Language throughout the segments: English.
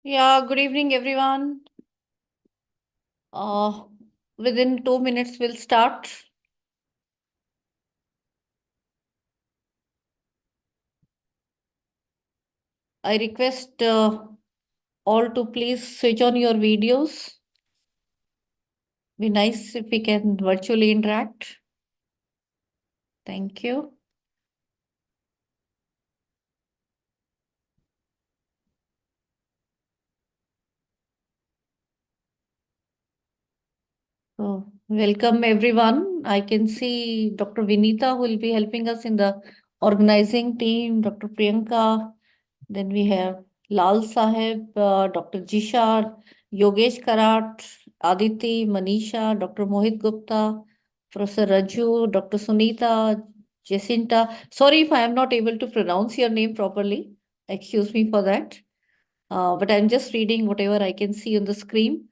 Yeah, good evening, everyone. Within 2 minutes, we'll start. I request all to please switch on your videos. Be nice if we can virtually interact. Thank you. So, welcome everyone. I can see Dr. Vinita who will be helping us in the organizing team, Dr. Priyanka. Then we have Lal Sahib, Dr. Jishar, Yogesh Karat, Aditi, Manisha, Dr. Mohit Gupta, Professor Raju, Dr. Sunita, Jacinta. Sorry if I am not able to pronounce your name properly. Excuse me for that. But I'm just reading whatever I can see on the screen.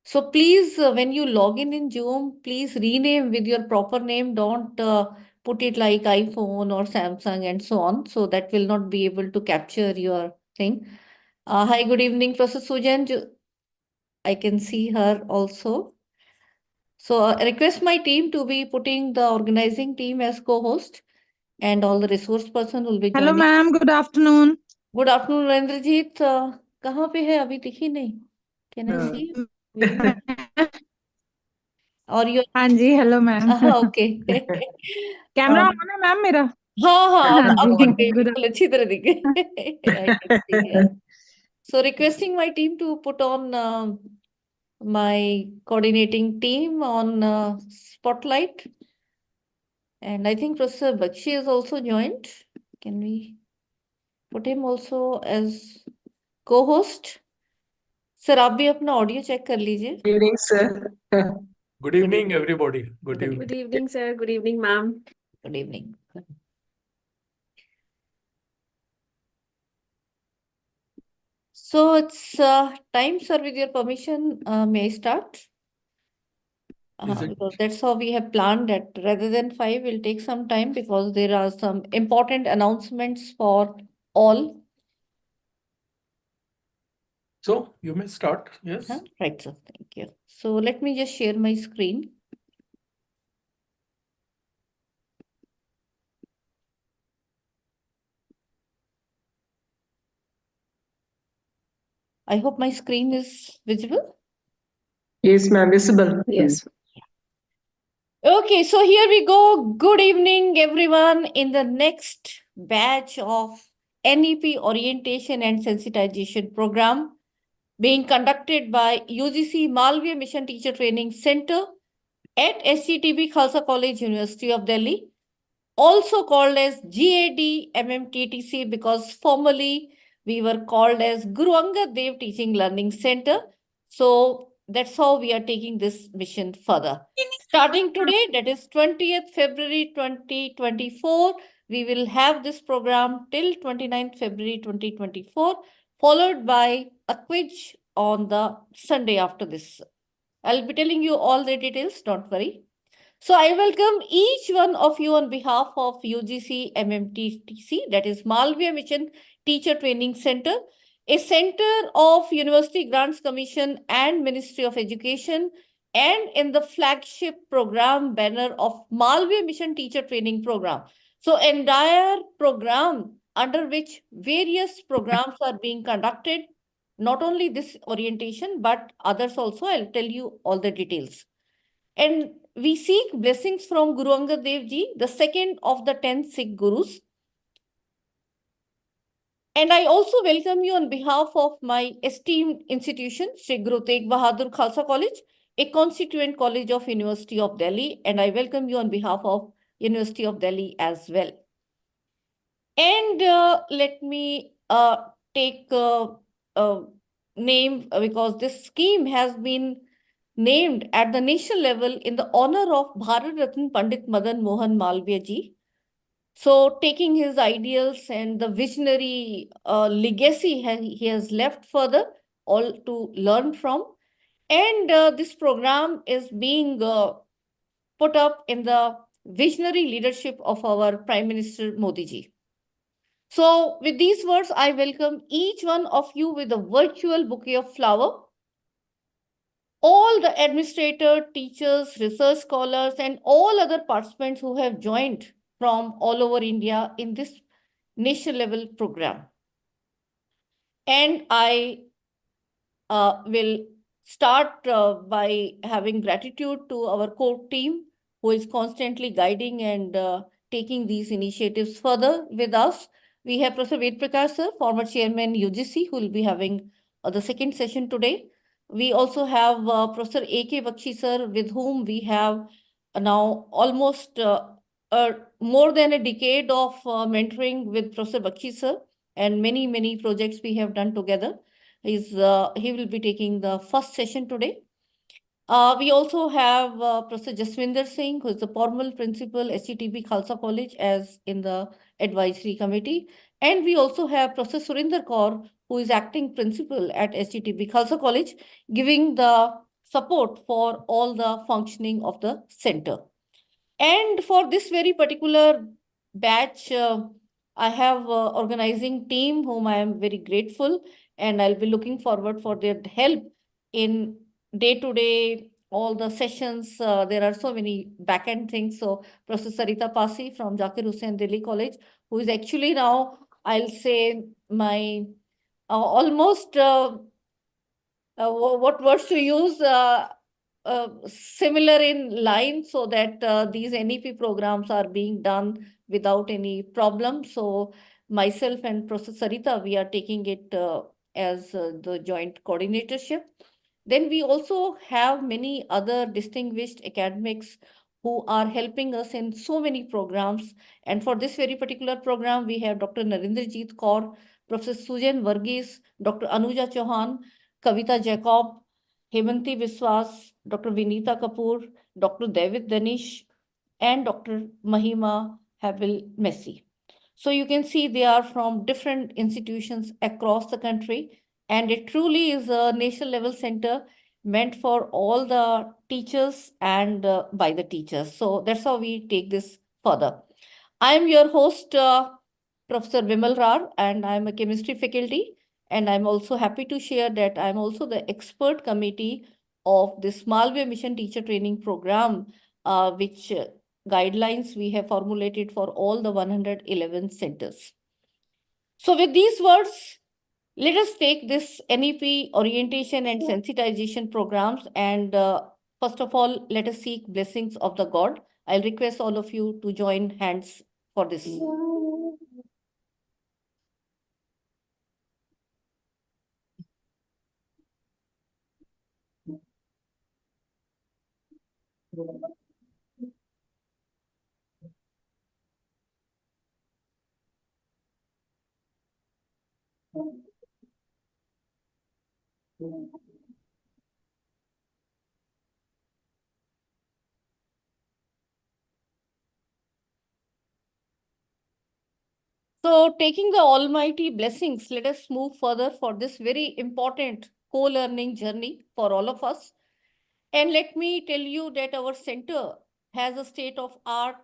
So please, when you log in Zoom, please rename with your proper name. Don't put it like iPhone or Samsung and so on. So that will not be able to capture your thing. Hi, good evening, Professor Sujan. I can see her also. So I request my team to be putting the organizing team as co-host and all the resource person will be joining. Hello, ma'am. Good afternoon. Good afternoon, Rendrajit. कहाँ पे है अभी दिखी नहीं? Can I see you? Or you? हाँ जी, hello, ma'am. Okay. Camera on है ma'am मेरा? हाँ हाँ हाँ अब दिख जी, गई good बिल्कुल अच्छी तरह दिख गई. I can see, yeah. So requesting my team to put on my coordinating team on spotlight. And I think Professor Bakshi is also joined. Can we put him also as co-host? Sir, आप भी अपना audio check कर लीजिए. Good evening, sir. Good evening, everybody. Good evening. Good evening, sir. Good evening, ma'am. Good evening. So it's time, sir, with your permission, may I start? Because that's how we have planned that rather than 5, we'll take some time because there are some important announcements for all. So you may start. Yes. Right, sir. Thank you. So let me just share my screen. I hope my screen is visible. Yes, ma'am, visible. Yes. Okay, so here we go. Good evening, everyone. In the next batch of NEP Orientation and Sensitization Program being conducted by UGC Malviya Mission Teacher Training Center at SCTB Khalsa College, University of Delhi, also called as GAD-MMTTC because formerly we were called as Guru Angad Dev Teaching Learning Center. So that's how we are taking this mission further. Starting today, that is 20th February 2024, we will have this program till 29th February 2024, followed by a quiz on the Sunday after this. I'll be telling you all the details, don't worry. So I welcome each one of you on behalf of UGC-MMTTC, that is Malviya Mission Teacher Training Center, a center of University Grants Commission and Ministry of Education, and in the flagship program banner of Malviya Mission Teacher Training Program. So entire program under which various programs are being conducted, not only this orientation, but others also. I'll tell you all the details. And we seek blessings from Guru Angad Dev Ji, the second of the 10 Sikh Gurus. And I also welcome you on behalf of my esteemed institution, Sri Guru Tegh Bahadur Khalsa College, a constituent college of University of Delhi. And I welcome you on behalf of University of Delhi as well. And let me take name because this scheme has been named at the national level in the honor of Bharat Ratna Pandit Madan Mohan Malviya ji. So, taking his ideals and the visionary legacy he has left further, all to learn from. And this program is being put up in the visionary leadership of our Prime Minister Modi ji. So, with these words, I welcome each one of you with a virtual bouquet of flower. All the administrator, teachers, research scholars, and all other participants who have joined from all over India in this national level program. And I will start by having gratitude to our core team who is constantly guiding and taking these initiatives further with us. We have Professor Ved Prakash sir, former chairman UGC, who will be having the second session today. We also have Professor A.K. Bakshi sir, with whom we have now almost more than a decade of mentoring with Professor Bakshi sir, and many projects we have done together. He will be taking the first session today. We also have Professor Jaswinder Singh, who is the formal principal SCTB Khalsa College as in the advisory committee. And we also have Professor Surinder Kaur, who is acting principal at SCTB Khalsa College, giving the support for all the functioning of the center. And for this very particular batch, I have organizing team whom I am very grateful, and I'll be looking forward for their help in day-to-day, all the sessions. There are so many back-end things. So Professor Sarita Pasi from Zakir Hussain Delhi College, who is actually now, I'll say, my almost, what words to use, similar in line, so that these NEP programs are being done without any problem. So myself and Professor Sarita, we are taking it as the joint coordinatorship. Then we also have many other distinguished academics who are helping us in so many programs. And for this very particular program, we have Dr. Narendrajit Kaur, Professor Sujan Varghese, Dr. Anuja Chauhan, Kavita Jacob, Hemanti Viswas, Dr. Vinita Kapoor, Dr. David Danish, and Dr. Mahima Habil Messi. So you can see they are from different institutions across the country, and it truly is a national level center meant for all the teachers and by the teachers. So that's how we take this further. I am your host, Professor Vimal Rar, and I'm a chemistry faculty. And I'm also happy to share that I'm also the expert committee of this Malviya Mission Teacher Training Program, which guidelines we have formulated for all the 111 centers. So with these words, let us take this NEP orientation and sensitization programs, and first of all, let us seek blessings of the God. I'll request all of you to join hands for this. So, taking the almighty blessings, let us move further for this very important co-learning journey for all of us. And let me tell you that our center has a state-of-art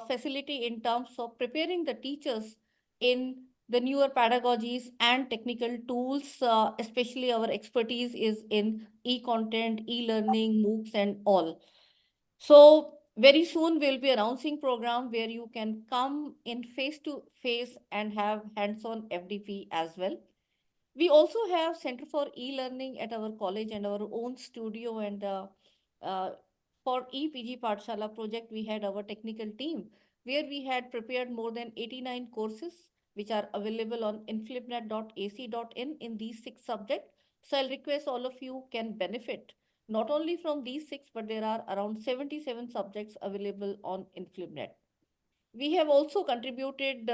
facility in terms of preparing the teachers in the newer pedagogies and technical tools. Especially our expertise is in e-content, e-learning, MOOCs, and all. So very soon we'll be announcing program where you can come in face-to-face and have hands-on FDP as well. We also have Center for E-Learning at our college and our own studio, and for EPG Pathshala project, we had our technical team where we had prepared more than 89 courses which are available on inflibnet.ac.in in these 6 subjects. So I'll request all of you can benefit not only from these 6, but there are around 77 subjects available on Inflibnet. We have also contributed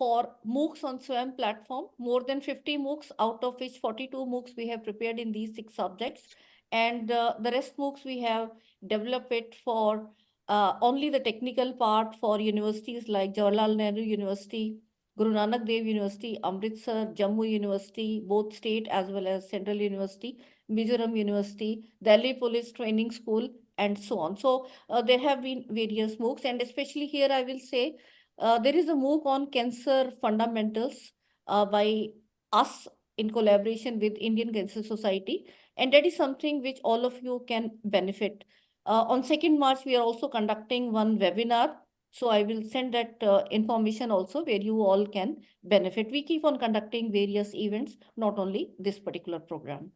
for MOOCs on SWAYAM platform, more than 50 MOOCs, out of which 42 MOOCs we have prepared in these 6 subjects. And the rest MOOCs we have developed it for only the technical part for universities like Jawaharlal Nehru University, Guru Nanak Dev University, Amritsar, Jammu University, both state as well as Central University, Mizoram University, Delhi Police Training School, and so on. So there have been various MOOCs, and especially here I will say there is a MOOC on cancer fundamentals by us in collaboration with Indian Cancer Society, and that is something which all of you can benefit. On 2nd March, we are also conducting one webinar. So I will send that information also where you all can benefit. We keep on conducting various events, not only this particular program.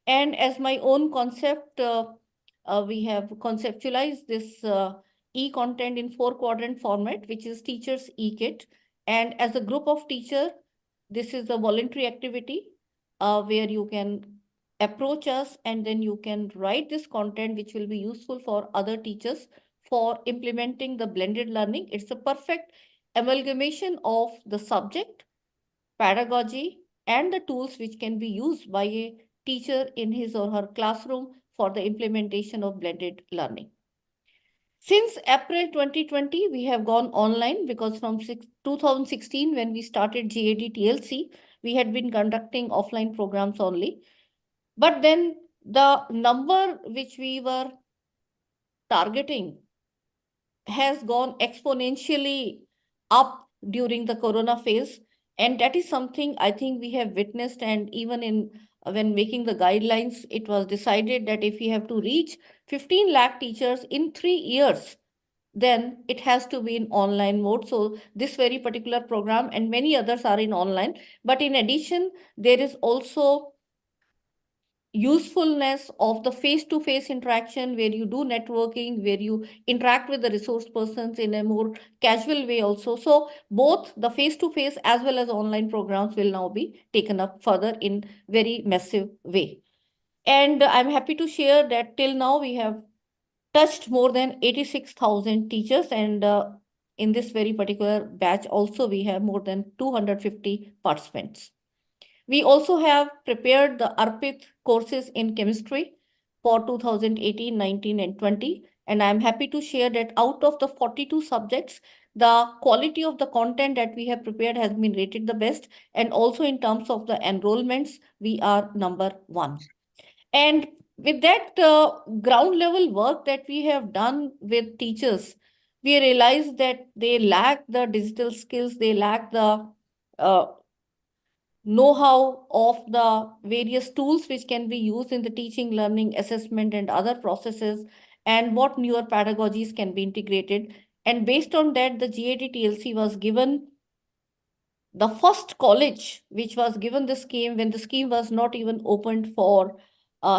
And as my own concept, we have conceptualized this e-content in 4-quadrant format, which is teachers e-kit. And as a group of teacher, this is a voluntary activity where you can approach us and then you can write this content which will be useful for other teachers for implementing the blended learning. It's a perfect amalgamation of the subject, pedagogy, and the tools which can be used by a teacher in his or her classroom for the implementation of blended learning. Since April 2020, we have gone online because from 2016, when we started GAD-TLC, we had been conducting offline programs only. But then the number which we were targeting has gone exponentially up during the corona phase. And that is something I think we have witnessed. And even in when making the guidelines, it was decided that if we have to reach 15 lakh teachers in 3 years, then it has to be in online mode. So this very particular program and many others are in online. But in addition, there is also usefulness of the face-to-face interaction where you do networking, where you interact with the resource persons in a more casual way also. So both the face-to-face as well as online programs will now be taken up further in very massive way. And I'm happy to share that till now we have touched more than 86,000 teachers, and in this very particular batch also we have more than 250 participants. We also have prepared the ARPIT courses in chemistry for 2018, 19, and 20. And I'm happy to share that out of the 42 subjects, the quality of the content that we have prepared has been rated the best. And also in terms of the enrollments, we are number 1. And with that ground level work that we have done with teachers, we realized that they lack the digital skills, they lack the know-how of the various tools which can be used in the teaching, learning, assessment, and other processes, and what newer pedagogies can be integrated. And based on that, the GAD-TLC was given the first college which was given the scheme when the scheme was not even opened for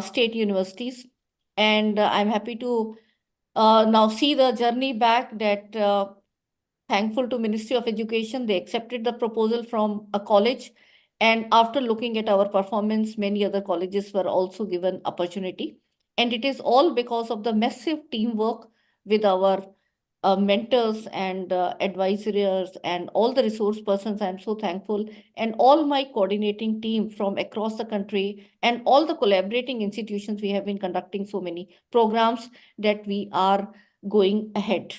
state universities. And I'm happy to now see the journey back that thankful to Ministry of Education, they accepted the proposal from a college. And after looking at our performance, many other colleges were also given opportunity. And it is all because of the massive teamwork with our mentors and advisors and all the resource persons. I'm so thankful. And all my coordinating team from across the country and all the collaborating institutions, we have been conducting so many programs that we are going ahead.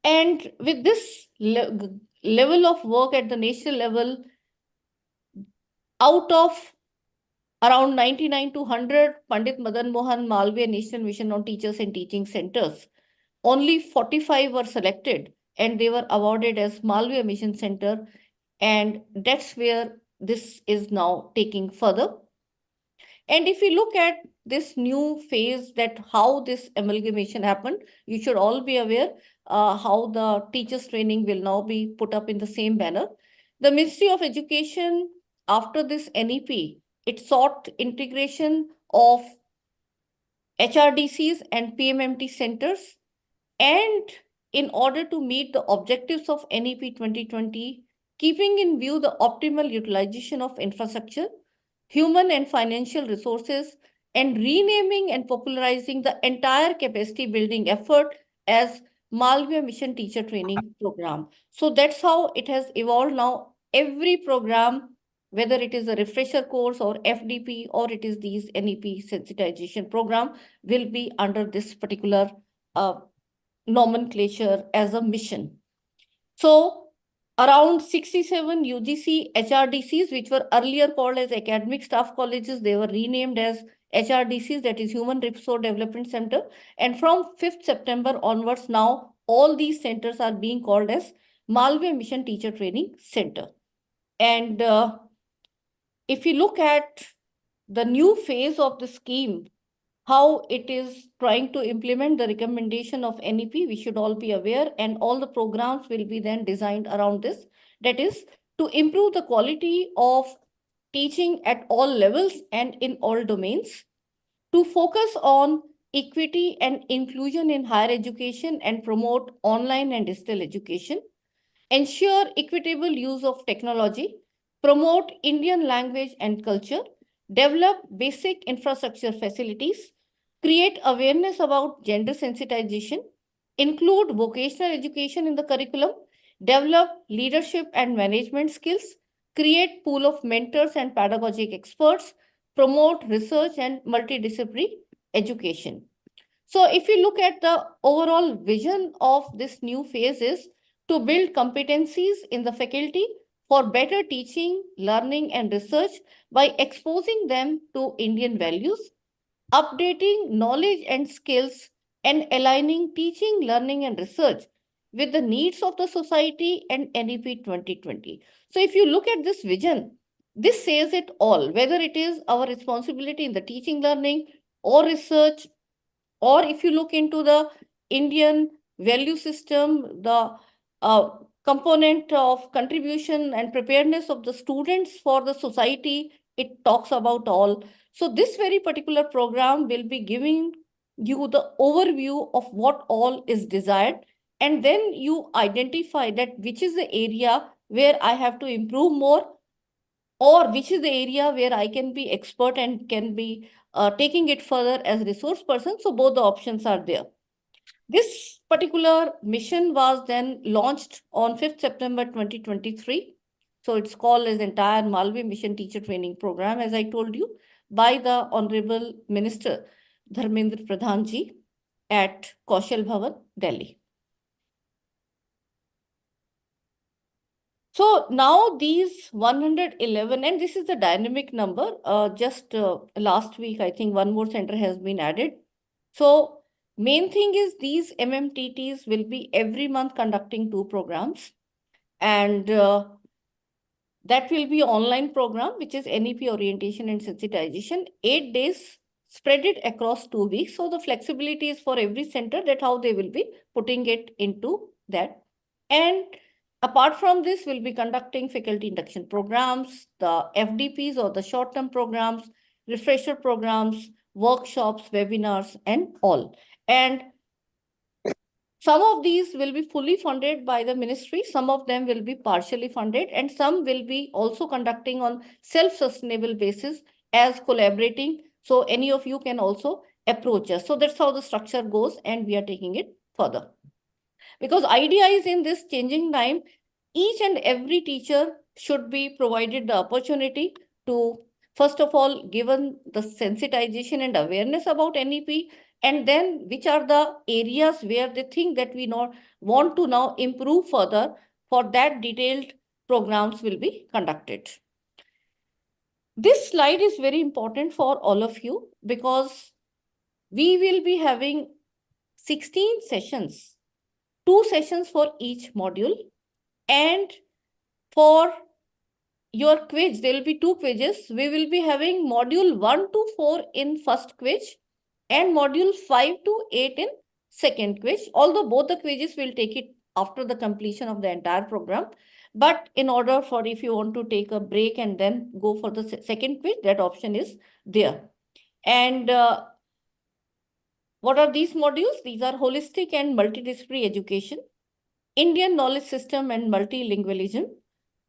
And with this level of work at the national level, out of around 99 to 100 Pandit Madan Mohan Malviya National Mission on Teachers and Teaching Centers, only 45 were selected and they were awarded as Malviya Mission Center. And that's where this is now taking further. And if you look at this new phase, that how this amalgamation happened, you should all be aware how the teachers training will now be put up in the same banner. The Ministry of Education, after this NEP, it sought integration of HRDCs and PMMT centers. And in order to meet the objectives of NEP 2020, keeping in view the optimal utilization of infrastructure, human and financial resources, and renaming and popularizing the entire capacity building effort as Malviya Mission Teacher Training Program. So that's how it has evolved now. Every program, whether it is a refresher course or FDP or it is these NEP sensitization program, will be under this particular nomenclature as a mission. So around 67 UGC HRDCs, which were earlier called as academic staff colleges, they were renamed as HRDCs, that is Human Resource Development Center. And from 5th September onwards, now all these centers are being called as Malviya Mission Teacher Training Center. And if you look at the new phase of the scheme, how it is trying to implement the recommendation of NEP, we should all be aware, and all the programs will be then designed around this. That is to improve the quality of teaching at all levels and in all domains, to focus on equity and inclusion in higher education and promote online and digital education, ensure equitable use of technology, promote Indian language and culture, develop basic infrastructure facilities, create awareness about gender sensitization, include vocational education in the curriculum, develop leadership and management skills, create pool of mentors and pedagogic experts, promote research and multidisciplinary education. So if you look at the overall vision of this new phase is to build competencies in the faculty for better teaching, learning, and research by exposing them to Indian values, updating knowledge and skills, and aligning teaching, learning, and research with the needs of the society and NEP 2020. So if you look at this vision, this says it all, whether it is our responsibility in the teaching, learning, or research, or if you look into the Indian value system, the component of contribution and preparedness of the students for the society, it talks about all. So this very particular program will be giving you the overview of what all is desired. And then you identify that which is the area where I have to improve more, or which is the area where I can be expert and can be taking it further as resource person. So both the options are there. This particular mission was then launched on 5th September 2023. So it's called as entire Malviya Mission Teacher Training Program, as I told you, by the Honorable Minister Dharmendra Pradhan ji at Kaushal Bhavan, Delhi. So now these 111, and this is the dynamic number, just last week, I think one more center has been added. So main thing is these MMTTs will be every month conducting 2 programs, and that will be online program, which is NEP orientation and sensitization, 8 days, spread it across 2 weeks. So the flexibility is for every center that how they will be putting it into that. And apart from this, we'll be conducting faculty induction programs, the FDPs or the short-term programs, refresher programs, workshops, webinars, and all. And some of these will be fully funded by the ministry, some of them will be partially funded, and some will be also conducting on self-sustainable basis as collaborating. So any of you can also approach us. So that's how the structure goes, and we are taking it further. Because idea is in this changing time, each and every teacher should be provided the opportunity to, first of all, given the sensitization and awareness about NEP, and then which are the areas where they think that we not want to now improve further. For that, detailed programs will be conducted. This slide is very important for all of you because we will be having 16 sessions, 2 sessions for each module. And for your quiz, there will be 2 quizzes. We will be having module 1 to 4 in first quiz and module 5 to 8 in second quiz. Although both the quizzes will take it after the completion of the entire program. But in order for if you want to take a break and then go for the second quiz, that option is there. And what are these modules? These are holistic and multidisciplinary education, Indian knowledge system and multilingualism,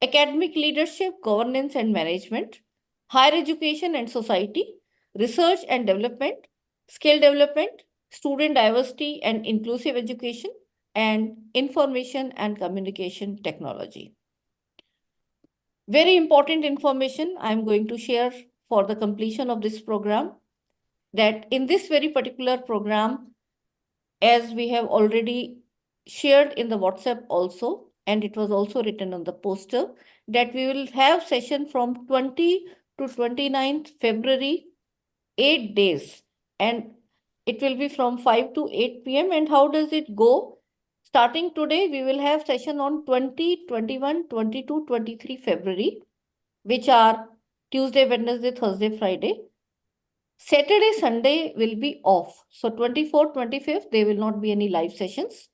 academic leadership, governance and management, higher education and society, research and development, skill development, student diversity and inclusive education, and Information and Communication Technology. Very important information I'm going to share for the completion of this program, that in this very particular program, as we have already shared in the WhatsApp also, and it was also written on the poster, that we will have session from 20 to 29th February, 8 days. And it will be from 5 to 8 p.m. And how does it go? Starting today, we will have session on 20, 21, 22, 23 February, which are Tuesday, Wednesday, Thursday, Friday. Saturday, Sunday will be off. So 24th, 25th, there will not be any live sessions.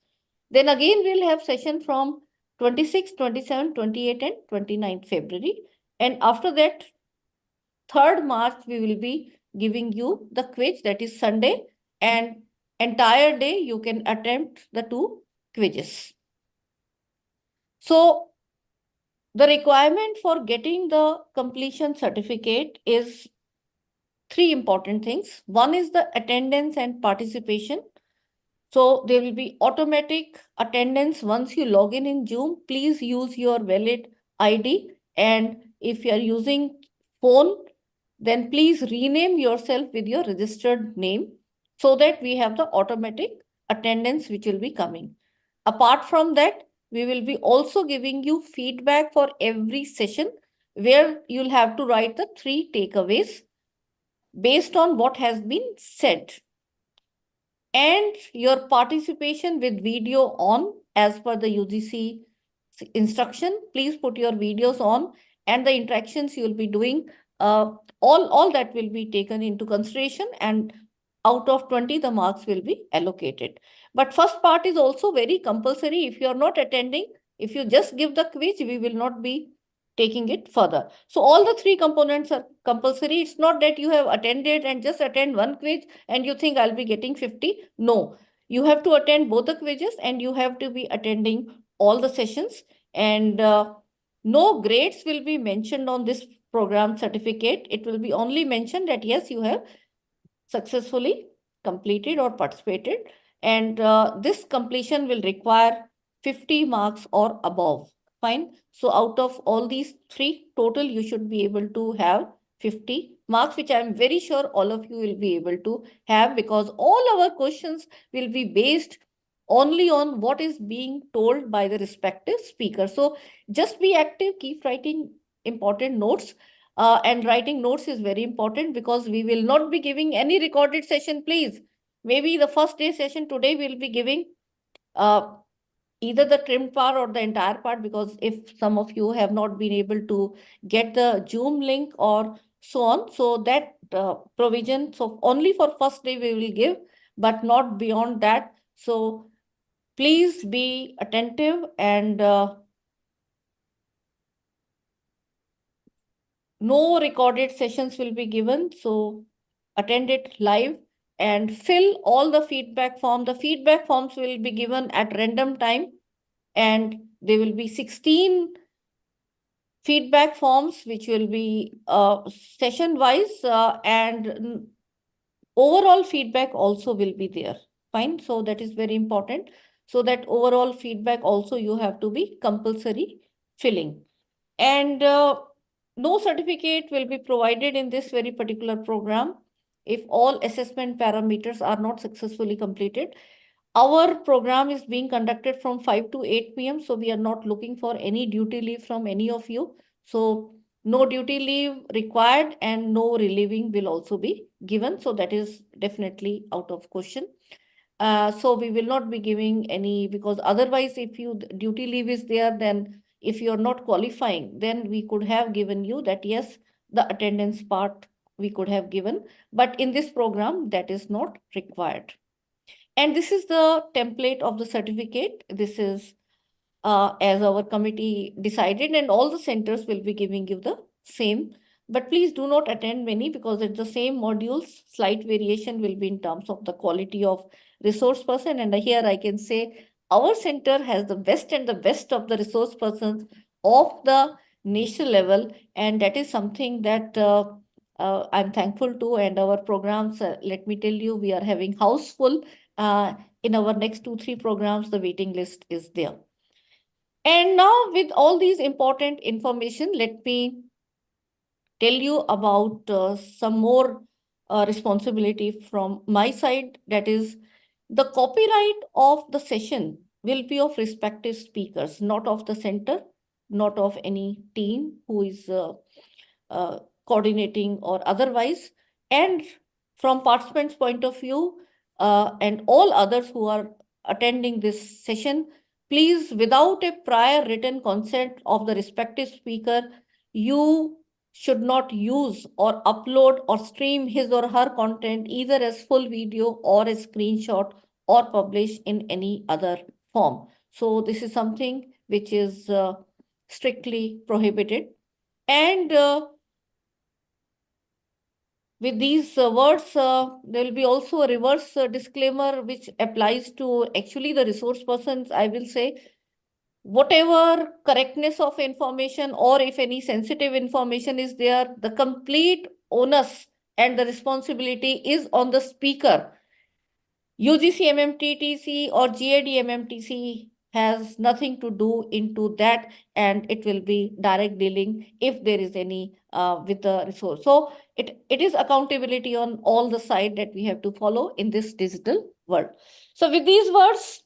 Then again, we'll have session from 26, 27, 28 and 29th February. And after that, 3rd March, we will be giving you the quiz, that is Sunday, and entire day you can attempt the 2 quizzes. So the requirement for getting the completion certificate is 3 important things. One is the attendance and participation. So there will be automatic attendance once you log in Zoom. Please use your valid ID. And if you are using phone, then please rename yourself with your registered name so that we have the automatic attendance which will be coming. Apart from that, we will be also giving you feedback for every session where you'll have to write the 3 takeaways based on what has been said. And your participation with video on as per the UGC instruction. Please put your videos on, and the interactions you will be doing, all that will be taken into consideration, and out of 20, the marks will be allocated. But first part is also very compulsory. If you are not attending, if you just give the quiz, we will not be taking it further. So all the 3 components are compulsory. It's not that you have attended and just attend one quiz and you think I'll be getting 50. No, you have to attend both the quizzes and you have to be attending all the sessions. And no grades will be mentioned on this program certificate. It will be only mentioned that yes, you have successfully completed or participated. And this completion will require 50 marks or above. Fine. So out of all these 3 total, you should be able to have 50 marks, which I'm very sure all of you will be able to have, because all our questions will be based only on what is being told by the respective speaker. So just be active, keep writing important notes. And writing notes is very important because we will not be giving any recorded session, please. Maybe the first day session today we'll be giving either the trimmed part or the entire part, because if some of you have not been able to get the Zoom link or so on, so that provision, so only for first day we will give, but not beyond that. So please be attentive, and no recorded sessions will be given. So attend it live and fill all the feedback form. The feedback forms will be given at random time, and there will be 16 feedback forms which will be session wise, and overall feedback also will be there. Fine. So that is very important. So that overall feedback also you have to be compulsory filling. And no certificate will be provided in this very particular program if all assessment parameters are not successfully completed. Our program is being conducted from 5 to 8 p.m. So we are not looking for any duty leave from any of you. So no duty leave required and no relieving will also be given. So that is definitely out of question. So we will not be giving any, because otherwise if you duty leave is there, then if you're not qualifying, then we could have given you that, yes, the attendance part we could have given. But in this program, that is not required. And this is the template of the certificate. This is as our committee decided, and all the centers will be giving you the same. But please do not attend many, because it's the same modules. Slight variation will be in terms of the quality of resource person. And here I can say our center has the best and the best of the resource persons of the national level. And that is something that I'm thankful to. And our programs, let me tell you, we are having house full In our next 2-3 programs, the waiting list is there. And now with all these important information, let me tell you about some more responsibility from my side. That is, the copyright of the session will be of respective speakers, not of the center, not of any team who is coordinating or otherwise. And from participants' point of view, and all others who are attending this session, please, without a prior written consent of the respective speaker, you should not use or upload or stream his or her content either as full video or a screenshot or publish in any other form. So this is something which is strictly prohibited. And with these words, there will be also a reverse disclaimer which applies to actually the resource persons. I will say, whatever correctness of information or if any sensitive information is there, the complete onus and the responsibility is on the speaker. UGC-MMTTC or GAD-MMTTC has nothing to do into that, and it will be direct dealing if there is any with the resource. So it is accountability on all the side that we have to follow in this digital world. So with these words,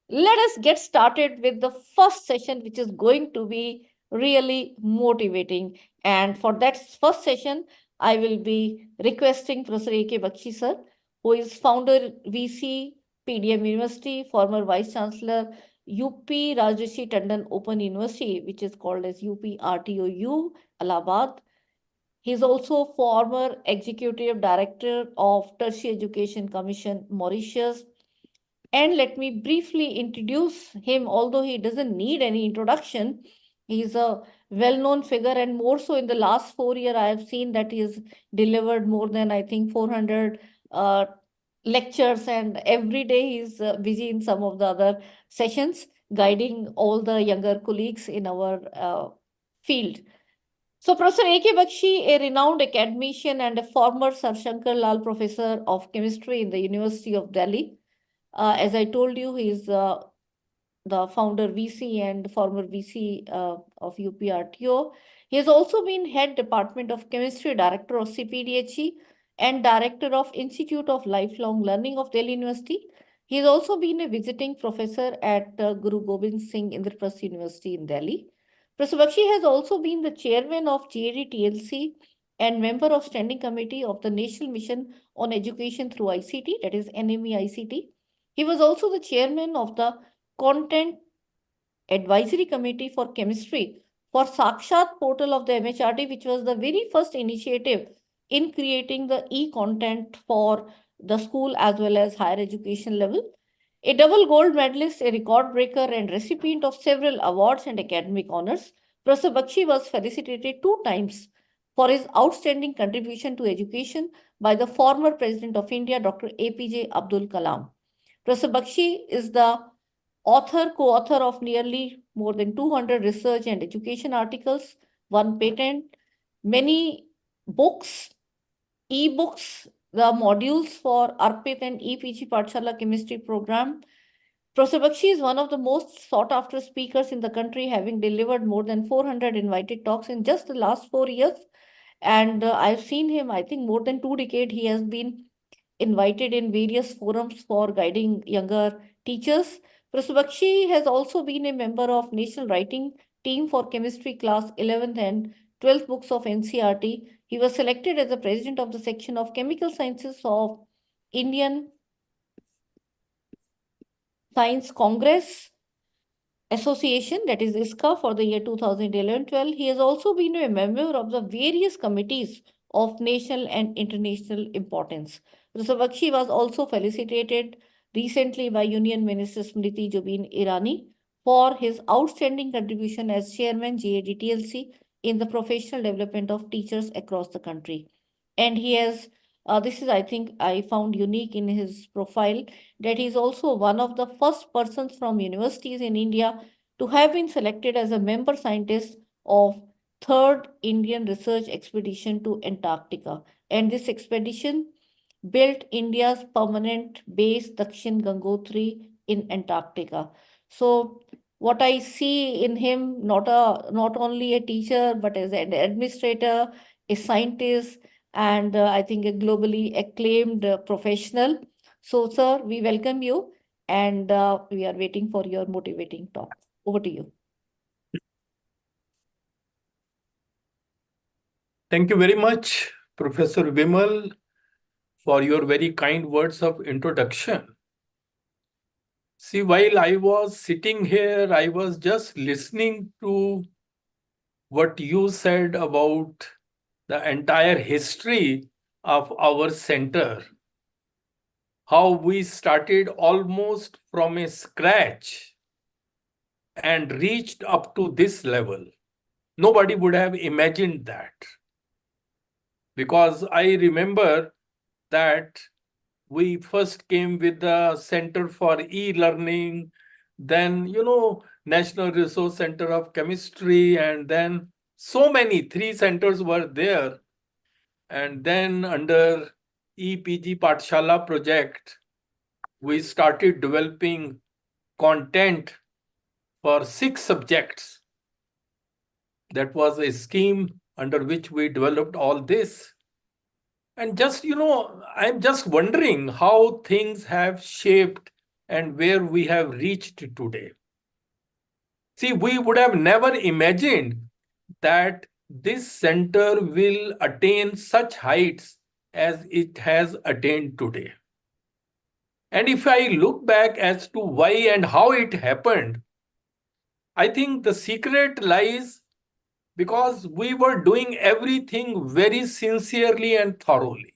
let us get started with the first session, which is going to be really motivating. And for that first session, I will be requesting Professor A.K. Bakshi sir, who is founder VC, PDM University, former Vice Chancellor, UP Rajarshi Tandon Open University, which is called as UP RTOU, Allahabad. He is also former Executive Director of Tertiary Education Commission, Mauritius. And let me briefly introduce him, although he doesn't need any introduction. He's a well-known figure, and more so in the last 4 years, I have seen that he has delivered more than, I think, 400 lectures, and every day he's busy in some of the other sessions, guiding all the younger colleagues in our field. So Professor A.K. Bakshi, a renowned academician and a former Sir Shankar Lal Professor of Chemistry in the University of Delhi. As I told you, he is the founder VC and former VC of UPRTO. He has also been head department of chemistry, director of CPDHE, and director of Institute of Lifelong Learning of Delhi University. He has also been a visiting professor at Guru Gobind Singh Indraprasth University in Delhi. Professor Bakshi has also been the chairman of GAD-TLC and member of standing committee of the National Mission on Education through ICT, that is NME ICT. He was also the chairman of the Content Advisory Committee for Chemistry for Sakshat portal of the MHRD, which was the very first initiative in creating the e-content for the school as well as higher education level. A double gold medalist, a record breaker, and recipient of several awards and academic honors, Professor Bakshi was felicitated 2 times for his outstanding contribution to education by the former President of India, Dr. APJ Abdul Kalam. Professor Bakshi is the co-author of nearly more than 200 research and education articles, 1 patent, many books, e-books, the modules for ARPIT and EPG Pathshala chemistry program. Professor Bakshi is one of the most sought-after speakers in the country, having delivered more than 400 invited talks in just the last 4 years. And I've seen him, I think more than 2 decades, he has been invited in various forums for guiding younger teachers. Professor Bakshi has also been a member of National Writing Team for Chemistry Class 11th and 12th books of NCERT. He was selected as the president of the section of Chemical Sciences of Indian Science Congress Association, that is ISCA, for the year 2011-12. He has also been a member of the various committees of national and international importance. Professor Bakshi was also felicitated recently by Union Minister Smriti Zubin Irani for his outstanding contribution as chairman GAD-TLC in the professional development of teachers across the country. And he has, this is, I think, I found unique in his profile, that he is also one of the first persons from universities in India to have been selected as a member scientist of 3rd Indian Research Expedition to Antarctica. And this expedition built India's permanent base Dakshin Gangotri in Antarctica. So what I see in him, not only a teacher, but as an administrator, a scientist, and I think a globally acclaimed professional. So, sir, we welcome you, and we are waiting for your motivating talk. Over to you. Thank you very much, Professor Vimal, for your very kind words of introduction. See, while I was sitting here, I was just listening to what you said about the entire history of our center, how we started almost from a scratch and reached up to this level. Nobody would have imagined that. Because I remember that we first came with the Center for E-Learning, then, National Resource Center of Chemistry, and then so many, 3 centers were there. And then under EPG Pathshala project, we started developing content for 6 subjects. That was a scheme under which we developed all this. And just, I'm just wondering how things have shaped and where we have reached today. See, we would have never imagined that this center will attain such heights as it has attained today. And if I look back as to why and how it happened, I think the secret lies because we were doing everything very sincerely and thoroughly.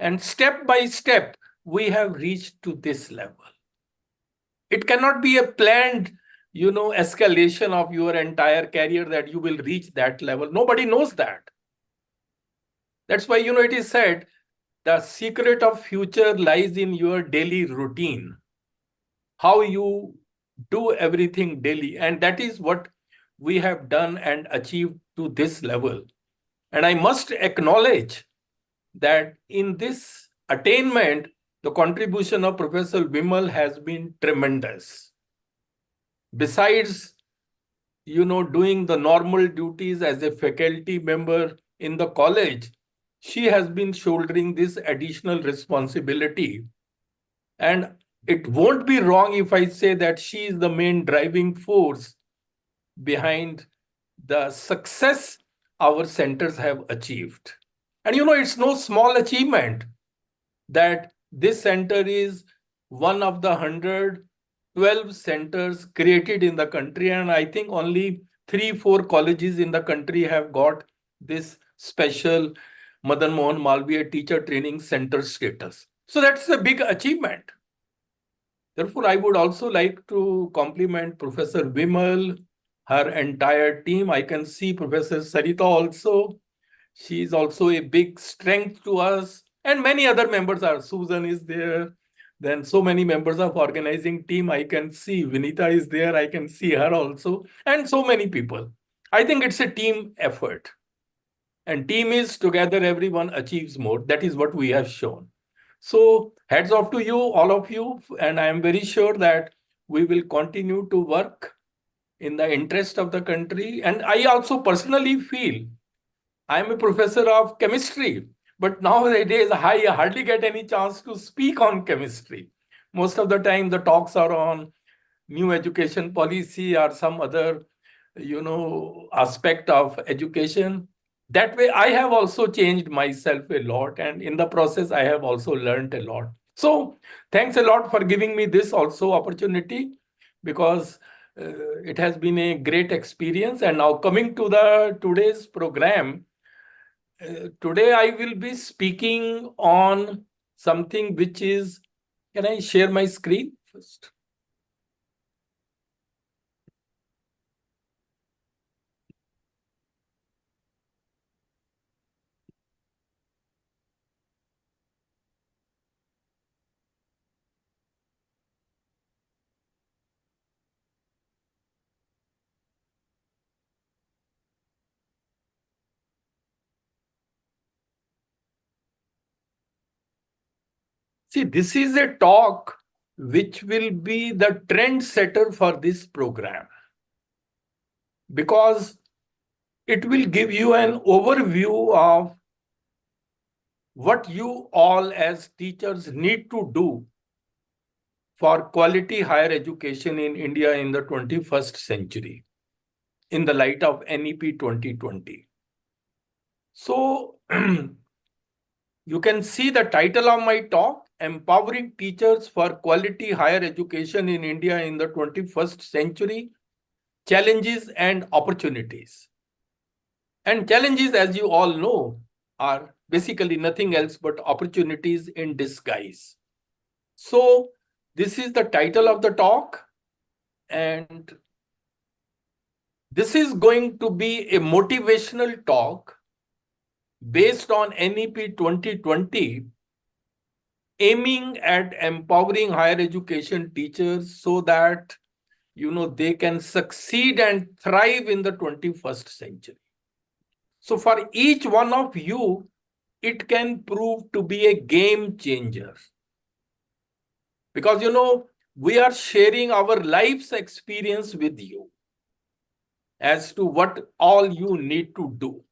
And step by step, we have reached to this level. It cannot be a planned, escalation of your entire career that you will reach that level. Nobody knows that. That's why, it is said, the secret of future lies in your daily routine. How you do everything daily. And that is what we have done and achieved to this level. And I must acknowledge that in this attainment, the contribution of Professor Vimal has been tremendous. Besides, doing the normal duties as a faculty member in the college, she has been shouldering this additional responsibility. And it won't be wrong if I say that she is the main driving force behind the success our centers have achieved. And it's no small achievement that this center is one of the 112 centers created in the country. And I think only 3-4 colleges in the country have got this special Madan Mohan Malviya Teacher Training Center status. So that's a big achievement. Therefore, I would also like to compliment Professor Vimal, her entire team. I can see Professor Sarita also. She is also a big strength to us. And many other members are. Susan is there. Then so many members of organizing team. I can see Vinita is there. I can see her also. And so many people. I think it's a team effort. And team is together, everyone achieves more. That is what we have shown. So hats off to you, all of you. And I am very sure that we will continue to work in the interest of the country. And I also personally feel I am a professor of chemistry, but nowadays I hardly get any chance to speak on chemistry. Most of the time the talks are on new education policy or some other, aspect of education. That way I have also changed myself a lot. And in the process, I have also learned a lot. So thanks a lot for giving me this also opportunity because it has been a great experience. And now coming to the today's program, today I will be speaking on something which is, can I share my screen first? See, this is a talk which will be the trend setter for this program, because it will give you an overview of what you all as teachers need to do for quality higher education in India in the 21st century in the light of NEP 2020. So you can see the title of my talk, Empowering Teachers for Quality Higher Education in India in the 21st Century, Challenges and Opportunities. And challenges, as you all know, are basically nothing else but opportunities in disguise. So this is the title of the talk, and this is going to be a motivational talk based on NEP 2020, aiming at empowering higher education teachers so that they can succeed and thrive in the 21st century. So for each one of you, it can prove to be a game changer. Because we are sharing our life's experience with you as to what all you need to do.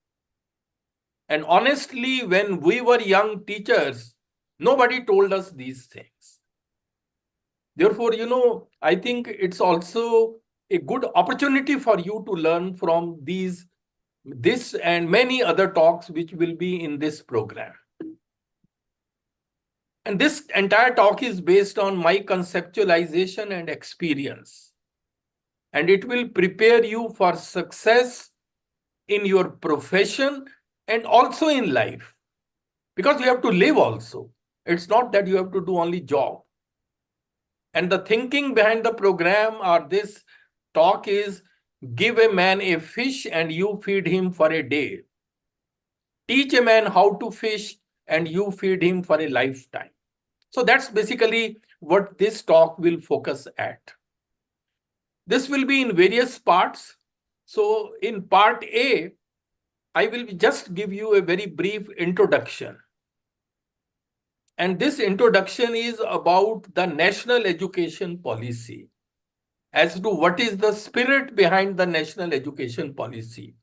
And honestly, when we were young teachers, nobody told us these things. Therefore, I think it's also a good opportunity for you to learn from this and many other talks which will be in this program. And this entire talk is based on my conceptualization and experience. And it will prepare you for success in your profession and also in life. Because you have to live also. It's not that you have to do only job. And the thinking behind the program or this talk is, give a man a fish and you feed him for a day. Teach a man how to fish and you feed him for a lifetime. So that's basically what this talk will focus at. This will be in various parts. So in part A, I will just give you a very brief introduction. And this introduction is about the national education policy, as to what is the spirit behind the national education policy.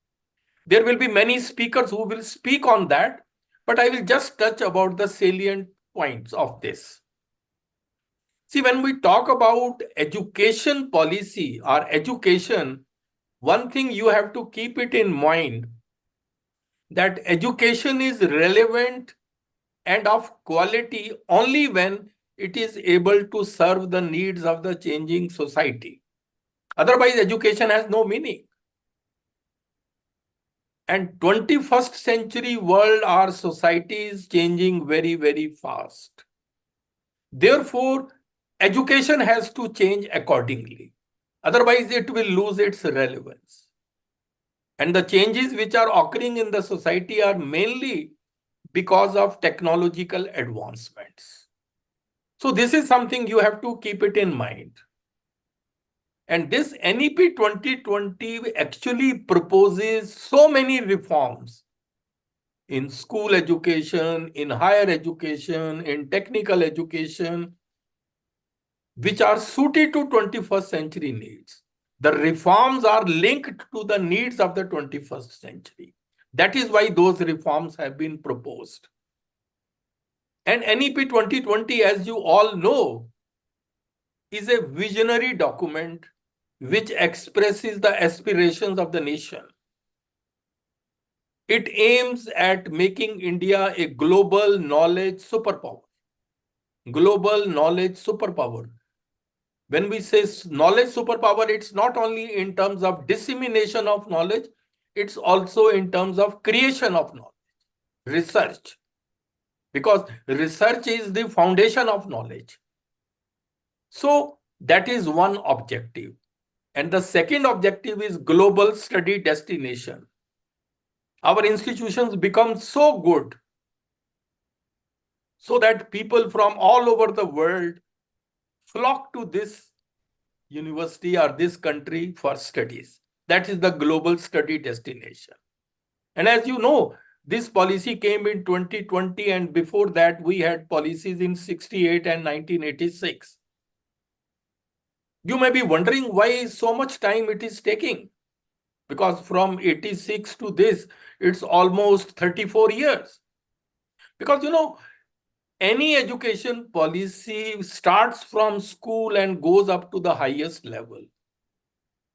There will be many speakers who will speak on that, but I will just touch about the salient points of this. See, when we talk about education policy or education, one thing you have to keep it in mind, that education is relevant and of quality only when it is able to serve the needs of the changing society. Otherwise, education has no meaning. And 21st century world, our society is changing very, very fast. Therefore, education has to change accordingly. Otherwise, it will lose its relevance. And the changes which are occurring in the society are mainly because of technological advancements. So this is something you have to keep it in mind. And this NEP 2020 actually proposes so many reforms in school education, in higher education, in technical education, which are suited to 21st century needs. The reforms are linked to the needs of the 21st century. That is why those reforms have been proposed. And NEP 2020, as you all know, is a visionary document which expresses the aspirations of the nation. It aims at making India a global knowledge superpower. Global knowledge superpower. When we say knowledge superpower, it's not only in terms of dissemination of knowledge, it's also in terms of creation of knowledge, research. Because research is the foundation of knowledge. So that is one objective. And the second objective is global study destination. Our institutions become so good so that people from all over the world flock to this university or this country for studies. That is the global study destination. And as you know, This policy came in 2020, and before that, we had policies in 68 and 1986. You may be wondering why so much time it is taking. Because from 86 to this, it's almost 34 years. Because, any education policy starts from school and goes up to the highest level.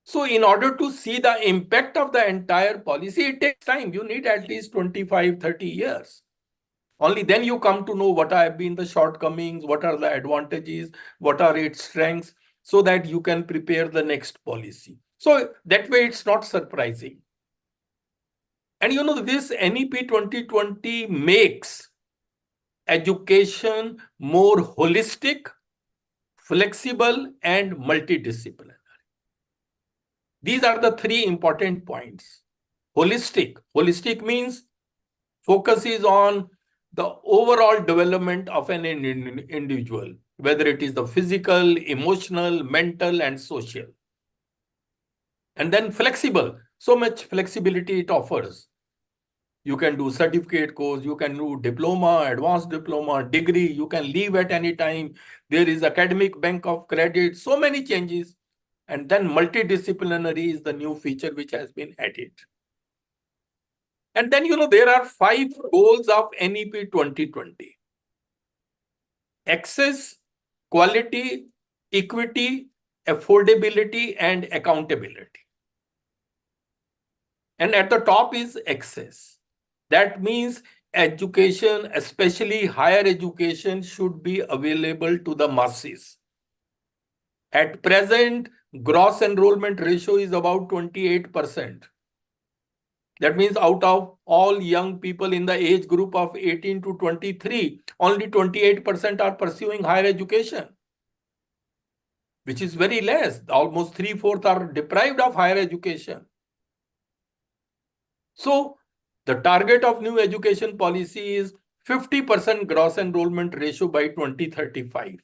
So in order to see the impact of the entire policy, it takes time. You need at least 25, 30 years. Only then you come to know what have been the shortcomings, what are the advantages, what are its strengths, so that you can prepare the next policy. So that way it's not surprising. And this NEP 2020 makes education more holistic, flexible, and multidisciplinary. These are the three important points. Holistic. Holistic means focuses on the overall development of an individual, whether it is the physical, emotional, mental, and social. And then flexible. So much flexibility it offers. You can do certificate course, you can do diploma, advanced diploma, degree, you can leave at any time. There is academic bank of credit, so many changes. And then multidisciplinary is the new feature which has been added. And then, there are 5 goals of NEP 2020. Access, quality, equity, affordability, and accountability. And at the top is access. That means education, especially higher education, should be available to the masses. At present, gross enrollment ratio is about 28%. That means out of all young people in the age group of 18 to 23, only 28% are pursuing higher education, which is very less. Almost 3/4 are deprived of higher education. So the target of new education policy is 50% gross enrollment ratio by 2035.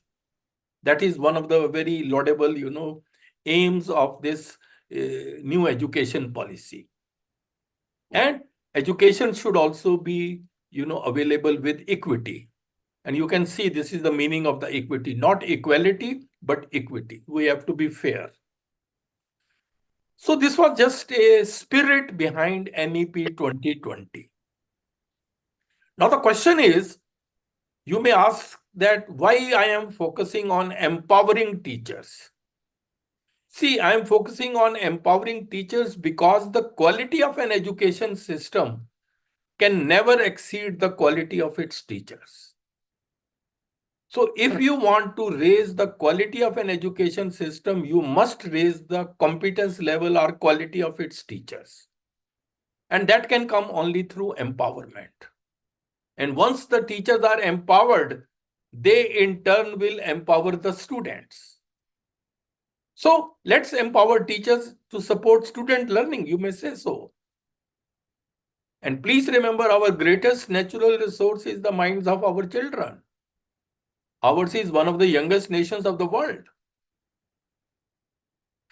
That is one of the very laudable, aims of this new education policy. And education should also be, available with equity. And you can see this is the meaning of the equity, not equality, but equity. We have to be fair. So this was just a spirit behind NEP 2020. Now the question is, you may ask that why I am focusing on empowering teachers. See, I am focusing on empowering teachers because the quality of an education system can never exceed the quality of its teachers. So if you want to raise the quality of an education system, you must raise the competence level or quality of its teachers. And that can come only through empowerment. And once the teachers are empowered, they in turn will empower the students. So let's empower teachers to support student learning, you may say so. And please remember, our greatest natural resource is the minds of our children. Ours is one of the youngest nations of the world.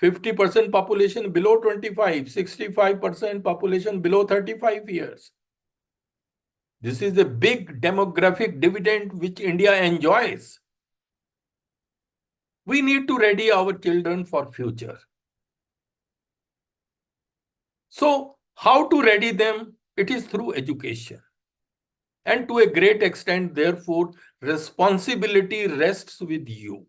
50% population below 25, 65% population below 35 years. This is a big demographic dividend which India enjoys. We need to ready our children for future. So how to ready them? It is through education. And to a great extent, therefore, responsibility rests with you.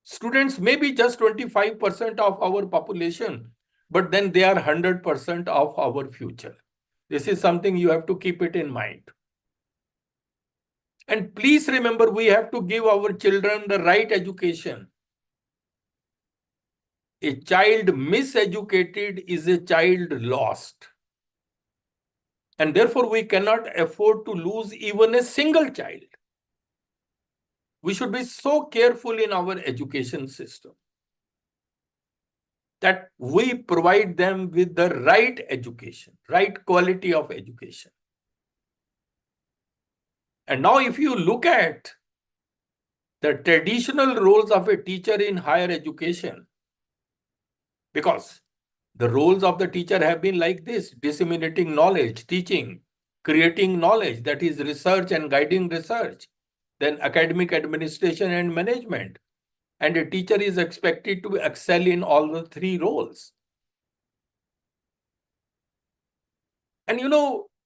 Students may be just 25% of our population, but then they are 100% of our future. This is something you have to keep it in mind. And please remember, we have to give our children the right education. A child miseducated is a child lost. And therefore, we cannot afford to lose even a single child. We should be so careful in our education system that we provide them with the right education, right quality of education. And now if you look at the traditional roles of a teacher in higher education, because The roles of the teacher have been like this: disseminating knowledge, teaching, creating knowledge, that is research and guiding research, then academic administration and management. And a teacher is expected to excel in all the three roles. And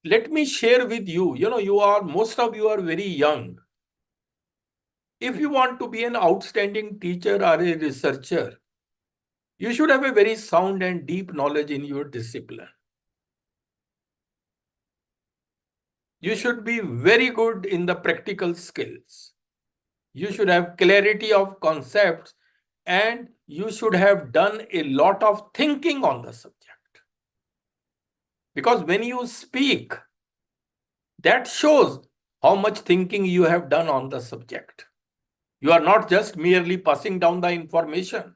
let me share with you, most of you are very young. If you want to be an outstanding teacher or a researcher, you should have a very sound and deep knowledge in your discipline. You should be very good in the practical skills. You should have clarity of concepts, and you should have done a lot of thinking on the subject. Because when you speak, that shows how much thinking you have done on the subject. You are not just merely passing down the information.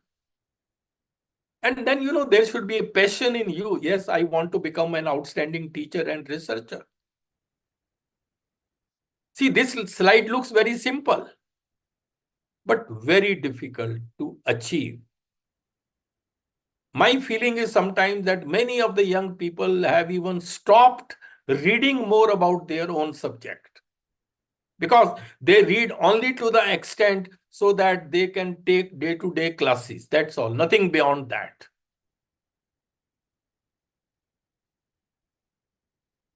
And then, there should be a passion in you. Yes, I want to become an outstanding teacher and researcher. See, this slide looks very simple, but very difficult to achieve. My feeling is sometimes that many of the young people have even stopped reading more about their own subject, because they read only to the extent so that they can take day-to-day classes. That's all, nothing beyond that.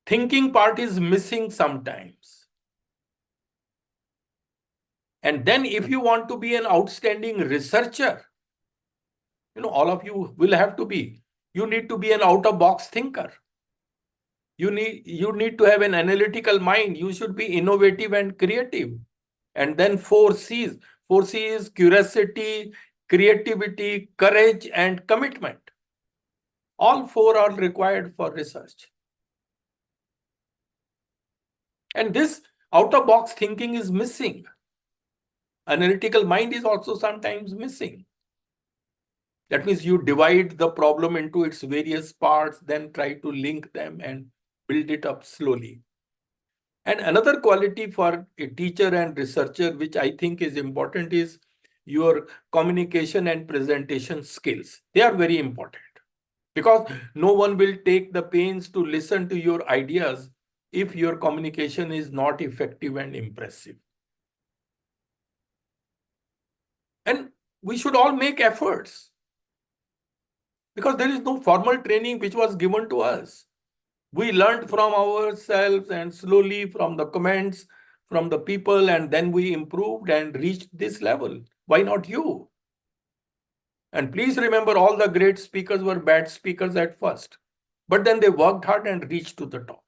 Thinking part is missing sometimes. And then if you want to be an outstanding researcher, all of you will have to be, you need to be an out-of-box thinker. You need to have an analytical mind. You should be innovative and creative. And then 4 C's. 4 C's is curiosity, creativity, courage, and commitment. All 4 are required for research. And this out-of-box thinking is missing. Analytical mind is also sometimes missing. That means you divide the problem into its various parts, then try to link them and build it up slowly. And another quality for a teacher and researcher, which I think is important, is your communication and presentation skills. They are very important, because no one will take the pains to listen to your ideas if your communication is not effective and impressive. And we should all make efforts, because there is no formal training which was given to us. We learned from ourselves and slowly from the comments, from the people, and then we improved and reached this level. Why not you? And please remember, all the great speakers were bad speakers at first, but then they worked hard and reached to the top.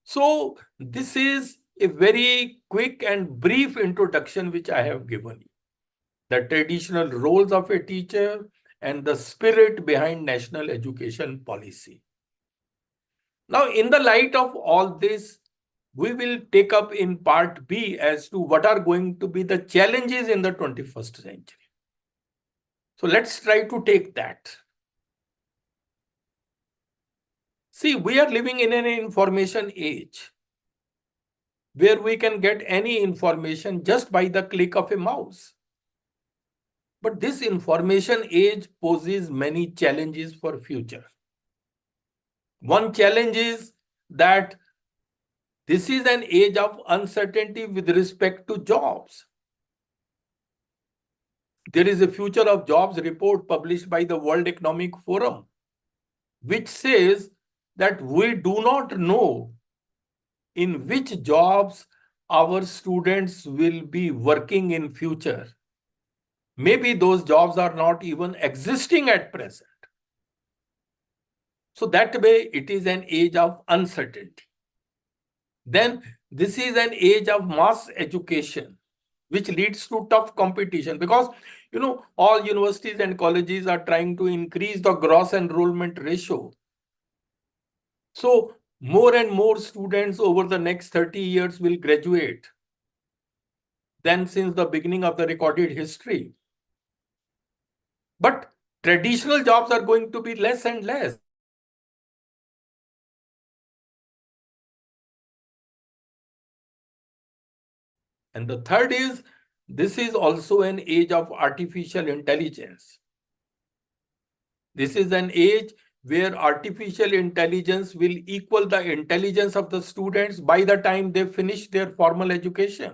So this is a very quick and brief introduction which I have given you. The traditional roles of a teacher and the spirit behind national education policy. Now, in the light of all this, we will take up in part B as to what are going to be the challenges in the 21st century. So let's try to take that. See, we are living in an information age where we can get any information just by the click of a mouse. But this information age poses many challenges for future. One challenge is that this is an age of uncertainty with respect to jobs. There is a Future of Jobs report published by the World Economic Forum, which says that we do not know in which jobs our students will be working in future. Maybe those jobs are not even existing at present. So that way, it is an age of uncertainty. Then this is an age of mass education, which leads to tough competition, because all universities and colleges are trying to increase the gross enrollment ratio. So more and more students over the next 30 years will graduate than since the beginning of the recorded history. But traditional jobs are going to be less and less. And the third is, this is also an age of artificial intelligence. This is an age where artificial intelligence will equal the intelligence of the students by the time they finish their formal education.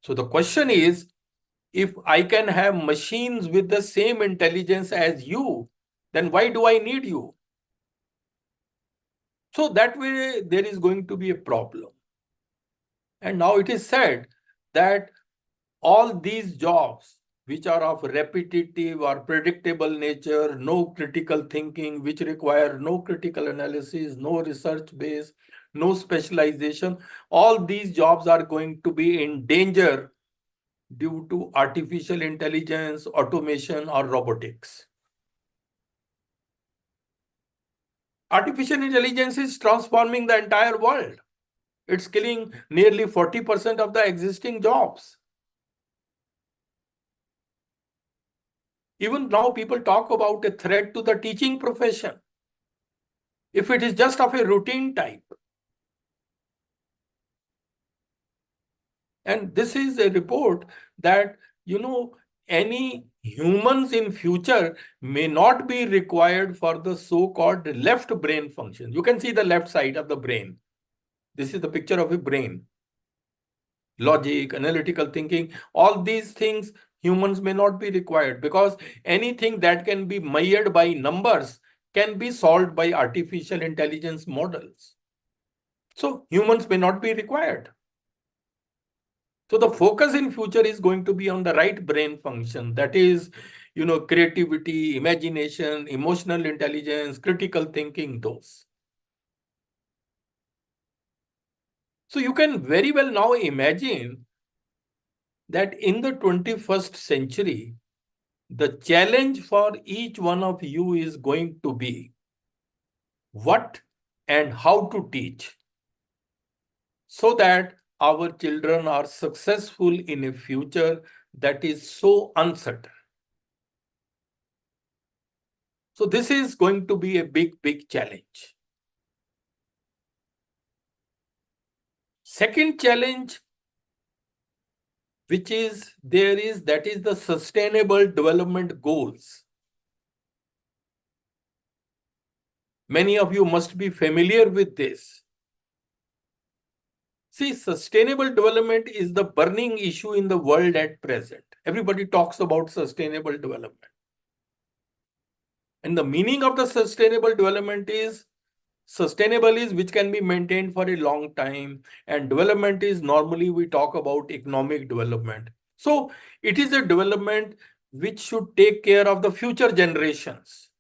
So the question is, if I can have machines with the same intelligence as you, then why do I need you? So that way there is going to be a problem. And now it is said that all these jobs which are of repetitive or predictable nature, no critical thinking, which require no critical analysis, no research base, no specialization, all these jobs are going to be in danger due to artificial intelligence, automation, or robotics. Artificial intelligence is transforming the entire world. It's killing nearly 40% of the existing jobs. Even now, people talk about a threat to the teaching profession, if it is just of a routine type. And this is a report that, any humans in future may not be required for the so-called left brain function. You can see the left side of the brain. This is the picture of a brain. Logic, analytical thinking, all these things humans may not be required, because anything that can be measured by numbers can be solved by artificial intelligence models. So humans may not be required. So the focus in future is going to be on the right brain function, that is, creativity, imagination, emotional intelligence, critical thinking, those. So you can very well now imagine that in the 21st century, the challenge for each one of you is going to be what and how to teach, so that our children are successful in a future that is so uncertain. So this is going to be a big, big challenge. Second challenge, which is that is the Sustainable Development Goals. Many of you must be familiar with this. See, sustainable development is the burning issue in the world at present. Everybody talks about sustainable development. And the meaning of the sustainable development is, sustainable is which can be maintained for a long time, and development is normally we talk about economic development. So it is a development which should take care of the future generations.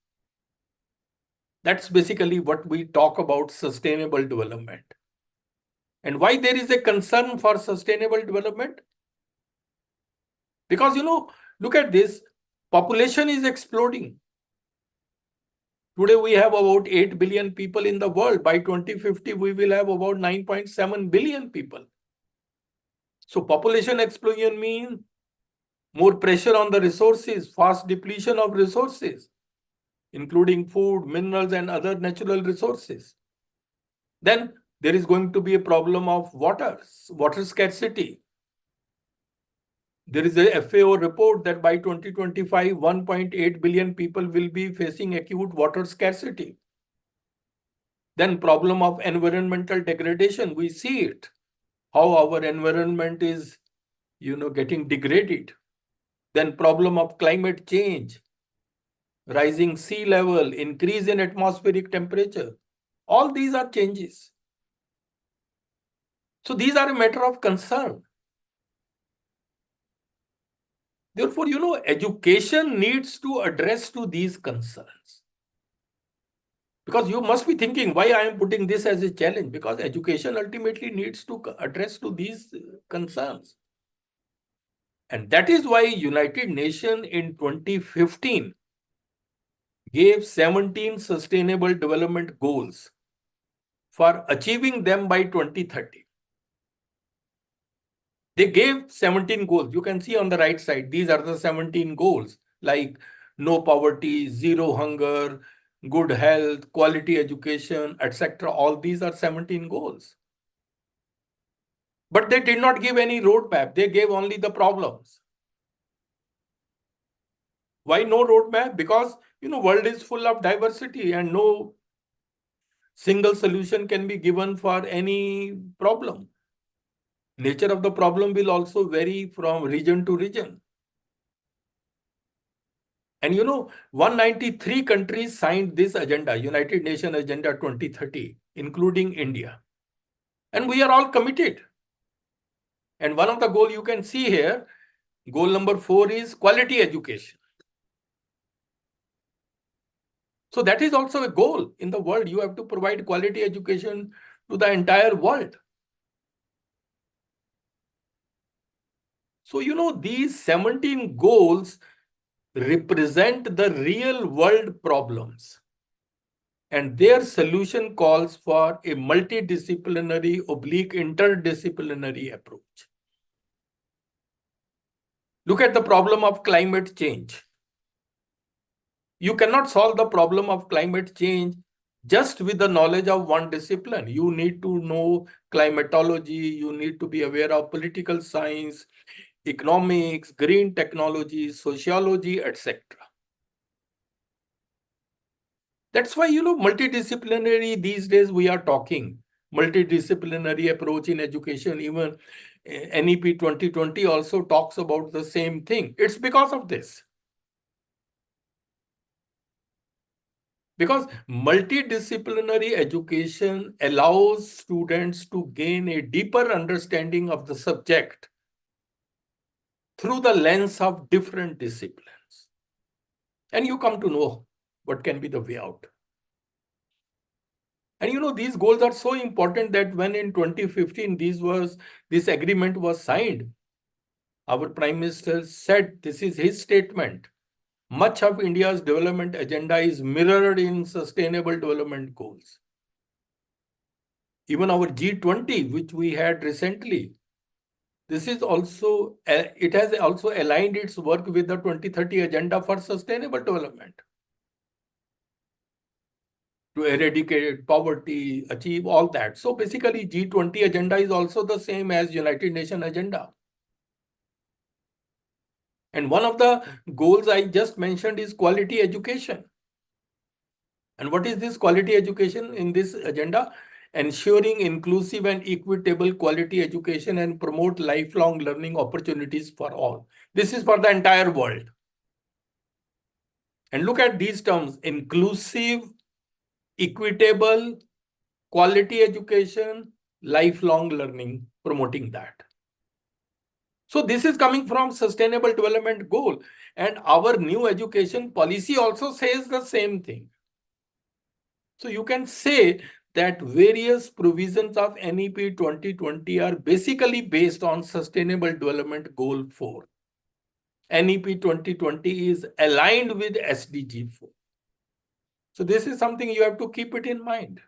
That's basically what we talk about sustainable development. And why there is a concern for sustainable development? Because, look at this, population is exploding. Today we have about 8 billion people in the world. By 2050, we will have about 9.7 billion people. So population explosion means more pressure on the resources, fast depletion of resources, including food, minerals, and other natural resources. Then there is going to be a problem of water scarcity. There is a FAO report that by 2025, 1.8 billion people will be facing acute water scarcity. Then problem of environmental degradation, we see it, how our environment is, getting degraded. Then problem of climate change, rising sea level, increase in atmospheric temperature. All these are changes. So these are a matter of concern. Therefore, education needs to address to these concerns. Because you must be thinking why I am putting this as a challenge, because education ultimately needs to address to these concerns. And that is why United Nations in 2015 gave 17 Sustainable Development Goals for achieving them by 2030. They gave 17 goals. You can see on the right side, these are the 17 goals, like no poverty, zero hunger, good health, quality education, etc. All these are 17 goals. But they did not give any roadmap. They gave only the problems. Why no roadmap? Because, world is full of diversity and no single solution can be given for any problem. Nature of the problem will also vary from region to region. And 193 countries signed this agenda, United Nations Agenda 2030, including India. And we are all committed. And one of the goals you can see here, goal number 4 is quality education. So that is also a goal in the world. You have to provide quality education to the entire world. So, these 17 goals represent the real world problems. And their solution calls for a multidisciplinary/interdisciplinary approach. Look at the problem of climate change. You cannot solve the problem of climate change just with the knowledge of one discipline. You need to know climatology, you need to be aware of political science, economics, green technology, sociology, etc. That's why, multidisciplinary these days we are talking. Multidisciplinary approach in education, even NEP 2020 also talks about the same thing. It's because of this. Because multidisciplinary education allows students to gain a deeper understanding of the subject through the lens of different disciplines. And you come to know what can be the way out. And these goals are so important that when in 2015 this agreement was signed, our Prime Minister said, this is his statement, much of India's development agenda is mirrored in sustainable development goals. Even our G20, which we had recently, it has also aligned its work with the 2030 agenda for sustainable development, to eradicate poverty, achieve all that. So basically G20 agenda is also the same as United Nations agenda. And one of the goals I just mentioned is quality education. And what is this quality education in this agenda? Ensuring inclusive and equitable quality education and promote lifelong learning opportunities for all. This is for the entire world. And look at these terms: inclusive, equitable, quality education, lifelong learning, promoting that. So this is coming from Sustainable Development Goal. And our new education policy also says the same thing. So you can say that various provisions of NEP 2020 are basically based on Sustainable Development Goal 4. NEP 2020 is aligned with SDG 4. So this is something you have to keep it in mind.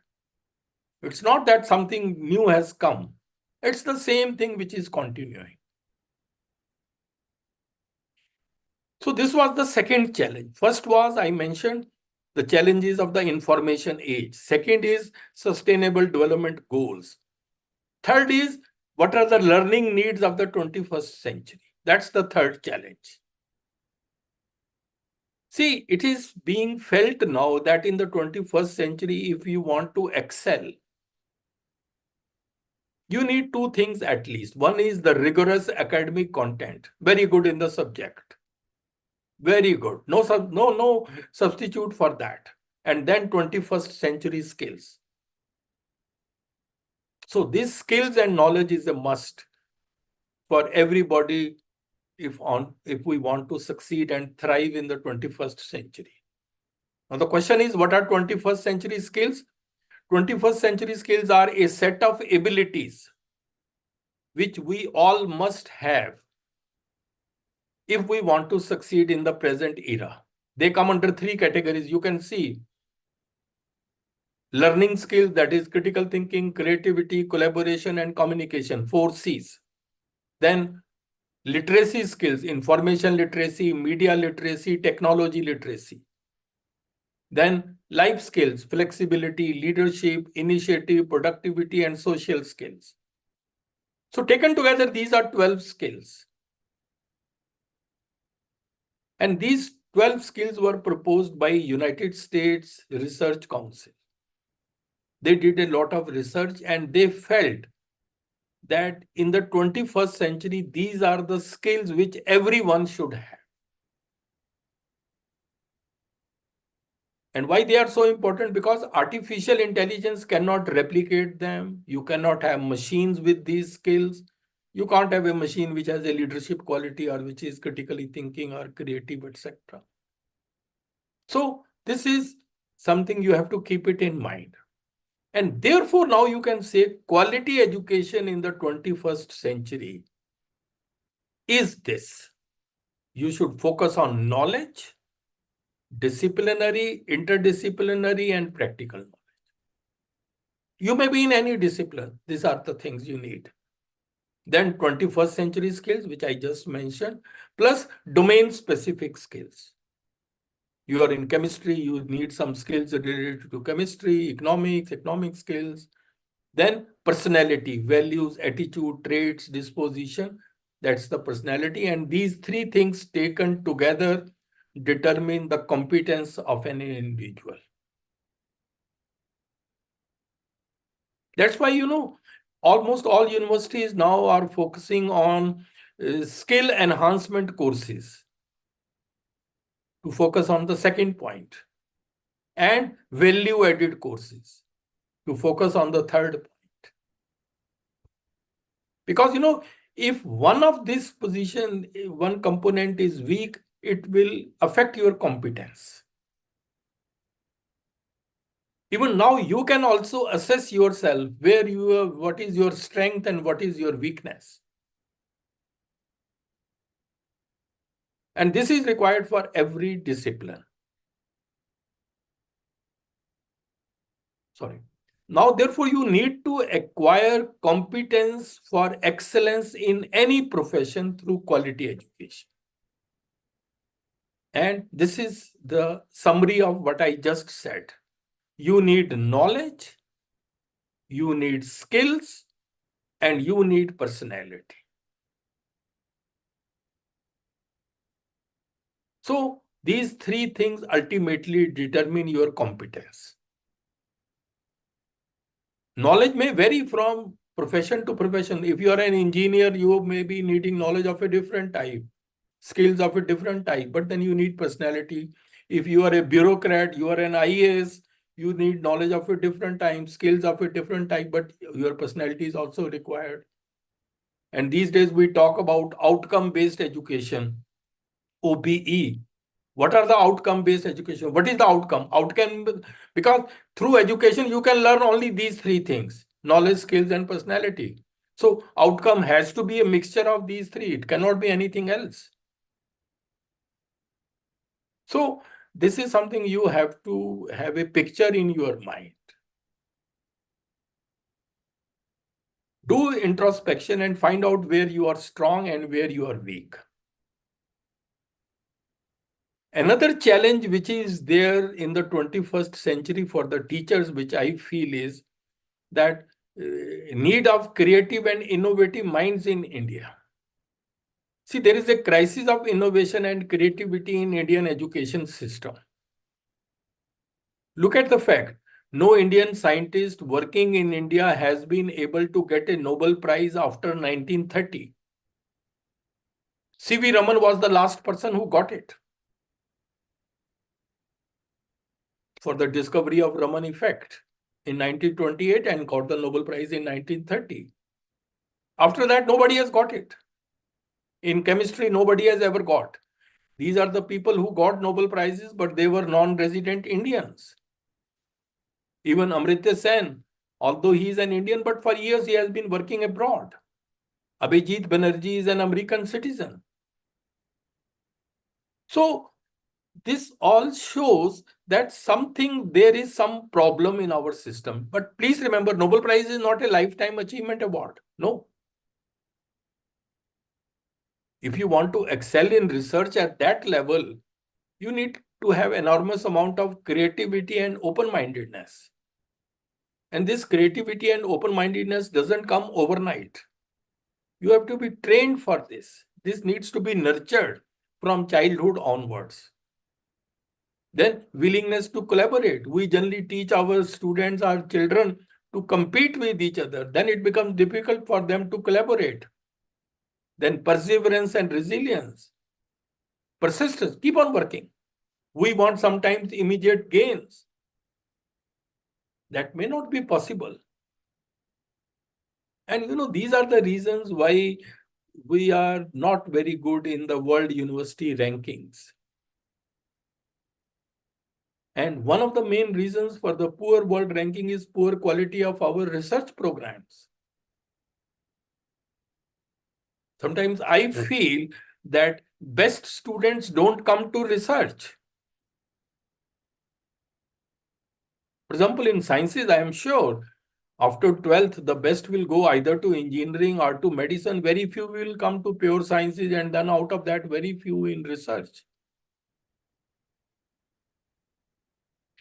It's not that something new has come. It's the same thing which is continuing. So this was the second challenge. First was, I mentioned, the challenges of the information age. Second is sustainable development goals. Third is, what are the learning needs of the 21st century? That's the third challenge. See, it is being felt now that in the 21st century, if you want to excel, you need two things at least. One is the rigorous academic content, very good in the subject. Very good. No substitute for that. And then 21st century skills. So these skills and knowledge is a must for everybody if we want to succeed and thrive in the 21st century. Now the question is, what are 21st century skills? 21st century skills are a set of abilities which we all must have if we want to succeed in the present era. They come under three categories. You can see learning skills, that is critical thinking, creativity, collaboration, and communication, 4 C's. Then literacy skills, information literacy, media literacy, technology literacy. Then life skills, flexibility, leadership, initiative, productivity, and social skills. So taken together, these are 12 skills. And these 12 skills were proposed by United States Research Council. They did a lot of research and they felt that in the 21st century, these are the skills which everyone should have. And why they are so important? Because artificial intelligence cannot replicate them. You cannot have machines with these skills. You can't have a machine which has a leadership quality or which is critically thinking or creative, etc. So this is something you have to keep it in mind. And therefore, now you can say quality education in the 21st century is this. You should focus on knowledge, disciplinary, interdisciplinary, and practical knowledge. You may be in any discipline. These are the things you need. Then 21st century skills, which I just mentioned, plus domain-specific skills. You are in chemistry, you need some skills related to chemistry, economic skills. Then personality, values, attitude, traits, disposition. That's the personality. And these three things taken together determine the competence of an individual. That's why, almost all universities now are focusing on skill enhancement courses to focus on the second point, and value-added courses to focus on the third point. Because, if one of this position, one component is weak, it will affect your competence. Even now, you can also assess yourself where you are, what is your strength and what is your weakness. And this is required for every discipline. Sorry. Now, therefore, you need to acquire competence for excellence in any profession through quality education. And this is the summary of what I just said. You need knowledge, you need skills, and you need personality. So these three things ultimately determine your competence. Knowledge may vary from profession to profession. If you are an engineer, you may be needing knowledge of a different type, skills of a different type, but then you need personality. If you are a bureaucrat, you are an IAS, you need knowledge of a different type, skills of a different type, but your personality is also required. And these days we talk about outcome-based education, OBE. What are the outcome-based education? What is the outcome? Because through education, you can learn only these three things: knowledge, skills, and personality. So outcome has to be a mixture of these three. It cannot be anything else. So this is something you have to have a picture in your mind. Do introspection and find out where you are strong and where you are weak. Another challenge which is there in the 21st century for the teachers, which I feel, is that need of creative and innovative minds in India. See, there is a crisis of innovation and creativity in Indian education system. Look at the fact, no Indian scientist working in India has been able to get a Nobel Prize after 1930. C.V. Raman was the last person who got it for the discovery of Raman effect in 1928 and got the Nobel Prize in 1930. After that, nobody has got it. In chemistry, nobody has ever got. These are the people who got Nobel Prizes, but they were non-resident Indians. Even Amartya Sen, although he is an Indian, but for years he has been working abroad. Abhijit Banerjee is an American citizen. So this all shows that there is some problem in our system. But please remember, Nobel Prize is not a lifetime achievement award. No. If you want to excel in research at that level, you need to have enormous amount of creativity and open-mindedness. And this creativity and open-mindedness doesn't come overnight. You have to be trained for this. This needs to be nurtured from childhood onwards. Then willingness to collaborate. We generally teach our students, our children to compete with each other. Then it becomes difficult for them to collaborate. Then perseverance and resilience. Persistence, keep on working. We want sometimes immediate gains. That may not be possible. And these are the reasons why we are not very good in the world university rankings. And one of the main reasons for the poor world ranking is poor quality of our research programs. Sometimes I feel that best students don't come to research. For example, in sciences, I am sure after 12th, the best will go either to engineering or to medicine. Very few will come to pure sciences, and then out of that, very few in research.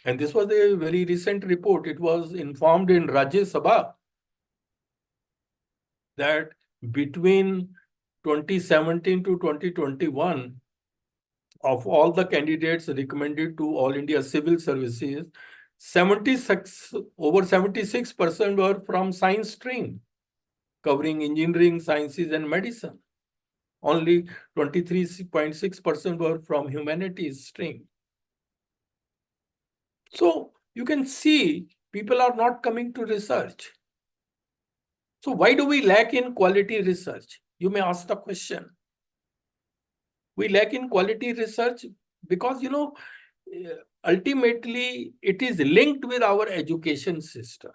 And this was a very recent report. It was informed in Rajya Sabha that between 2017 to 2021, of all the candidates recommended to All India Civil Services, over 76% were from science stream, covering engineering, sciences, and medicine. Only 23.6% were from humanities stream. So you can see people are not coming to research. So why do we lack in quality research? You may ask the question. We lack in quality research because, ultimately it is linked with our education system.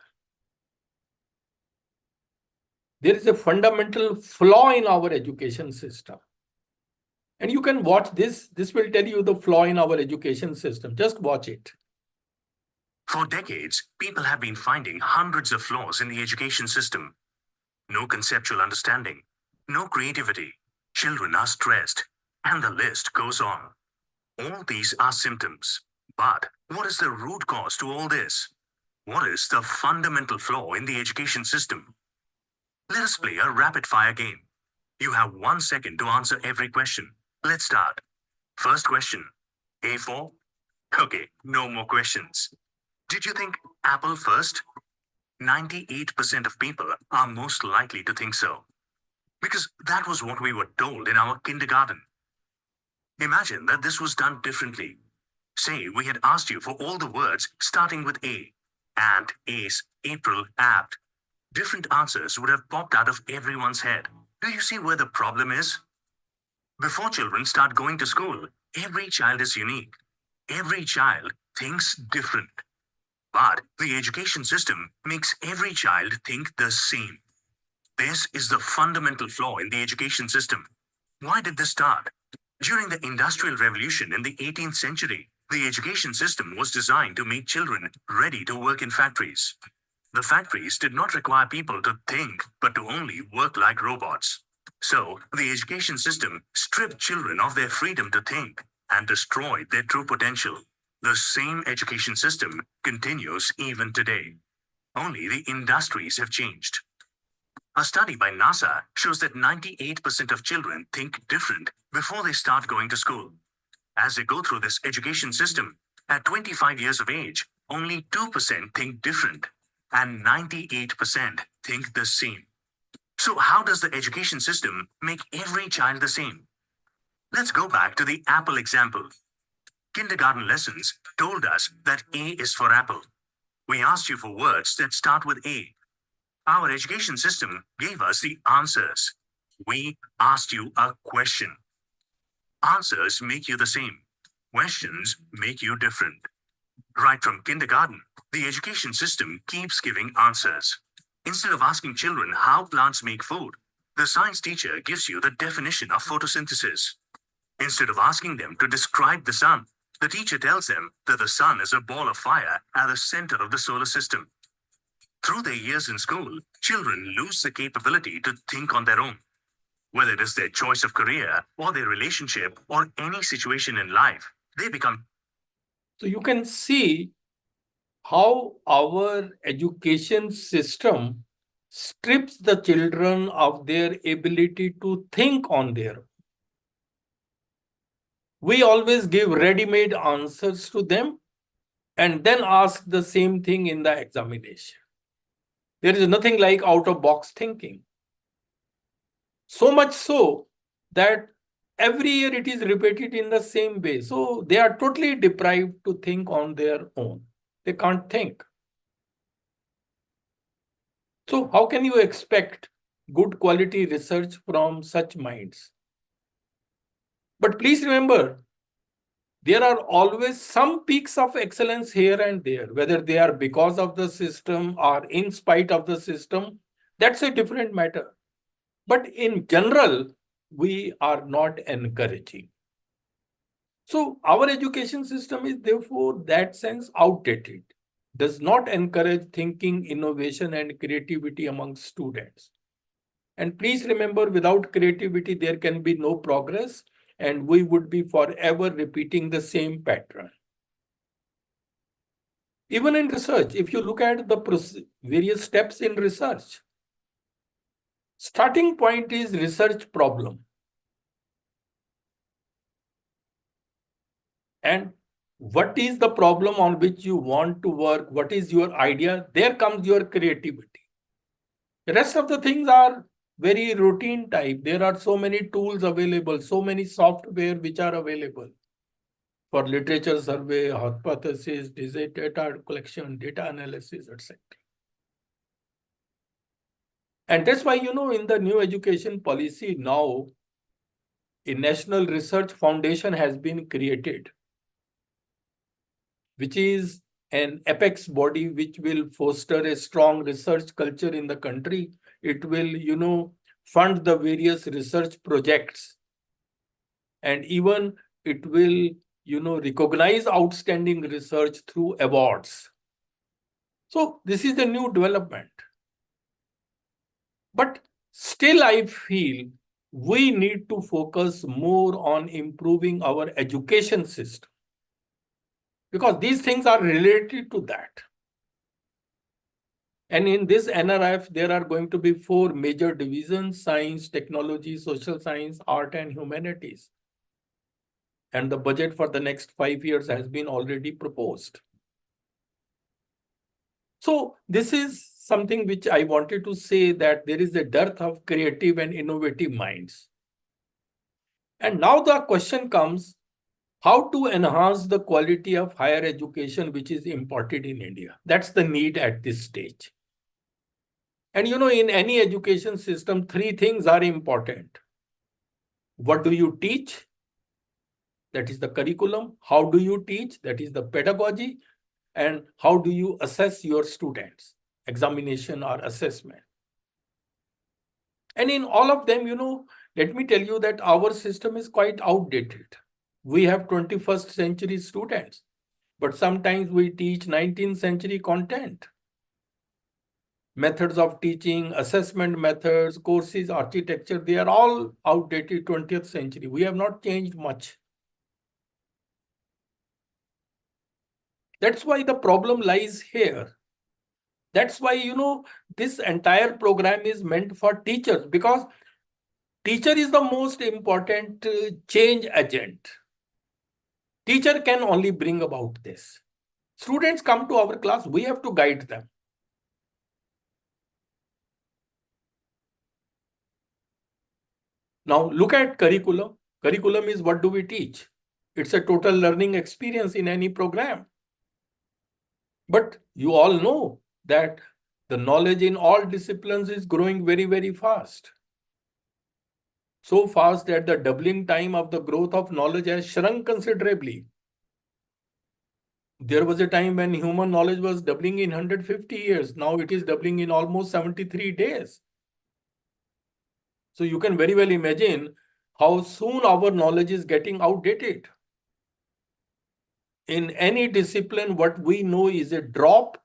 There is a fundamental flaw in our education system. And you can watch this. This will tell you the flaw in our education system. Just watch it. For decades, people have been finding hundreds of flaws in the education system. No conceptual understanding, no creativity, children are stressed, and the list goes on. All these are symptoms. But what is the root cause to all this? What is the fundamental flaw in the education system? Let us play a rapid-fire game. You have 1 second to answer every question. Let's start. First question, A4? Okay, no more questions. Did you think apple first? 98% of people are most likely to think so. Because that was what we were told in our kindergarten. Imagine that this was done differently. Say we had asked you for all the words starting with A. Ant, ace, April, apt. Different answers would have popped out of everyone's head. Do you see where the problem is? Before children start going to school, every child is unique. Every child thinks different. But the education system makes every child think the same. This is the fundamental flaw in the education system. Why did this start? During the Industrial Revolution in the 18th century, the education system was designed to make children ready to work in factories. The factories did not require people to think, but to only work like robots. So, the education system stripped children of their freedom to think and destroyed their true potential. The same education system continues even today. Only the industries have changed. A study by NASA shows that 98% of children think different before they start going to school. As they go through this education system, at 25 years of age, only 2% think different, and 98% think the same. So how does the education system make every child the same? Let's go back to the apple example. Kindergarten lessons told us that A is for apple. We asked you for words that start with A. Our education system gave us the answers. We asked you a question. Answers make you the same. Questions make you different. Right from kindergarten, the education system keeps giving answers. Instead of asking children how plants make food, the science teacher gives you the definition of photosynthesis. Instead of asking them to describe the sun, the teacher tells them that the sun is a ball of fire at the center of the solar system. Through their years in school, children lose the capability to think on their own. Whether it is their choice of career or their relationship or any situation in life, they become. So you can see how our education system strips the children of their ability to think on their own. We always give ready-made answers to them and then ask the same thing in the examination. There is nothing like out-of-box thinking. So much so that every year it is repeated in the same way. So they are totally deprived to think on their own. They can't think. So how can you expect good quality research from such minds? But please remember, there are always some peaks of excellence here and there, whether they are because of the system or in spite of the system, that's a different matter. But in general, we are not encouraging. So our education system is therefore that sense outdated, does not encourage thinking, innovation, and creativity among students. And please remember, without creativity, there can be no progress, and we would be forever repeating the same pattern. Even in research, if you look at the various steps in research, starting point is research problem. And what is the problem on which you want to work? What is your idea? There comes your creativity. The rest of the things are very routine type. There are so many tools available, so many software which are available for literature survey, hypothesis, data collection, data analysis, etc. And that's why, in the new education policy now, a National Research Foundation has been created, which is an apex body which will foster a strong research culture in the country. It will, fund the various research projects. And even it will, recognize outstanding research through awards. So this is the new development. But still, I feel we need to focus more on improving our education system, because these things are related to that. And in this NRF, there are going to be 4 major divisions: science, technology, social science, art, and humanities. And the budget for the next 5 years has been already proposed. So this is something which I wanted to say, that there is a dearth of creative and innovative minds. And now the question comes, how to enhance the quality of higher education which is imparted in India? That's the need at this stage. And in any education system, 3 things are important. What do you teach? That is the curriculum. How do you teach? That is the pedagogy. And how do you assess your students? Examination or assessment. And in all of them, let me tell you that our system is quite outdated. We have 21st century students, but sometimes we teach 19th century content. Methods of teaching, assessment methods, courses, architecture, they are all outdated 20th century. We have not changed much. That's why the problem lies here. That's why, this entire program is meant for teachers, because teacher is the most important change agent. Teacher can only bring about this. Students come to our class, we have to guide them. Now look at curriculum. Curriculum is, what do we teach? It's a total learning experience in any program. But you all know that the knowledge in all disciplines is growing very, very fast. So fast that the doubling time of the growth of knowledge has shrunk considerably. There was a time when human knowledge was doubling in 150 years. Now it is doubling in almost 73 days. So you can very well imagine how soon our knowledge is getting outdated. In any discipline, what we know is a drop,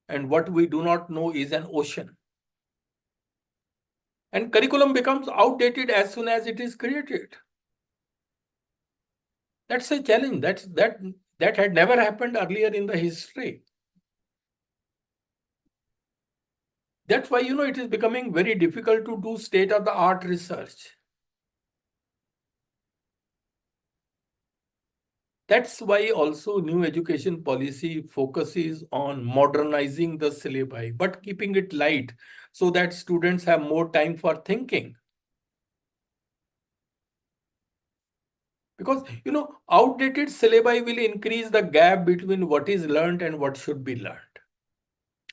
and what we do not know is an ocean. And curriculum becomes outdated as soon as it is created. That's a challenge. That had never happened earlier in the history. That's why, it is becoming very difficult to do state-of-the-art research. That's why also new education policy focuses on modernizing the syllabi, but keeping it light so that students have more time for thinking. Because, outdated syllabi will increase the gap between what is learned and what should be learned.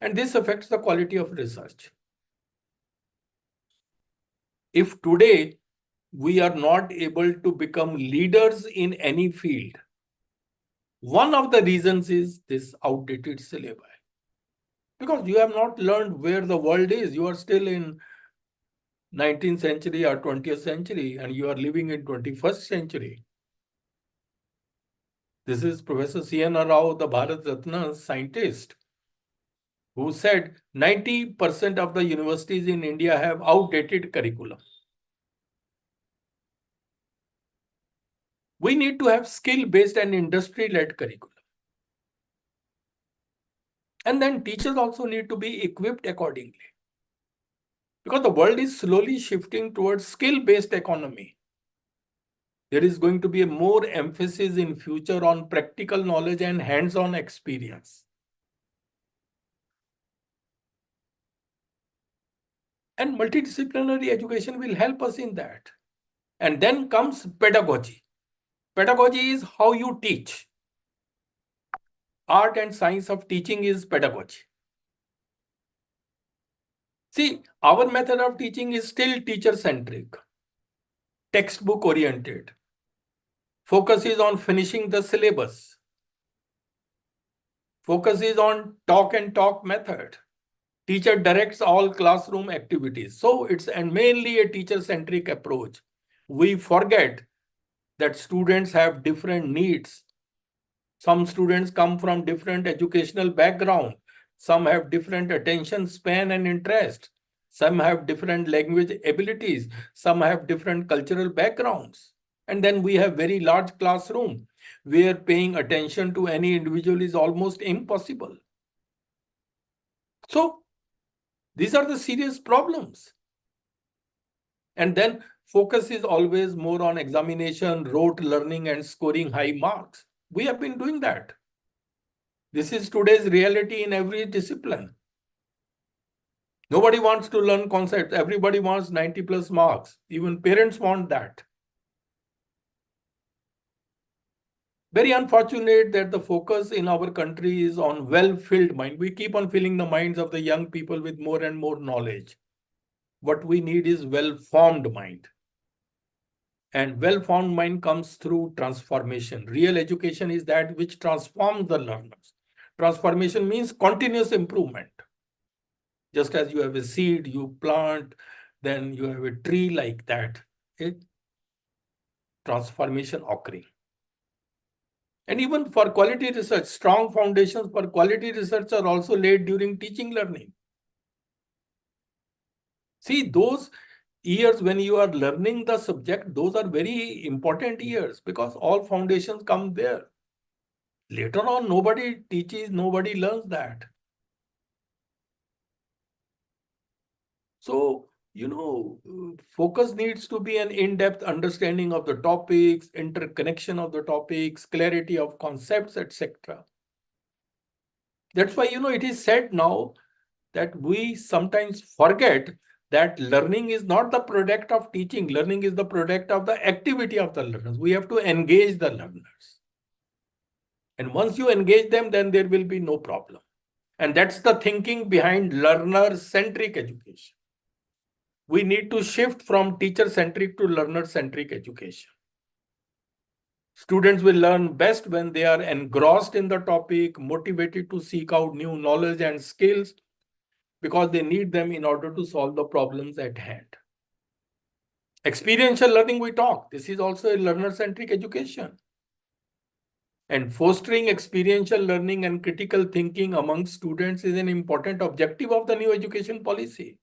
And this affects the quality of research. If today we are not able to become leaders in any field, one of the reasons is this outdated syllabi. Because you have not learned where the world is. You are still in 19th century or 20th century, and you are living in 21st century. This is Professor C.N. Rao, the Bharat Ratna scientist, who said 90% of the universities in India have outdated curriculum. We need to have skill-based and industry-led curriculum. And then teachers also need to be equipped accordingly. Because the world is slowly shifting towards skill-based economy. There is going to be a more emphasis in future on practical knowledge and hands-on experience. And multidisciplinary education will help us in that. And then comes pedagogy. Pedagogy is how you teach. Art and science of teaching is pedagogy. See, our method of teaching is still teacher-centric, textbook-oriented. Focus is on finishing the syllabus. Focus is on talk and talk method. Teacher directs all classroom activities. So it's mainly a teacher-centric approach. We forget that students have different needs. Some students come from different educational background. Some have different attention span and interest. Some have different language abilities. Some have different cultural backgrounds. And then we have very large classroom where paying attention to any individual is almost impossible. So these are the serious problems. And then focus is always more on examination, rote learning, and scoring high marks. We have been doing that. This is today's reality in every discipline. Nobody wants to learn concepts. Everybody wants 90+ marks. Even parents want that. Very unfortunate that the focus in our country is on well-filled mind. We keep on filling the minds of the young people with more and more knowledge. What we need is well-formed mind. And well-formed mind comes through transformation. Real education is that which transforms the learners. Transformation means continuous improvement. Just as you have a seed, you plant, then you have a tree like that. Transformation occurring. And even for quality research, strong foundations for quality research are also laid during teaching learning. See, those years when you are learning the subject, those are very important years because all foundations come there. Later on, nobody teaches, nobody learns that. So, focus needs to be an in-depth understanding of the topics, interconnection of the topics, clarity of concepts, etc. That's why, it is said now that we sometimes forget that learning is not the product of teaching. Learning is the product of the activity of the learners. We have to engage the learners. And once you engage them, then there will be no problem. And that's the thinking behind learner-centric education. We need to shift from teacher-centric to learner-centric education. Students will learn best when they are engrossed in the topic, motivated to seek out new knowledge and skills, because they need them in order to solve the problems at hand. Experiential learning we talk. This is also a learner-centric education. And fostering experiential learning and critical thinking among students is an important objective of the new education policy.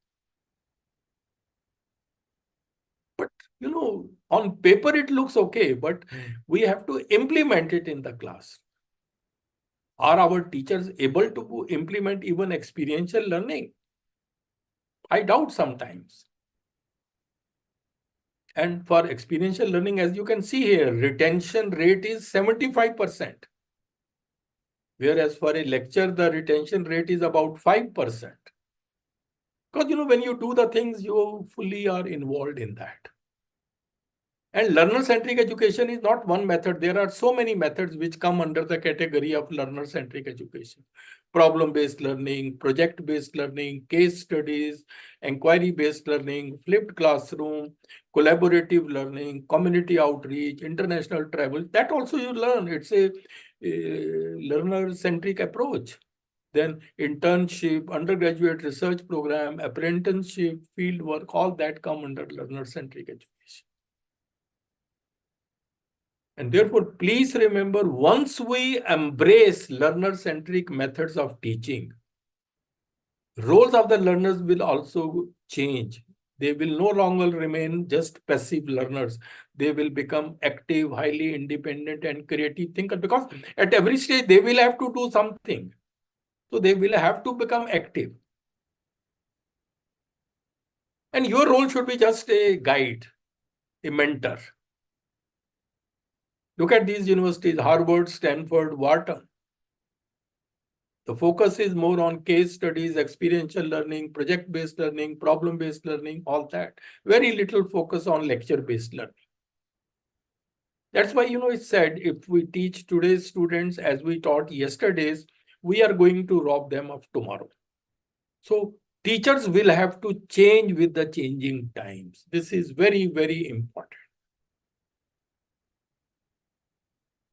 But, on paper it looks okay, but we have to implement it in the class. Are our teachers able to implement even experiential learning? I doubt sometimes. And for experiential learning, as you can see here, retention rate is 75%. Whereas for a lecture, the retention rate is about 5%. Because, when you do the things, you fully are involved in that. And learner-centric education is not one method. There are so many methods which come under the category of learner-centric education. Problem-based learning, project-based learning, case studies, inquiry-based learning, flipped classroom, collaborative learning, community outreach, international travel. That also you learn. It's a learner-centric approach. Then internship, undergraduate research program, apprenticeship, field work, all that come under learner-centric education. And therefore, please remember, once we embrace learner-centric methods of teaching, roles of the learners will also change. They will no longer remain just passive learners. They will become active, highly independent, and creative thinkers, because at every stage, they will have to do something. So they will have to become active. And your role should be just a guide, a mentor. Look at these universities, Harvard, Stanford, Wharton. The focus is more on case studies, experiential learning, project-based learning, problem-based learning, all that. Very little focus on lecture-based learning. That's why, it's said, if we teach today's students as we taught yesterday's, we are going to rob them of tomorrow. So teachers will have to change with the changing times. This is very, very important.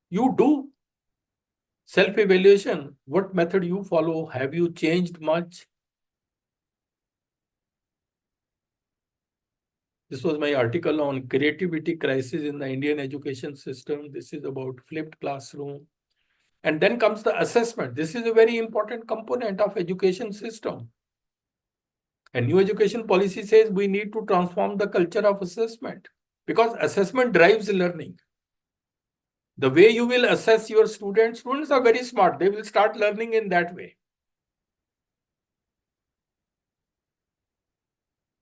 You do self-evaluation. What method you follow? Have you changed much? This was my article on creativity crisis in the Indian education system. This is about flipped classroom. And then comes the assessment. This is a very important component of education system. And new education policy says we need to transform the culture of assessment, because assessment drives learning. The way you will assess your students are very smart. They will start learning in that way.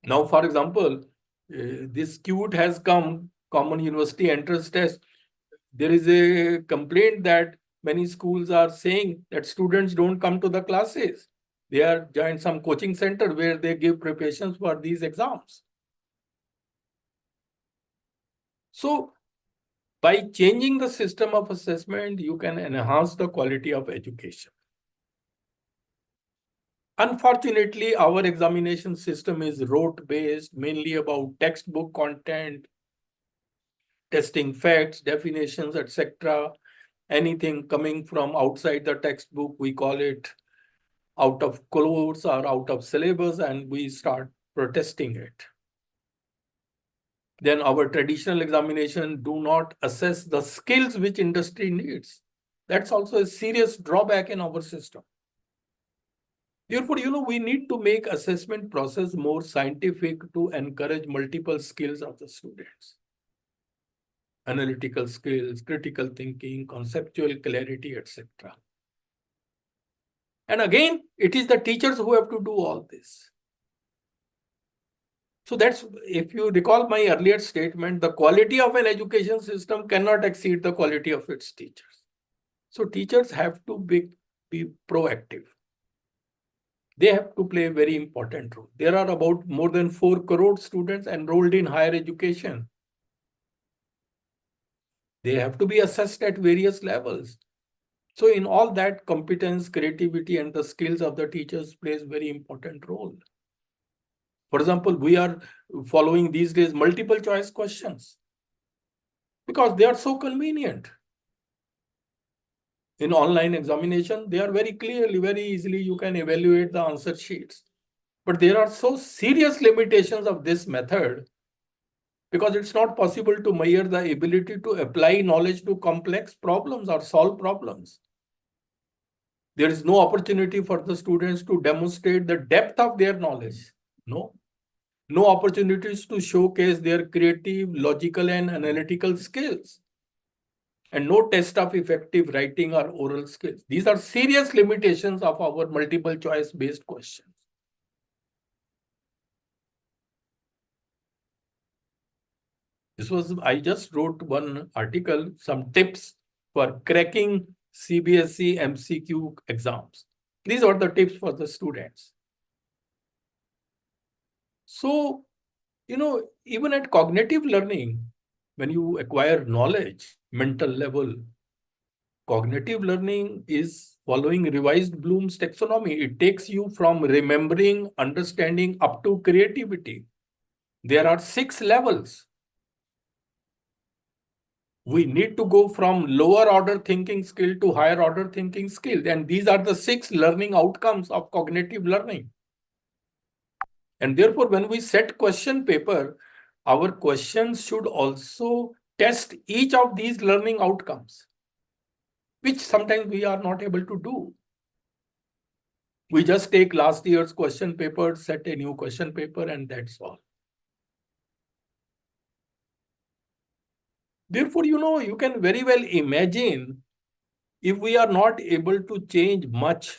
Now, for example, this QUT has come, Common University Entrance Test. There is a complaint that many schools are saying that students don't come to the classes. They are joined some coaching center where they give preparations for these exams. So, by changing the system of assessment, you can enhance the quality of education. Unfortunately, our examination system is rote-based, mainly about textbook content, testing facts, definitions, etc. Anything coming from outside the textbook, we call it out of course or out of syllabus, and we start protesting it. Then our traditional examination do not assess the skills which industry needs. That's also a serious drawback in our system. Therefore, we need to make assessment process more scientific to encourage multiple skills of the students. Analytical skills, critical thinking, conceptual clarity, etc. And again, it is the teachers who have to do all this. So that's, if you recall my earlier statement, the quality of an education system cannot exceed the quality of its teachers. So teachers have to be proactive. They have to play a very important role. There are about more than 4 crore students enrolled in higher education. They have to be assessed at various levels. So in all that, competence, creativity, and the skills of the teachers plays a very important role. For example, we are following these days multiple choice questions because they are so convenient. In online examination, they are very clearly, very easily, you can evaluate the answer sheets. But there are so serious limitations of this method because it's not possible to measure the ability to apply knowledge to complex problems or solve problems. There is no opportunity for the students to demonstrate the depth of their knowledge. No opportunities to showcase their creative, logical, and analytical skills. And no test of effective writing or oral skills. These are serious limitations of our multiple choice based questions. I just wrote one article, some tips for cracking CBSE MCQ exams. These are the tips for the students. So, even at cognitive learning, when you acquire knowledge, mental level, cognitive learning is following revised Bloom's taxonomy. It takes you from remembering, understanding up to creativity. There are 6 levels. We need to go from lower order thinking skill to higher order thinking skill. And these are the 6 learning outcomes of cognitive learning. And therefore, when we set question paper, our questions should also test each of these learning outcomes, which sometimes we are not able to do. We just take last year's question paper, set a new question paper, and that's all. Therefore, you can very well imagine if we are not able to change much,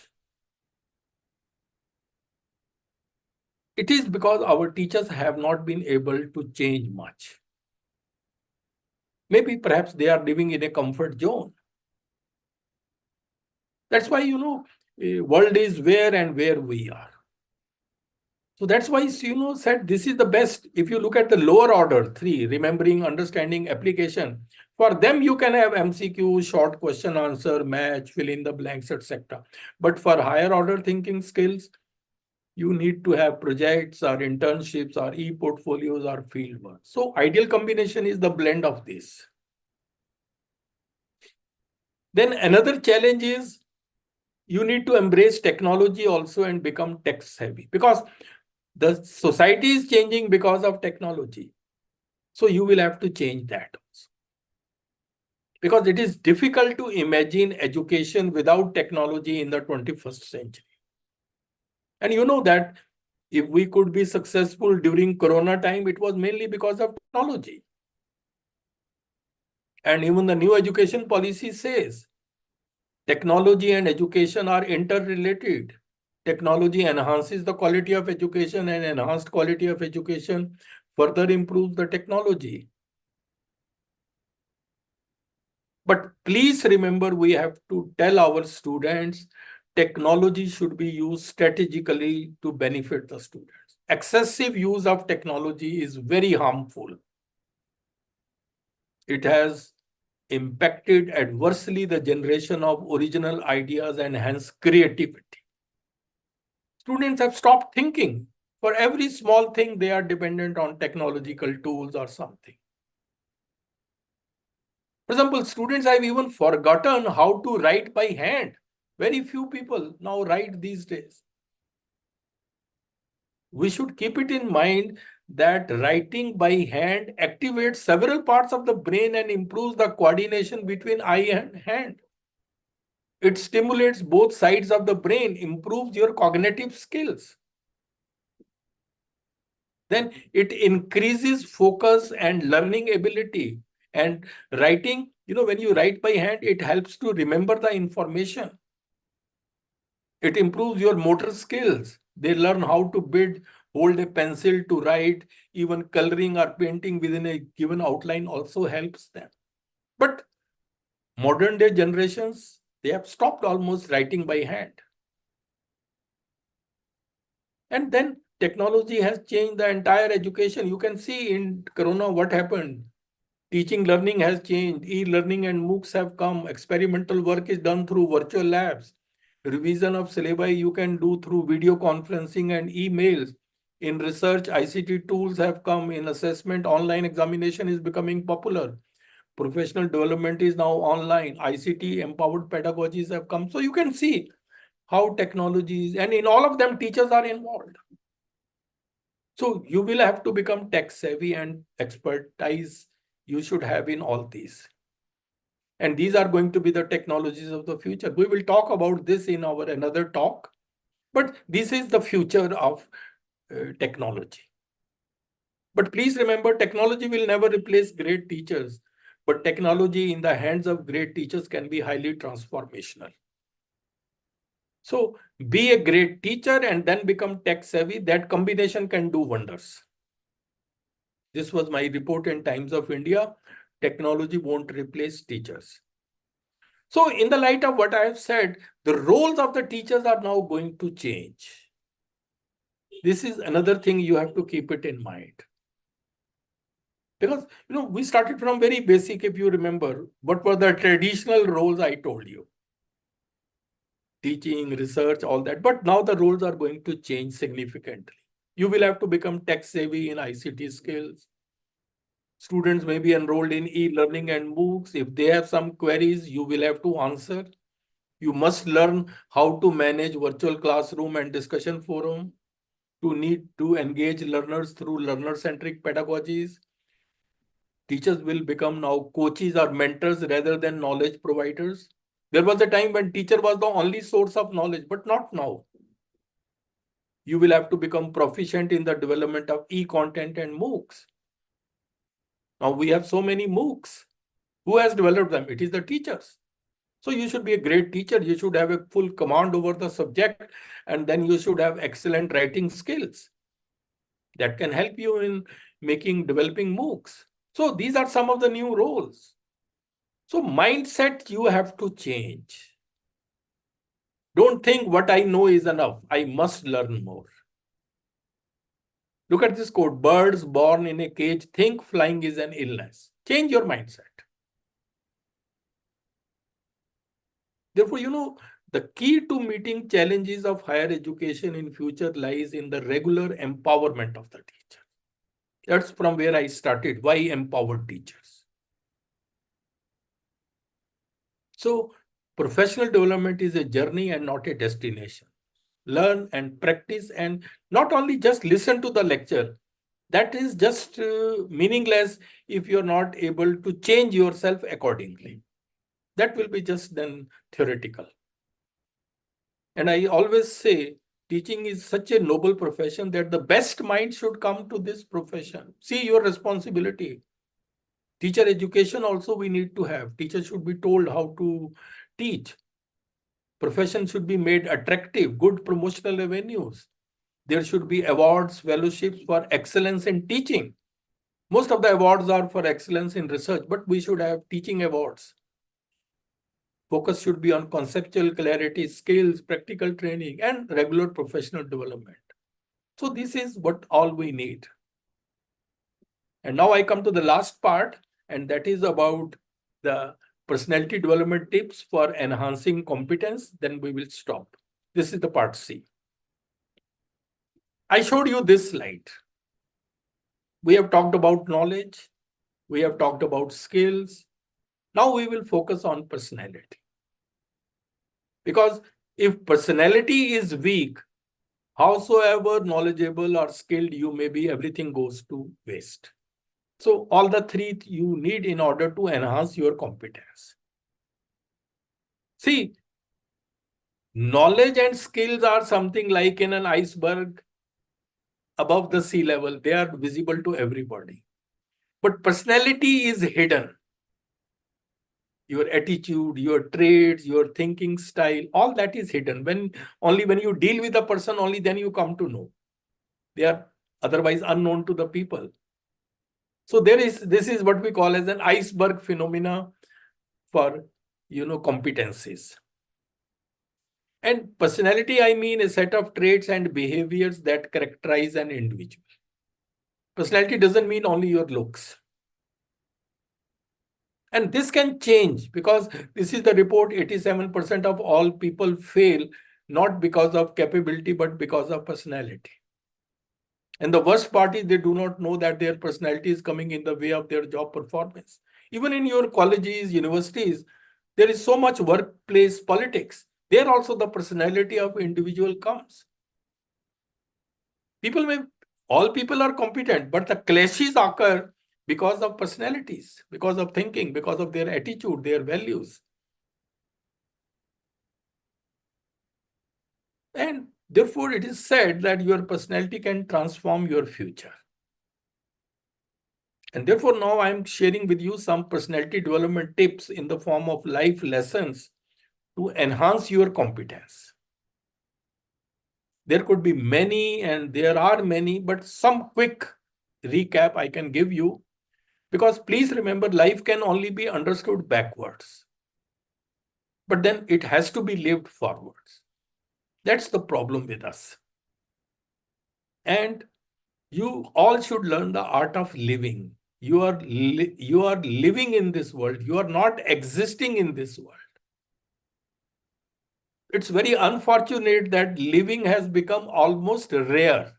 it is because our teachers have not been able to change much. Maybe perhaps they are living in a comfort zone. That's why, world is where and where we are. So that's why, said this is the best. If you look at the lower order, 3, remembering, understanding, application, for them, you can have MCQ, short question answer, match, fill in the blanks, etc. But for higher order thinking skills, you need to have projects or internships or e-portfolios or field work. So ideal combination is the blend of this. Then another challenge is you need to embrace technology also and become tech savvy, because the society is changing because of technology. So you will have to change that also. Because it is difficult to imagine education without technology in the 21st century. And you know that if we could be successful during Corona time, it was mainly because of technology. And even the new education policy says technology and education are interrelated. Technology enhances the quality of education, and enhanced quality of education further improves the technology. But please remember, we have to tell our students technology should be used strategically to benefit the students. Excessive use of technology is very harmful. It has impacted adversely the generation of original ideas and hence creativity. Students have stopped thinking. For every small thing, they are dependent on technological tools or something. For example, students have even forgotten how to write by hand. Very few people now write these days. We should keep it in mind that writing by hand activates several parts of the brain and improves the coordination between eye and hand. It stimulates both sides of the brain, improves your cognitive skills. Then it increases focus and learning ability. And writing, when you write by hand, it helps to remember the information. It improves your motor skills. They learn how to hold a pencil to write. Even coloring or painting within a given outline also helps them. But modern day generations, they have stopped almost writing by hand. And then technology has changed the entire education. You can see in Corona what happened. Teaching learning has changed. E-learning and MOOCs have come. Experimental work is done through virtual labs. Revision of syllabi you can do through video conferencing and emails. In research, ICT tools have come. In assessment, online examination is becoming popular. Professional development is now online. ICT empowered pedagogies have come. So you can see how technologies, and in all of them, teachers are involved. So you will have to become tech savvy, and expertise you should have in all these. And these are going to be the technologies of the future. We will talk about this in our another talk, but this is the future of technology. But please remember, technology will never replace great teachers, but technology in the hands of great teachers can be highly transformational. So be a great teacher and then become tech savvy. That combination can do wonders. This was my report in Times of India. Technology won't replace teachers. So in the light of what I have said, the roles of the teachers are now going to change. This is another thing you have to keep it in mind. Because, we started from very basic, if you remember, what were the traditional roles I told you? Teaching, research, all that. But now the roles are going to change significantly. You will have to become tech savvy in ICT skills. Students may be enrolled in e-learning and MOOCs. If they have some queries, you will have to answer. You must learn how to manage virtual classroom and discussion forum, to need to engage learners through learner-centric pedagogies. Teachers will become now coaches or mentors rather than knowledge providers. There was a time when teacher was the only source of knowledge, but not now. You will have to become proficient in the development of e-content and MOOCs. Now we have so many MOOCs. Who has developed them? It is the teachers. So you should be a great teacher. You should have a full command over the subject, and then you should have excellent writing skills that can help you in developing MOOCs. So these are some of the new roles. So mindset you have to change. Don't think what I know is enough. I must learn more. Look at this quote: birds born in a cage think flying is an illness. Change your mindset. Therefore, the key to meeting challenges of higher education in future lies in the regular empowerment of the teacher. That's from where I started. Why empower teachers? So professional development is a journey and not a destination. Learn and practice, and not only just listen to the lecture. That is just meaningless if you're not able to change yourself accordingly. That will be just then theoretical. And I always say, teaching is such a noble profession that the best mind should come to this profession. See your responsibility. Teacher education also we need to have. Teachers should be told how to teach. Profession should be made attractive, good promotional avenues. There should be awards, fellowships for excellence in teaching. Most of the awards are for excellence in research, but we should have teaching awards. Focus should be on conceptual clarity, skills, practical training, and regular professional development. So this is what all we need. And now I come to the last part, and that is about the personality development tips for enhancing competence. Then we will stop. This is the part C. I showed you this slide. We have talked about knowledge. We have talked about skills. Now we will focus on personality. Because if personality is weak, howsoever knowledgeable or skilled you may be, everything goes to waste. So all the three you need in order to enhance your competence. See, knowledge and skills are something like in an iceberg above the sea level. They are visible to everybody. But personality is hidden. Your attitude, your traits, your thinking style, all that is hidden. Only when you deal with a person, only then you come to know. They are otherwise unknown to the people. So this is what we call as an iceberg phenomena for competencies. And personality, I mean a set of traits and behaviors that characterize an individual. Personality doesn't mean only your looks. And this can change because this is the report, 87% of all people fail, not because of capability, but because of personality. And the worst part is they do not know that their personality is coming in the way of their job performance. Even in your colleges, universities, there is so much workplace politics. There also the personality of individual comes. All people are competent, but the clashes occur because of personalities, because of thinking, because of their attitude, their values. And therefore, it is said that your personality can transform your future. And therefore, now I am sharing with you some personality development tips in the form of life lessons to enhance your competence. There could be many, and there are many, but some quick recap I can give you, because please remember, life can only be understood backwards, but then it has to be lived forwards. That's the problem with us. And you all should learn the art of living. You are living in this world. You are not existing in this world. It's very unfortunate that living has become almost rare.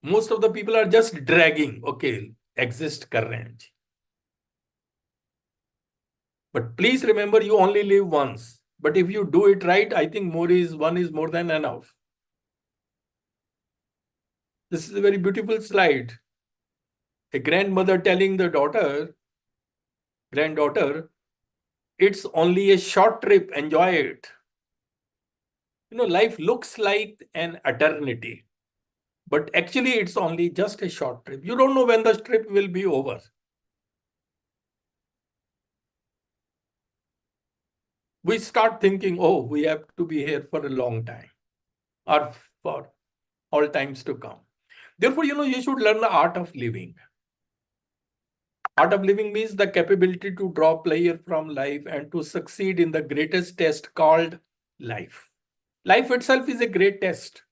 Most of the people are just dragging, okay, exist kar rahe hain. But please remember, you only live once. But if you do it right, I think one is more than enough. This is a very beautiful slide. A grandmother telling the granddaughter, it's only a short trip, enjoy it. You know, life looks like an eternity, but actually it's only just a short trip. You don't know when the trip will be over. We start thinking, oh, we have to be here for a long time or for all times to come. Therefore, you should learn the art of living. Art of living means the capability to draw pleasure from life and to succeed in the greatest test called life. Life itself is a great test.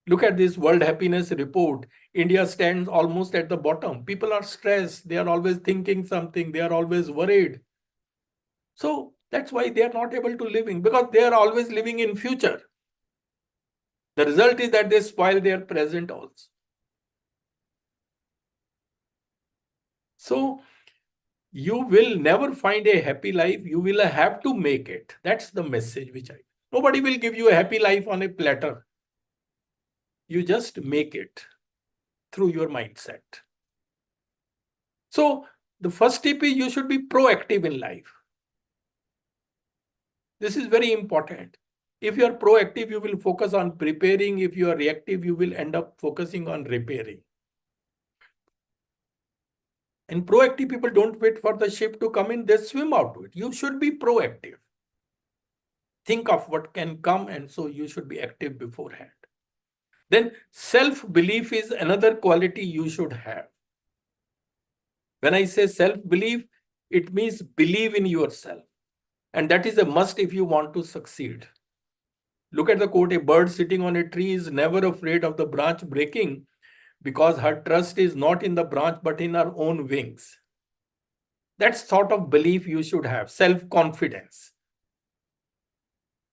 Look at this World Happiness Report. India stands almost at the bottom. People are stressed. They are always thinking something. They are always worried. So that's why they are not able to living, because they are always living in future. The result is that they spoil their present also. So you will never find a happy life. You will have to make it. That's the message nobody will give you a happy life on a platter. You just make it through your mindset. So the first tip is you should be proactive in life. This is very important. If you are proactive, you will focus on preparing. If you are reactive, you will end up focusing on repairing. And proactive people don't wait for the ship to come in, they swim out to it. You should be proactive. Think of what can come, and so you should be active beforehand. Then self-belief is another quality you should have. When I say self-belief, it means believe in yourself. And that is a must if you want to succeed. Look at the quote, a bird sitting on a tree is never afraid of the branch breaking because her trust is not in the branch but in her own wings. That's sort of belief you should have, self-confidence.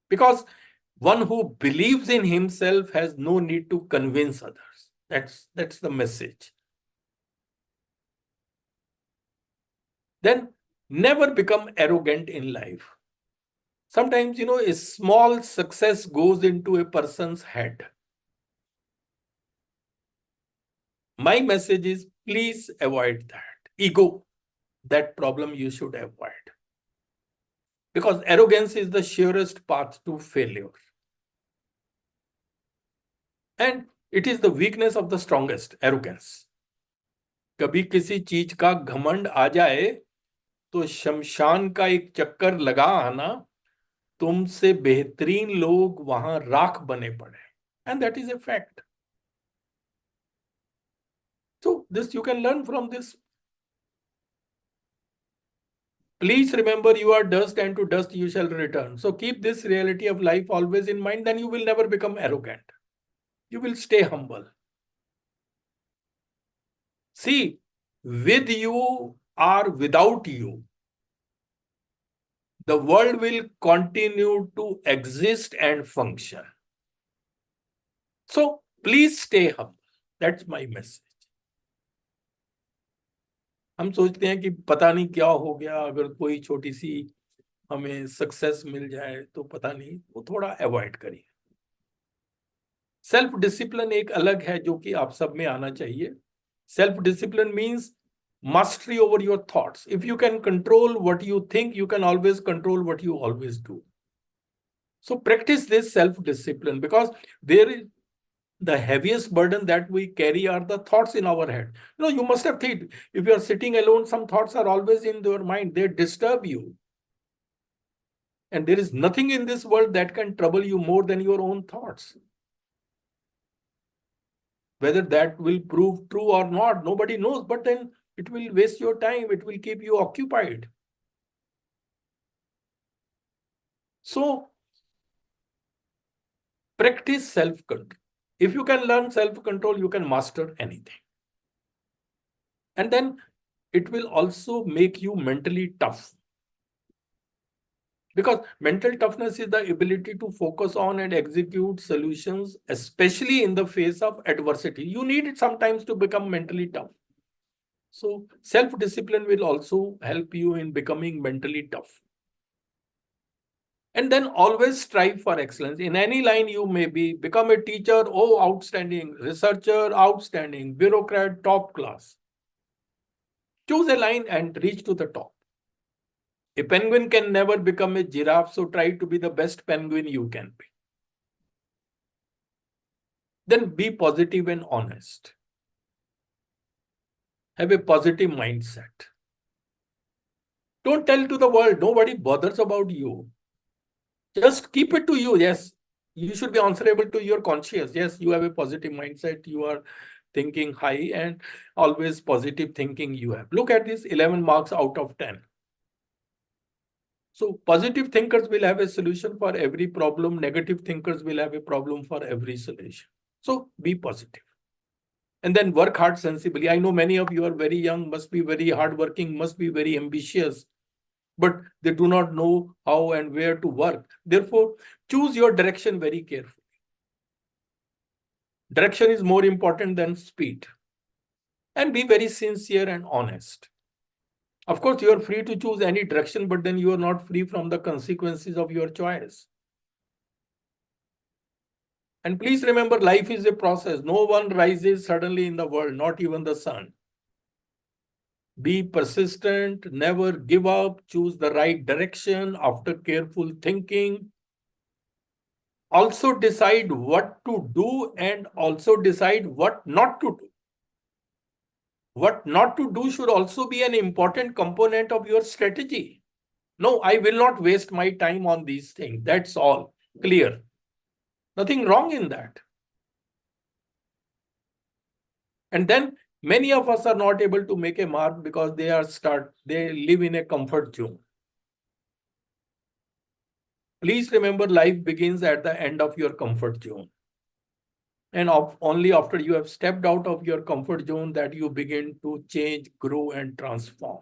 Because one who believes in himself has no need to convince others. That's the message. Then never become arrogant in life. Sometimes, a small success goes into a person's head. My message is, please avoid that. Ego, that problem you should avoid. Because arrogance is the surest path to failure. And it is the weakness of the strongest, arrogance. कभी किसी चीज का घमंड आ जाए तो शमशान का एक चक्कर लगा आना, तुमसे बेहतरीन लोग वहां राख बने पड़े. And that is a fact. So this you can learn from this. Please remember, you are dust and to dust you shall return. So keep this reality of life always in mind, then you will never become arrogant. You will stay humble. See, with you or without you, the world will continue to exist and function. So please stay humble. That's my message. हम सोचते हैं कि पता नहीं क्या हो गया, अगर कोई छोटी सी हमें सक्सेस मिल जाए तो पता नहीं, वो थोड़ा अवॉइड करिए. सेल्फ डिसिप्लिन एक अलग है जो कि आप सब में आना चाहिए. Self discipline means mastery over your thoughts. If you can control what you think, you can always control what you always do. So practice this self-discipline, because there is the heaviest burden that we carry are the thoughts in our head. You must have think, if you are sitting alone, some thoughts are always in your mind. They disturb you. And there is nothing in this world that can trouble you more than your own thoughts. Whether that will prove true or not, nobody knows, but then it will waste your time. It will keep you occupied. So practice self-control. If you can learn self-control, you can master anything. And then it will also make you mentally tough. Because mental toughness is the ability to focus on and execute solutions, especially in the face of adversity. You need it sometimes to become mentally tough. So self-discipline will also help you in becoming mentally tough. And then always strive for excellence. In any line you may be, become a teacher, oh, outstanding, researcher, outstanding, bureaucrat, top class. Choose a line and reach to the top. A penguin can never become a giraffe, so try to be the best penguin you can be. Then be positive and honest. Have a positive mindset. Don't tell to the world, nobody bothers about you. Just keep it to you. Yes, you should be answerable to your conscience. Yes, you have a positive mindset. You are thinking high and always positive thinking you have. Look at this 11 marks out of 10. So positive thinkers will have a solution for every problem. Negative thinkers will have a problem for every solution. So be positive. And then work hard sensibly. I know many of you are very young, must be very hardworking, must be very ambitious, but they do not know how and where to work. Therefore, choose your direction very carefully. Direction is more important than speed. And be very sincere and honest. Of course, you are free to choose any direction, but then you are not free from the consequences of your choice. And please remember, life is a process. No one rises suddenly in the world, not even the sun. Be persistent, never give up, choose the right direction after careful thinking. Also decide what to do and also decide what not to do. What not to do should also be an important component of your strategy. No, I will not waste my time on these things. That's all clear. Nothing wrong in that. And then many of us are not able to make a mark because they live in a comfort zone. Please remember, life begins at the end of your comfort zone. And only after you have stepped out of your comfort zone that you begin to change, grow, and transform.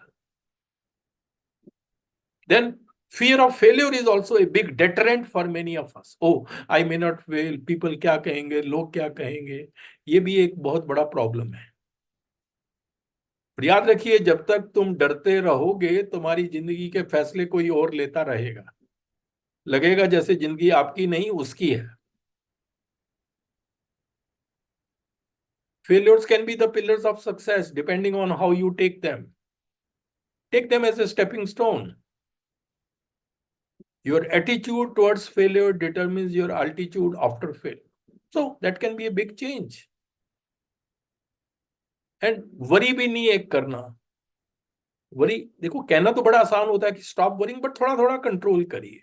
Then fear of failure is also a big deterrent for many of us. Oh, I may not fail. People क्या कहेंगे, लोग क्या कहेंगे? ये भी एक बहुत बड़ा प्रॉब्लम है. याद रखिए, जब तक तुम डरते रहोगे, तुम्हारी जिंदगी के फैसले कोई और लेता रहेगा. लगेगा जैसे जिंदगी आपकी नहीं, उसकी है. Failures can be the pillars of success depending on how you take them. Take them as a stepping stone. Your attitude towards failure determines your altitude after failure. So that can be a big change. And worry भी नहीं एक करना. Worry, देखो कहना तो बड़ा आसान होता है कि stop worrying, but थोड़ा थोड़ा control करिए.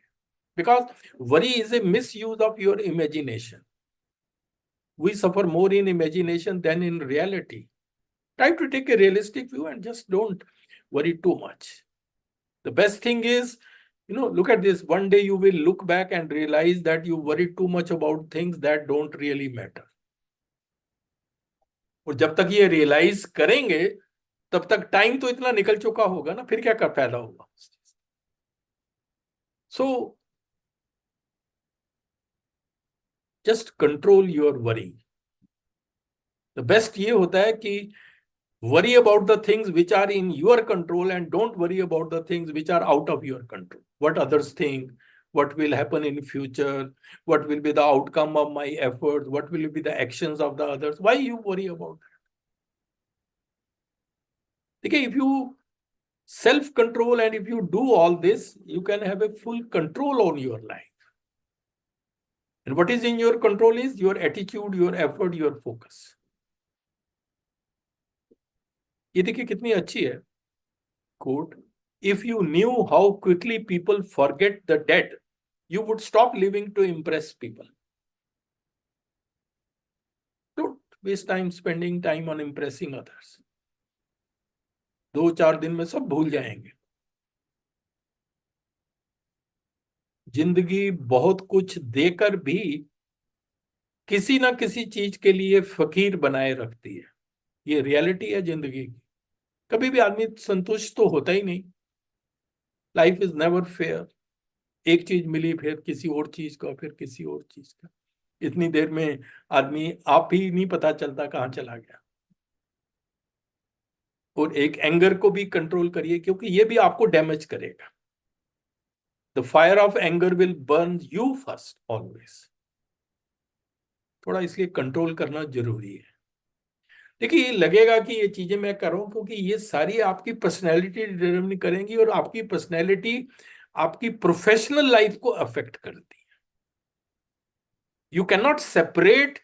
Because worry is a misuse of your imagination. We suffer more in imagination than in reality. Try to take a realistic view and just don't worry too much. The best thing is, look at this. One day you will look back and realize that you worry too much about things that don't really matter. और जब तक ये realise करेंगे, तब तक time तो इतना निकल चुका होगा ना, फिर क्या कर फायदा होगा. So just control your worry. The best ये होता है कि worry about the things which are in your control and don't worry about the things which are out of your control. What others think, what will happen in future, what will be the outcome of my efforts, what will be the actions of the others. Why you worry about that? Okay, if you self-control and if you do all this, you can have a full control on your life. And what is in your control is your attitude, your effort, your focus. ये देखिए कितनी अच्छी है quote. If you knew how quickly people forget the dead, you would stop living to impress people. So waste time spending time on impressing others. 2-4 दिन में सब भूल जाएंगे. जिंदगी बहुत कुछ देकर भी किसी ना किसी चीज के लिए फकीर बनाए रखती है. ये रियलिटी है जिंदगी की. कभी भी आदमी संतुष्ट तो होता ही नहीं. Life is never fair. एक चीज मिली, फिर किसी और चीज का, फिर किसी और चीज का. इतनी देर में आदमी आप ही नहीं पता चलता कहाँ चला गया. और एक एंगर को भी कंट्रोल करिए, क्योंकि ये भी आपको डैमेज करेगा. The fire of anger will burn you first always. थोड़ा इसलिए कंट्रोल करना जरूरी है. देखिए, ये लगेगा कि ये चीजें मैं कर रहा हूं क्योंकि ये सारी आपकी पर्सनैलिटी डिटरमिन करेंगी, और आपकी पर्सनैलिटी आपकी प्रोफेशनल लाइफ को अफेक्ट करती है. You can not separate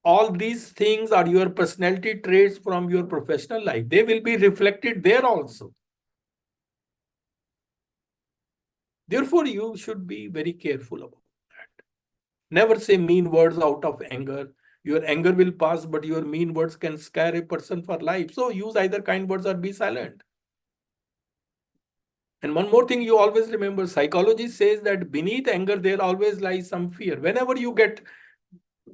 all these things are your personality traits from your professional life. They will be reflected there also. Therefore, you should be very careful about that. Never say mean words out of anger. Your anger will pass, but your mean words can scare a person for life. So use either kind words or be silent. And one more thing you always remember, psychology says that beneath anger, there always lies some fear. Whenever you get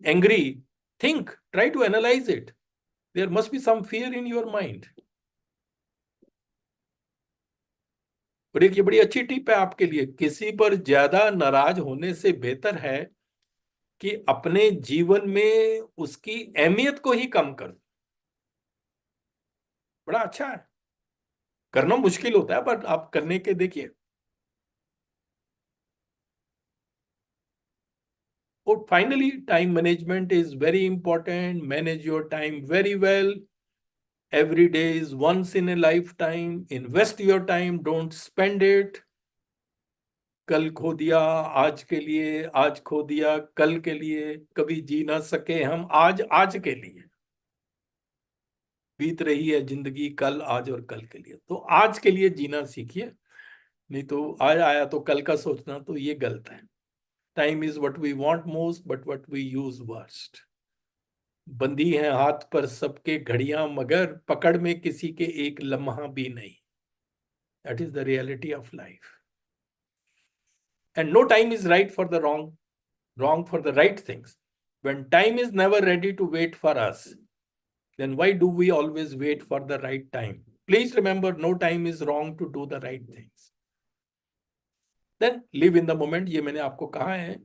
angry, think, try to analyze it. There must be some fear in your mind. और एक ये बड़ी अच्छी tip है आपके लिए, किसी पर ज्यादा नाराज होने से बेहतर है कि अपने जीवन में उसकी अहमियत को ही कम कर. बड़ा अच्छा है. करना मुश्किल होता है, पर आप करने के देखिए. और finally, time management is very important. Manage your time very well. Every day is once in a lifetime. Invest your time, don't spend it. कल खो दिया आज के लिए, आज खो दिया कल के लिए. कभी जी ना सके हम आज के लिए. बीत रही है जिंदगी कल, आज और कल के लिए. तो आज के लिए जीना सीखिए. नहीं तो आज आया तो कल का सोचना तो ये गलत है. Time is what we want most, but what we use worst. बंदी है हाथ पर सबके घड़ियां, मगर पकड़ में किसी के एक लम्हा भी नहीं. That is the reality of life. And no time is right for the wrong for the right things. When time is never ready to wait for us, then why do we always wait for the right time? Please remember, no time is wrong to do the right things. Then live in the moment. ये मैंने आपको कहा है.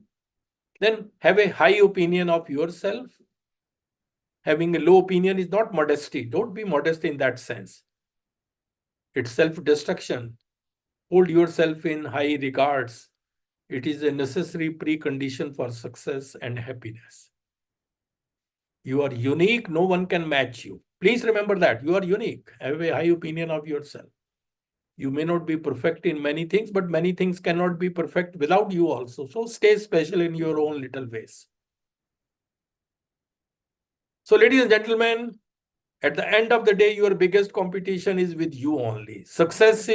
Then have a high opinion of yourself. Having a low opinion is not modesty. Don't be modest in that sense. It's self-destruction. Hold yourself in high regards. It is a necessary precondition for success and happiness. You are unique. No one can match you. Please remember that. You are unique. Have a high opinion of yourself. You may not be perfect in many things, but many things cannot be perfect without you also. So stay special in your own little ways. So, ladies and gentlemen, at the end of the day, your biggest competition is with you only. Success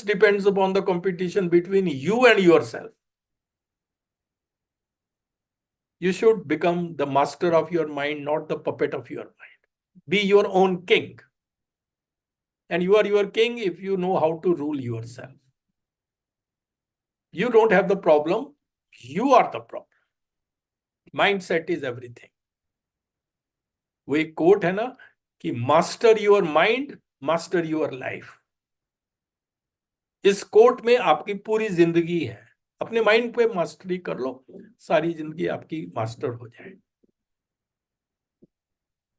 depends upon the competition between you and yourself. You should become the master of your mind, not the puppet of your mind. Be your own king. And you are your king if you know how to rule yourself. You don't have the problem. You are the problem. Mindset is everything. वो एक coat है ना कि master your mind, master your life. इस coat में आपकी पूरी जिंदगी है. अपने माइंड पे मास्टरी कर लो, सारी जिंदगी आपकी मास्टर हो जाए.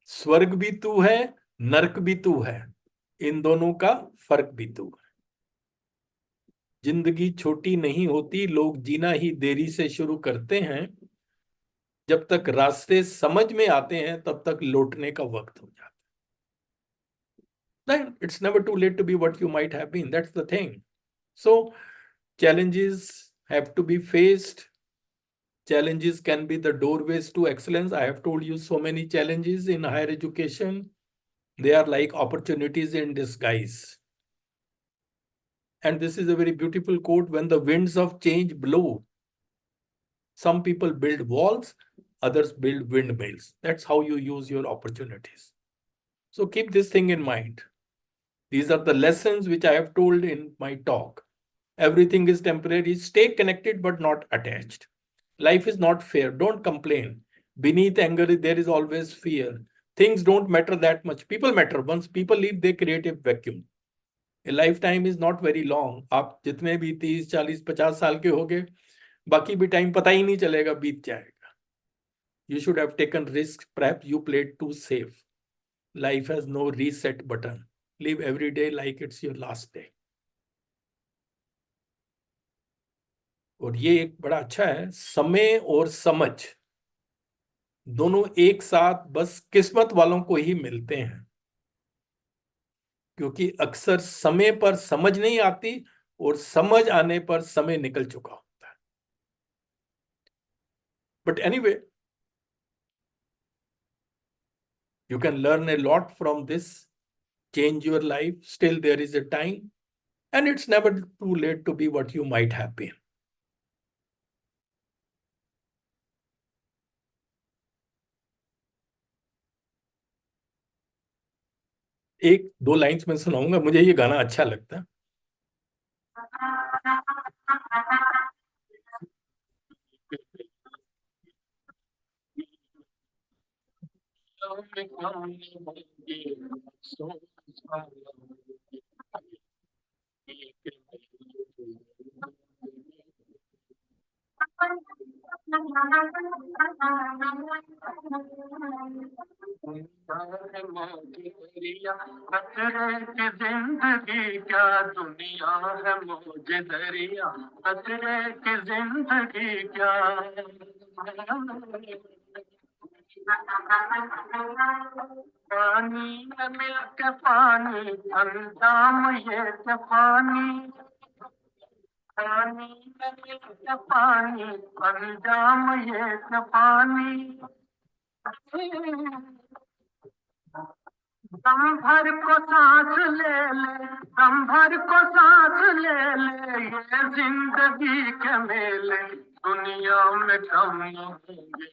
स्वर्ग भी तू है, नरक भी तू है. इन दोनों का फर्क भी तू है. जिंदगी छोटी नहीं होती, लोग जीना ही देरी से शुरू करते हैं. जब तक रास्ते समझ में आते हैं, तब तक लौटने का वक्त हो जाता है. Then it's never too late to be what you might have been. That's the thing. So challenges have to be faced. Challenges can be the doorways to excellence. I have told you so many challenges in higher education. They are like opportunities in disguise. And this is a very beautiful quote. When the winds of change blow, some people build walls, others build windmills. That's how you use your opportunities. So keep this thing in mind. These are the lessons which I have told in my talk. Everything is temporary. Stay connected but not attached. Life is not fair. Don't complain. Beneath anger, there is always fear. Things don't matter that much. People matter. Once people leave, they create a vacuum. A lifetime is not very long. आप जितने भी 30, 40, 50 साल के होगे, बाकी भी time पता ही नहीं चलेगा, बीत जाएगा. You should have taken risks. Perhaps you played too safe. Life has no reset button. Live every day like it's your last day. और ये एक बड़ा अच्छा है, समय और समझ दोनों एक साथ बस किस्मत वालों को ही मिलते हैं, क्योंकि अक्सर समय पर समझ नहीं आती और समझ आने पर समय निकल चुका होता है. But anyway, you can learn a lot from this, change your life. Still there is a time, and it's never too late to be what you might have been. एक दो लाइन्स में सुनाऊंगा, मुझे ये गाना अच्छा लगता है. जिंदगी क्या दुनिया है मौज दरिया, खतरे की जिंदगी क्या. पानी में मिल के पानी, अंजाम ये के पानी. पानी में मिल के पानी, अंजाम ये के पानी. दम भर को सांस ले ले, दम भर को सांस ले ले, ये जिंदगी के मेले दुनिया में कम न होंगे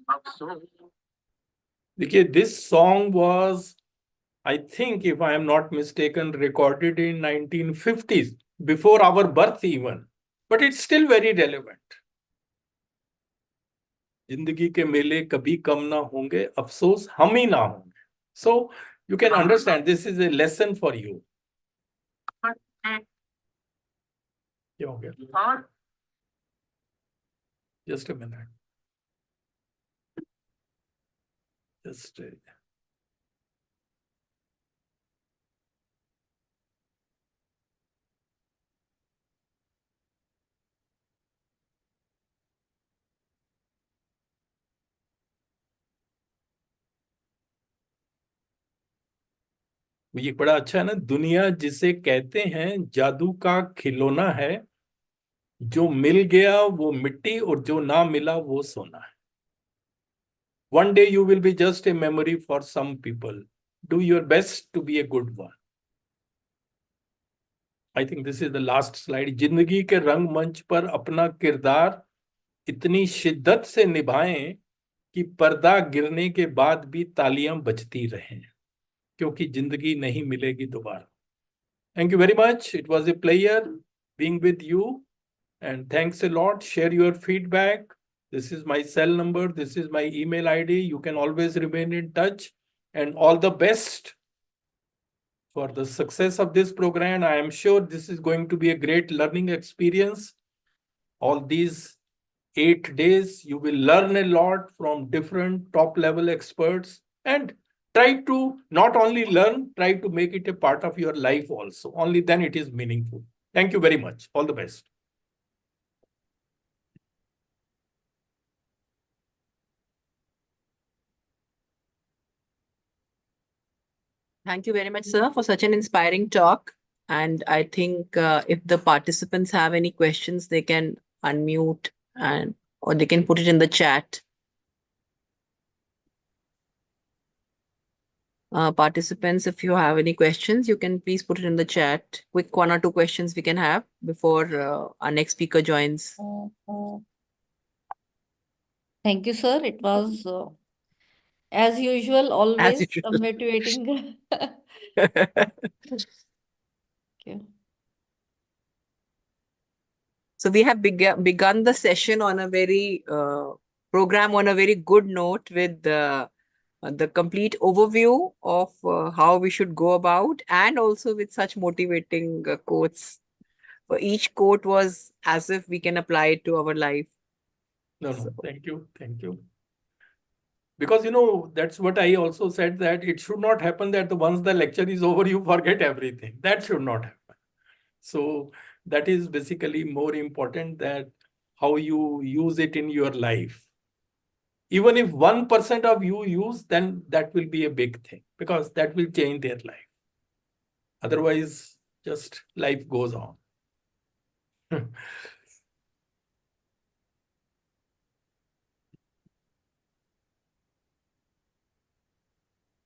अफसोस. देखिए, this song was, I think, if I am not mistaken, recorded in 1950s, before our birth even, but it's still very relevant. जिंदगी के मेले कभी कम ना होंगे, अफसोस हम ही ना होंगे. So you can understand this is a lesson for you. क्या हो गया? Just a minute. Just a... ये बड़ा अच्छा है ना. दुनिया जिसे कहते हैं जादू का खिलौना है, जो मिल गया वो मिट्टी और जो ना मिला वो सोना है. One day you will be just a memory for some people. Do your best to be a good one. I think this is the last slide. जिंदगी के रंगमंच पर अपना किरदार इतनी शिद्दत से निभाएं कि पर्दा गिरने के बाद भी तालियां बजती रहें, क्योंकि जिंदगी नहीं मिलेगी दोबारा. Thank you very much. It was a pleasure being with you, and thanks a lot. Share your feedback. This is my cell number. This is my email ID. You can always remain in touch, and all the best for the success of this program. I am sure this is going to be a great learning experience. All these 8 days, you will learn a lot from different top-level experts, and try to not only learn, try to make it a part of your life also. Only then it is meaningful. Thank you very much. All the best. Thank you very much, sir, for such an inspiring talk. And I think if the participants have any questions, they can unmute or they can put it in the chat. Participants, if you have any questions, you can please put it in the chat. Quick 1 or 2 questions we can have before our next speaker joins. Thank you, sir. It was, as usual, always usual. motivating. Okay. So we have begun the session on a very program on a very good note with the complete overview of how we should go about, and also with such motivating quotes. For each quote was as if we can apply it to our life. No, So- thank you. Thank you. Because, you know, that's what I also said, that it should not happen that once the lecture is over, you forget everything. That should not happen. So that is basically more important, that how you use it in your life. Even if 1% of you use, then that will be a big thing, because that will change their life. Otherwise, just life goes on.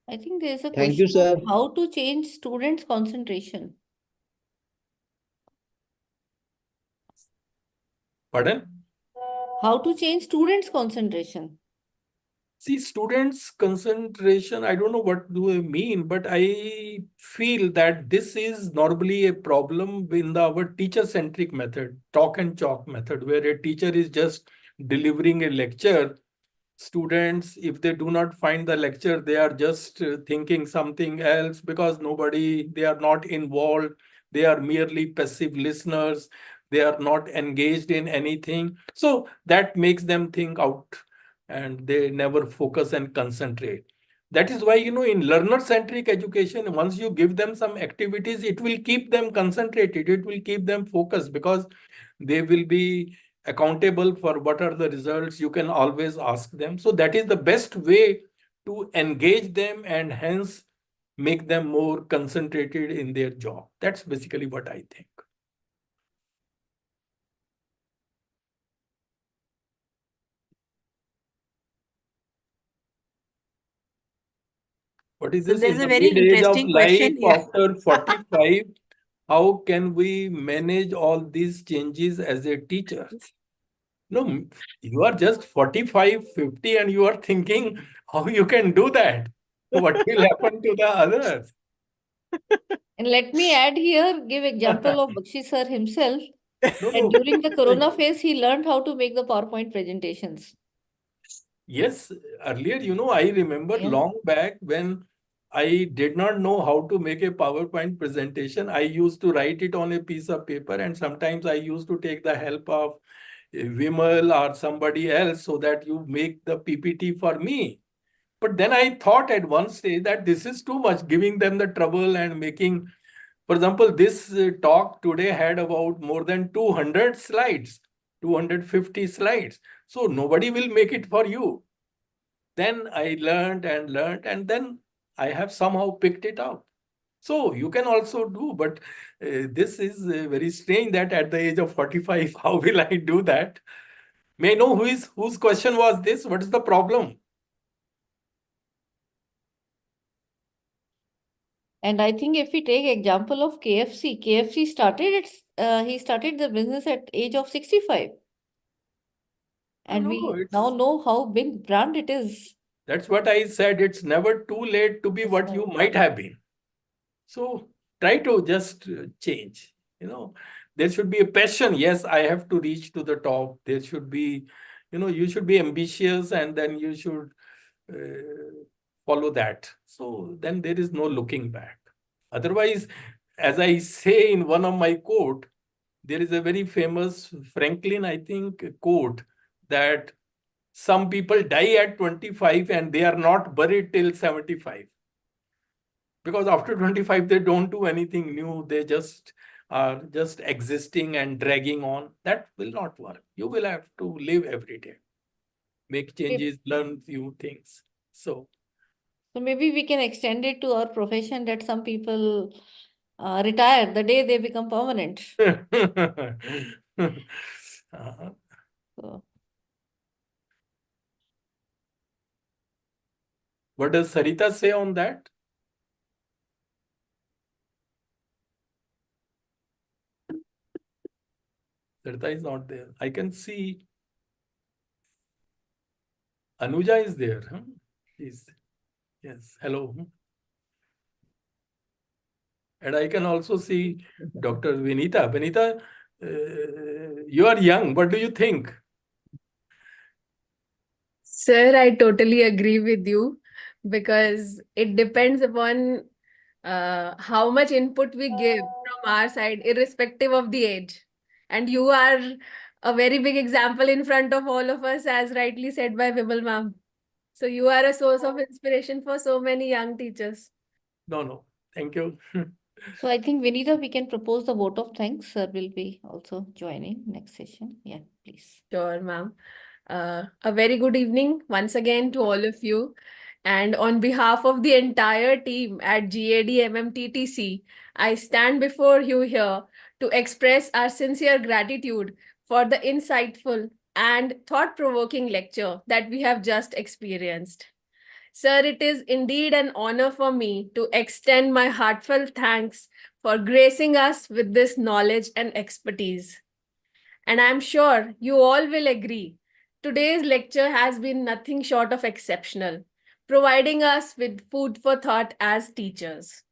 I think there is a Thank you, question of sir. how to change students' concentration. Pardon? How to change students' concentration. See, students' concentration, I don't know what do I mean, but I feel that this is normally a problem in our teacher-centric method, talk and chalk method, where a teacher is just delivering a lecture. Students, if they do not find the lecture, they are just thinking something else, because they are not involved. They are merely passive listeners. They are not engaged in anything. So that makes them think out, and they never focus and concentrate. That is why, you know, in learner-centric education, once you give them some activities, it will keep them concentrated. It will keep them focused, because they will be accountable for what are the results. You can always ask them. So that is the best way to engage them, and hence make them more concentrated in their job. That's basically what I think. What is So this? there's In a the very mid-age of interesting life, question. Yeah. after 45, how can we manage all these changes as a teacher? No, you are just 45, 50, and you are thinking how you can do that. What will happen to the others? And let me add here, give example of Bakshi sir himself. No, And no. during the Corona phase, he learned how to make the PowerPoint presentations. Yes, earlier, you know, I remember Yeah. long back when I did not know how to make a PowerPoint presentation. I used to write it on a piece of paper, and sometimes I used to take the help of Vimal or somebody else, so that you make the PPT for me. But then I thought at one stage that this is too much, giving them the trouble and making. For example, this talk today had about more than 200 slides, 250 slides. So nobody will make it for you. Then I learned and learned, and then I have somehow picked it up. So you can also do, but this is very strange that at the age of 45, how will I do that? May I know whose question was this? What is the problem? And I think if we take example of KFC started he started the business at age of 65. And No, we it's now know how big brand it is. that's what I said. It's never too late to be That's what right. you might have been. So try to just change. You know, there should be a passion. Yes, I have to reach to the top. There should be, you know, you should be ambitious, and then you should follow that. So then there is no looking back. Otherwise, as I say in one of my quote, there is a very famous Franklin, I think, quote that some people die at 25 and they are not buried till 75. Because after 25, they don't do anything new. They just are just existing and dragging on. That will not work. You will have to live every day, make changes, learn few things. So maybe we can extend it to our profession, that some people retire the day they become permanent. Uh, So, what does Sarita say on that? Sarita is not there. I can see. Anuja is there. Huh? She's, yes, hello. And I can also see Dr. Vinita. Vinita, you are young. What do you think? Sir, I totally agree with you because it depends upon how much input we give from our side, irrespective of the age. And you are a very big example in front of all of us, as rightly said by Vimal ma'am. So you are a source of inspiration for so many young teachers. No. Thank you. So I think, Vinita, we can propose the vote of thanks. Sir will be also joining next session. Yeah, please. Sure, ma'am. A very good evening once again to all of you. And on behalf of the entire team at GAD-MMTTC, I stand before you here to express our sincere gratitude for the insightful and thought-provoking lecture that we have just experienced. Sir, it is indeed an honor for me to extend my heartfelt thanks for gracing us with this knowledge and expertise. And I'm sure you all will agree. Today's lecture has been nothing short of exceptional, providing us with food for thought as teachers.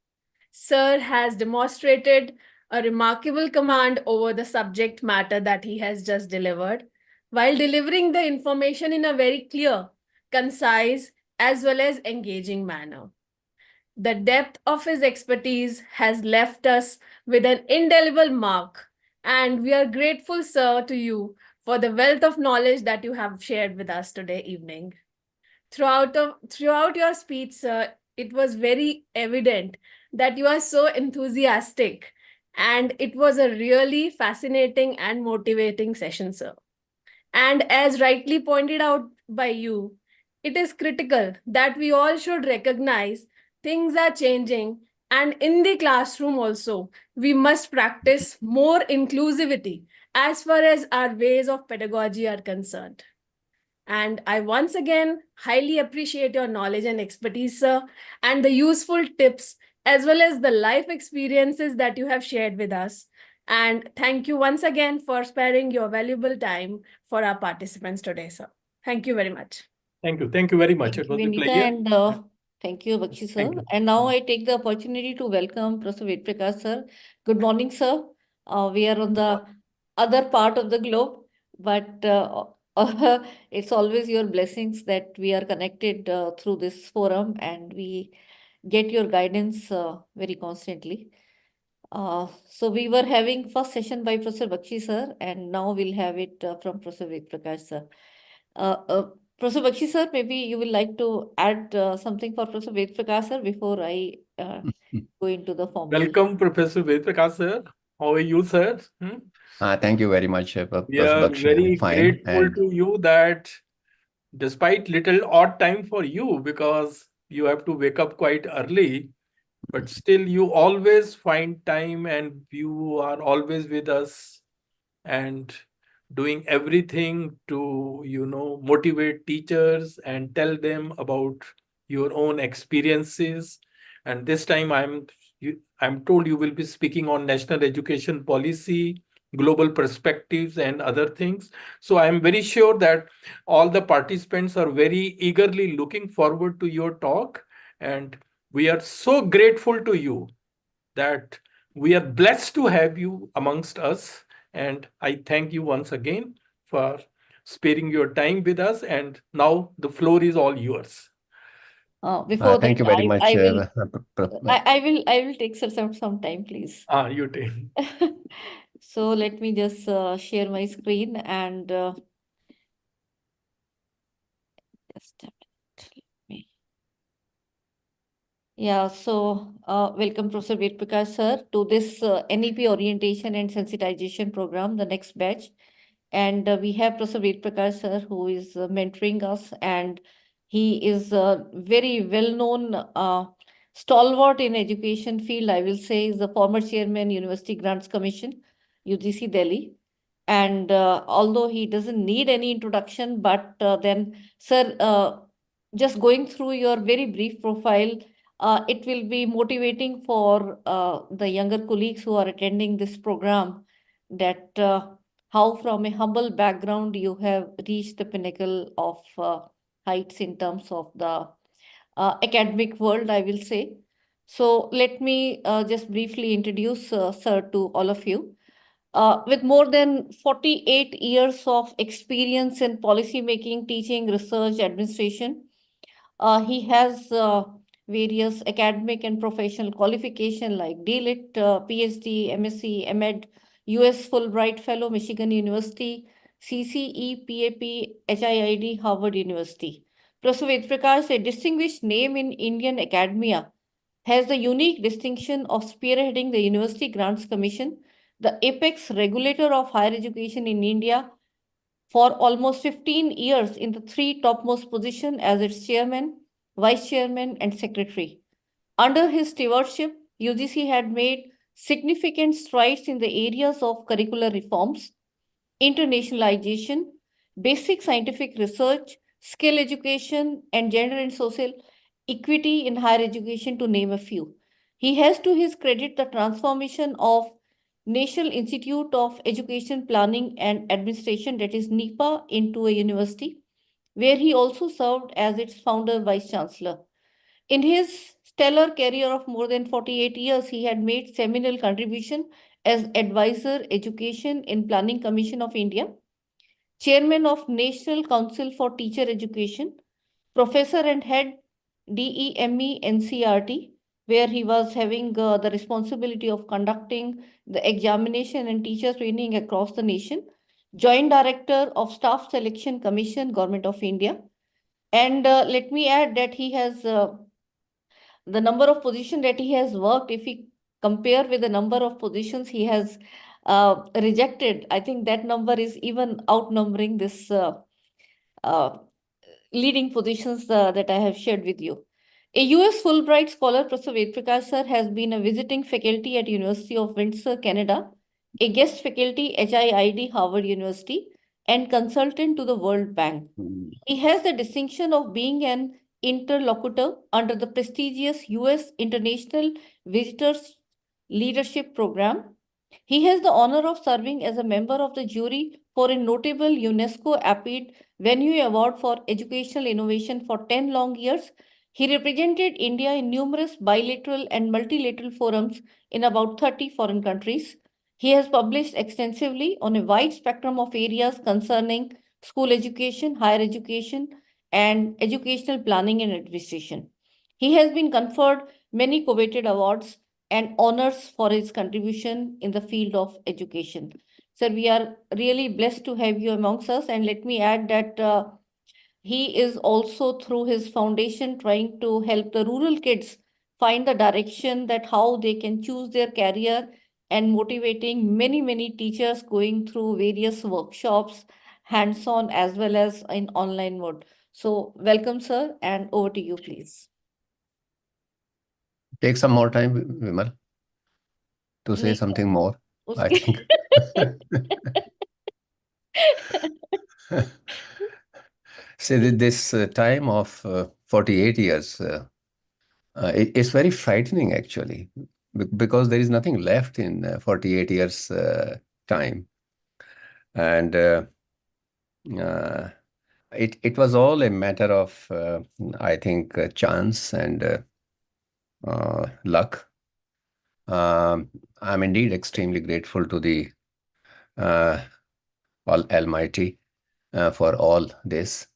Sir has demonstrated a remarkable command over the subject matter that he has just delivered, while delivering the information in a very clear, concise, as well as engaging manner. The depth of his expertise has left us with an indelible mark, and we are grateful, sir, to you for the wealth of knowledge that you have shared with us today evening. Throughout your speech, sir, it was very evident that you are so enthusiastic, and it was a really fascinating and motivating session, sir. And as rightly pointed out by you, it is critical that we all should recognize things are changing, and in the classroom also, we must practice more inclusivity as far as our ways of pedagogy are concerned. And I once again highly appreciate your knowledge and expertise, sir, and the useful tips as well as the life experiences that you have shared with us. And thank you once again for sparing your valuable time for our participants today, sir. Thank you very much. Thank you. Thank you very much. Thank It you, was a Vinita, pleasure. and thank you, Bakshi sir. Thank you. And now I take the opportunity to welcome Professor Ved Prakash sir. Good morning, sir. We are on the other part of the globe, but it's always your blessings that we are connected through this forum, and we get your guidance very constantly. So we were having first session by Professor Bakshi sir, and now we'll have it from Professor Ved Prakash sir. Professor Bakshi sir, maybe you will like to add something for Professor Ved Prakash sir before I go into the formal. Welcome, Professor Ved Prakash sir. How are you, sir? Thank you very much, We Professor are Bakshi. very I'm fine. grateful And to you that despite little odd time for you because you have to wake up quite early, but still you always find time and you are always with us and doing everything to, motivate teachers and tell them about your own experiences. And this time I'm told you will be speaking on national education policy, global perspectives, and other things. So I'm very sure that all the participants are very eagerly looking forward to your talk. And we are so grateful to you that we are blessed to have you amongst us. And I thank you once again for sparing your time with us. And now the floor is all yours. Before thank that, you very much. I will take some time, please. You take. So let me just share my screen and just a minute. Yeah, so welcome Professor Ved Prakash sir to this NEP orientation and sensitization program, the next batch. And we have Professor Ved Prakash sir who is mentoring us, and he is a very well-known stalwart in education field. I will say is the former chairman, University Grants Commission, UGC Delhi. And although he doesn't need any introduction, but then, sir, just going through your very brief profile, it will be motivating for the younger colleagues who are attending this program that how from a humble background you have reached the pinnacle of heights in terms of the academic world, I will say. So let me just briefly introduce Sir to all of you. With more than 48 years of experience in policy making, teaching, research, administration, he has various academic and professional qualification like DLIT, PhD, MSc, MEd, US Fulbright Fellow, Michigan University, CCE, PAP, HIID, Harvard University. Professor Ved Prakash, a distinguished name in Indian academia, has the unique distinction of spearheading the University Grants Commission, the apex regulator of higher education in India, for almost 15 years in the three topmost positions as its chairman, vice chairman, and secretary. Under his stewardship, UGC had made significant strides in the areas of curricular reforms, internationalization, basic scientific research, skill education, and gender and social equity in higher education, to name a few. He has to his credit the transformation of National Institute of Education Planning and Administration, that is NEPA, into a university, where he also served as its founder vice chancellor. In his stellar career of more than 48 years, he had made seminal contribution as advisor education in Planning Commission of India, chairman of National Council for Teacher Education, professor and head DEME NCRT, where he was having the responsibility of conducting the examination and teacher training across the nation, joint director of Staff Selection Commission, Government of India. And let me add that he has the number of positions that he has worked, if we compare with the number of positions he has rejected, I think that number is even outnumbering this uh, leading positions that I have shared with you. A US Fulbright scholar, Professor Ved Prakash sir, has been a visiting faculty at University of Windsor, Canada, a guest faculty HIID, Harvard University, and consultant to the World Bank. He has the distinction of being an interlocutor under the prestigious US International Visitors Leadership Program. He has the honor of serving as a member of the jury for a notable UNESCO APID Venue Award for Educational Innovation for 10 long years. He represented India in numerous bilateral and multilateral forums in about 30 foreign countries. He has published extensively on a wide spectrum of areas concerning school education, higher education, and educational planning and administration. He has been conferred many coveted awards and honors for his contribution in the field of education. Sir, we are really blessed to have you amongst us. And let me add that he is also, through his foundation, trying to help the rural kids find the direction that how they can choose their career, and motivating many teachers going through various workshops, hands-on as well as in online mode. So welcome, sir, and over to you, please. Take some more time, Vimal, to say नहीं, something more, I उसके think. See, this time of 48 years, it's very frightening, actually, because there is nothing left in 48 years time. And it was all a matter of, I think, chance and luck. I'm indeed extremely grateful to the Almighty for all this.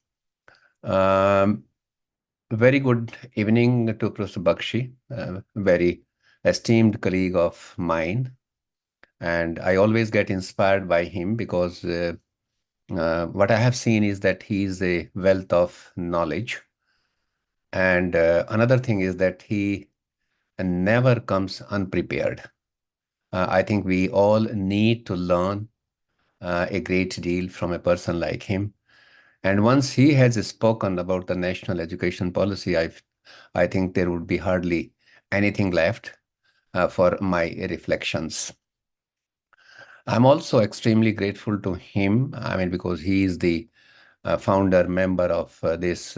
Very good evening to Professor Bakshi, very esteemed colleague of mine. And I always get inspired by him because what I have seen is that he is a wealth of knowledge. And another thing is that he never comes unprepared. I think we all need to learn a great deal from a person like him. And once he has spoken about the national education policy, I think there would be hardly anything left for my reflections. I'm also extremely grateful to him, I mean, because he is the founder member of this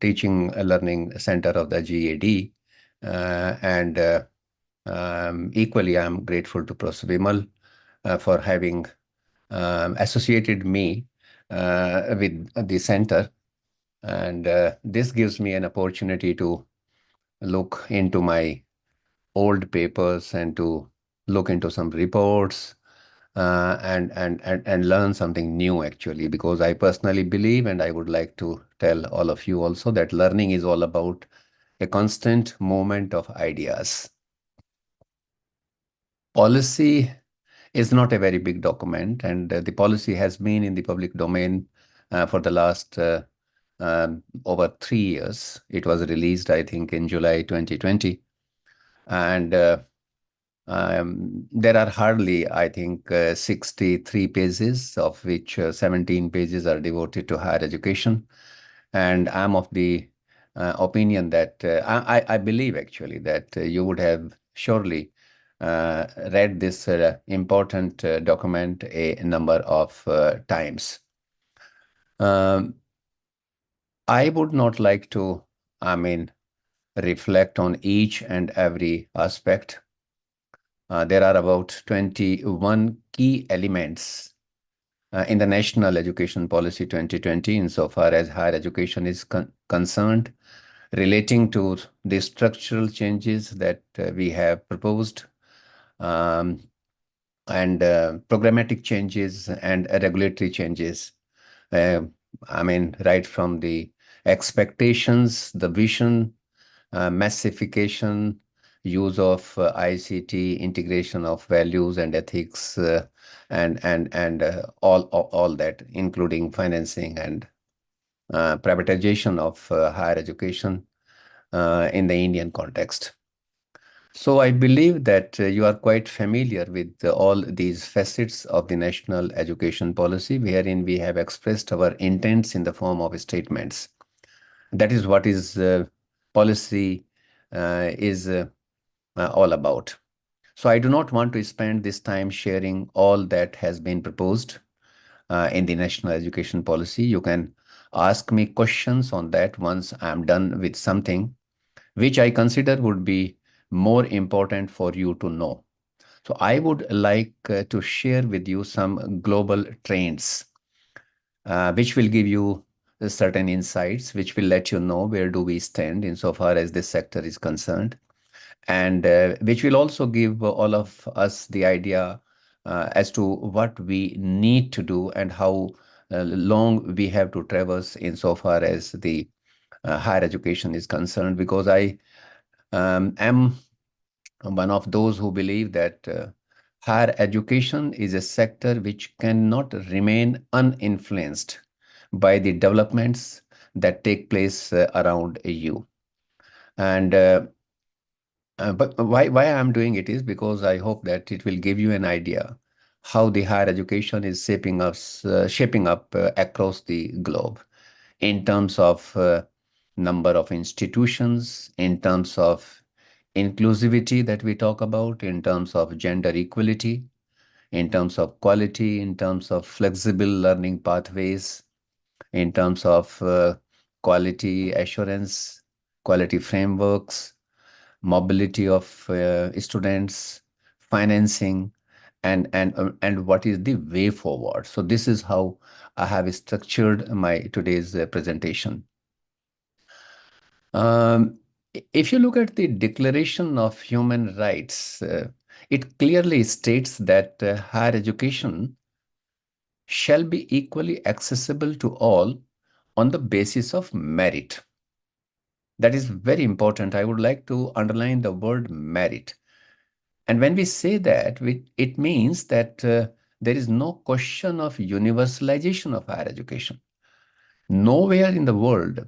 teaching learning center of the GAD. And equally, I'm grateful to Professor Vimal for having associated me with the center. And this gives me an opportunity to look into my old papers and to look into some reports and learn something new actually, because I personally believe, and I would like to tell all of you also, that learning is all about a constant movement of ideas. Policy is not a very big document, and the policy has been in the public domain for the last over 3 years. It was released, I think, in July 2020. And there are hardly, I think, 63 pages, of which 17 pages are devoted to higher education. And I'm of the opinion that I believe actually that you would have surely read this important document a number of times. I would not like to, reflect on each and every aspect. There are about 21 key elements in the National Education Policy 2020 insofar as higher education is concerned, relating to the structural changes that we have proposed, and programmatic changes and regulatory changes. Right from the expectations, the vision, massification, use of ICT, integration of values and ethics, and all that, including financing and privatization of higher education in the Indian context. So I believe that you are quite familiar with all these facets of the national education policy, wherein we have expressed our intents in the form of statements. That is what is policy is all about. So I do not want to spend this time sharing all that has been proposed in the national education policy. You can ask me questions on that once I'm done with something which I consider would be more important for you to know. So I would like to share with you some global trends, which will give you certain insights, which will let you know where do we stand insofar as this sector is concerned, and which will also give all of us the idea as to what we need to do and how long we have to traverse insofar as the higher education is concerned, because I am one of those who believe that higher education is a sector which cannot remain uninfluenced by the developments that take place around you. And but why I'm doing it is because I hope that it will give you an idea how the higher education is shaping up across the globe in terms of number of institutions, in terms of inclusivity that we talk about, in terms of gender equality, in terms of quality, in terms of flexible learning pathways, in terms of quality assurance, quality frameworks, mobility of students, financing, and what is the way forward. So this is how I have structured my today's presentation. If you look at the Declaration of Human Rights, it clearly states that higher education shall be equally accessible to all on the basis of merit. That is very important. I would like to underline the word merit. And when we say that, it means that there is no question of universalization of higher education. Nowhere in the world,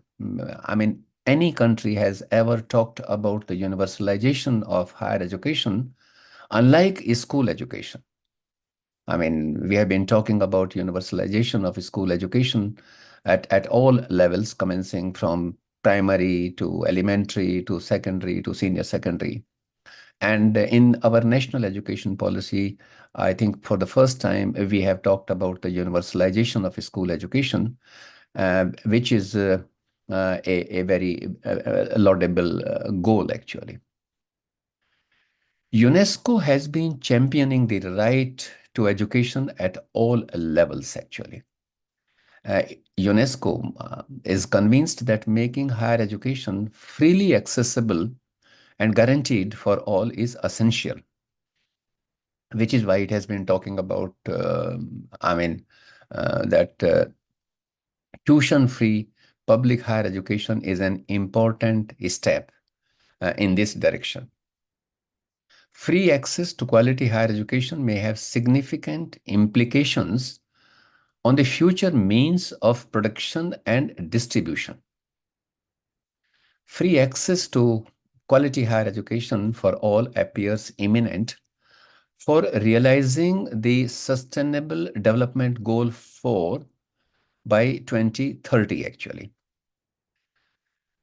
any country has ever talked about the universalization of higher education, unlike school education. We have been talking about universalization of school education at all levels, commencing from primary to elementary to secondary to senior secondary. And in our national education policy, I think for the first time, we have talked about the universalization of school education, which is a very laudable goal, actually. UNESCO has been championing the right to education at all levels, actually. UNESCO is convinced that making higher education freely accessible and guaranteed for all is essential, which is why it has been talking about, that tuition-free public higher education is an important step in this direction. Free access to quality higher education may have significant implications on the future means of production and distribution. Free access to quality higher education for all appears imminent for realizing the Sustainable Development Goal 4 by 2030, actually.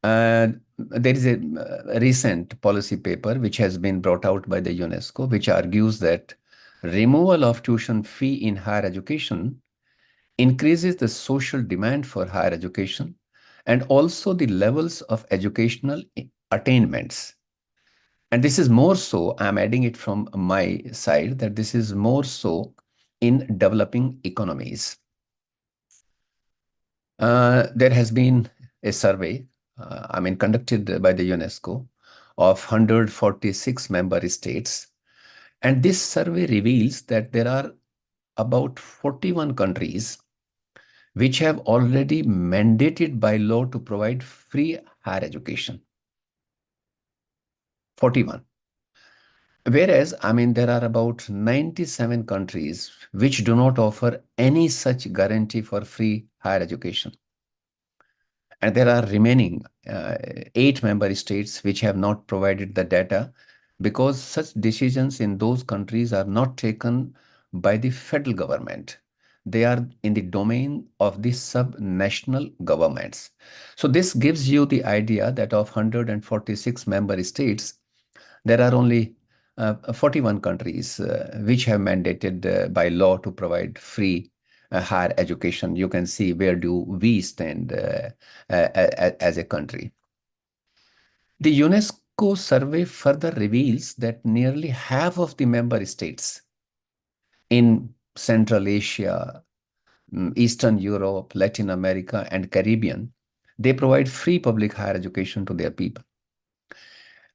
There is a recent policy paper which has been brought out by the UNESCO, which argues that removal of tuition fee in higher education increases the social demand for higher education and also the levels of educational attainments. And this is more so, I'm adding it from my side, that this is more so in developing economies. There has been a survey, conducted by the UNESCO of 146 member states. And this survey reveals that there are about 41 countries which have already mandated by law to provide free higher education. 41. Whereas, there are about 97 countries which do not offer any such guarantee for free higher education. And there are remaining 8 member states which have not provided the data because such decisions in those countries are not taken by the federal government. They are in the domain of the sub-national governments. So this gives you the idea that of 146 member states, there are only 41 countries which have mandated by law to provide free higher education. You can see where do we stand as a country. The UNESCO survey further reveals that nearly half of the member states in Central Asia, Eastern Europe, Latin America, and Caribbean, they provide free public higher education to their people.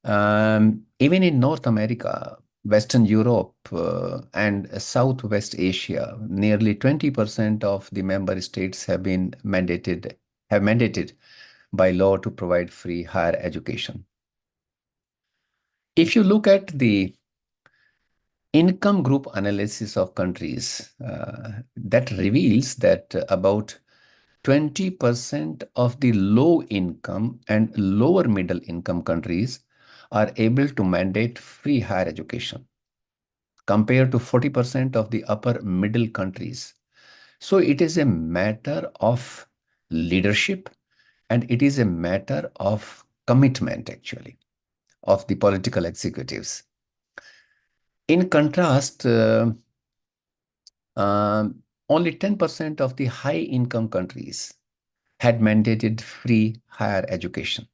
Even in North America, Western Europe, and Southwest Asia, nearly 20% of the member states have mandated by law to provide free higher education. If you look at the income group analysis of countries, that reveals that about 20% of the low income and lower middle income countries are able to mandate free higher education compared to 40% of the upper middle countries. So it is a matter of leadership and it is a matter of commitment, actually, of the political executives. In contrast, only 10% of the high income countries had mandated free higher education.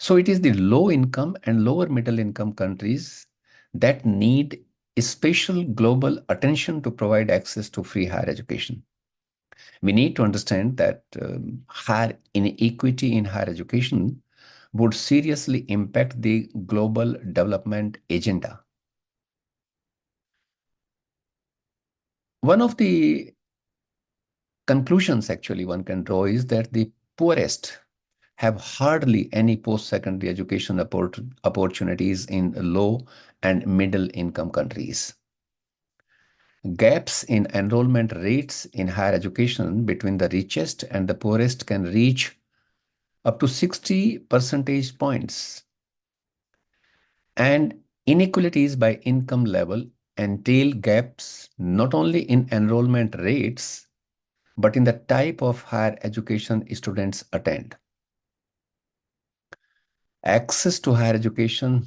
So it is the low income and lower middle income countries that need special global attention to provide access to free higher education. We need to understand that higher inequity in higher education would seriously impact the global development agenda. One of the conclusions actually one can draw is that the poorest have hardly any post-secondary education opportunities in low and middle income countries. Gaps in enrollment rates in higher education between the richest and the poorest can reach up to 60 percentage points. And inequalities by income level entail gaps not only in enrollment rates, but in the type of higher education students attend. Access to higher education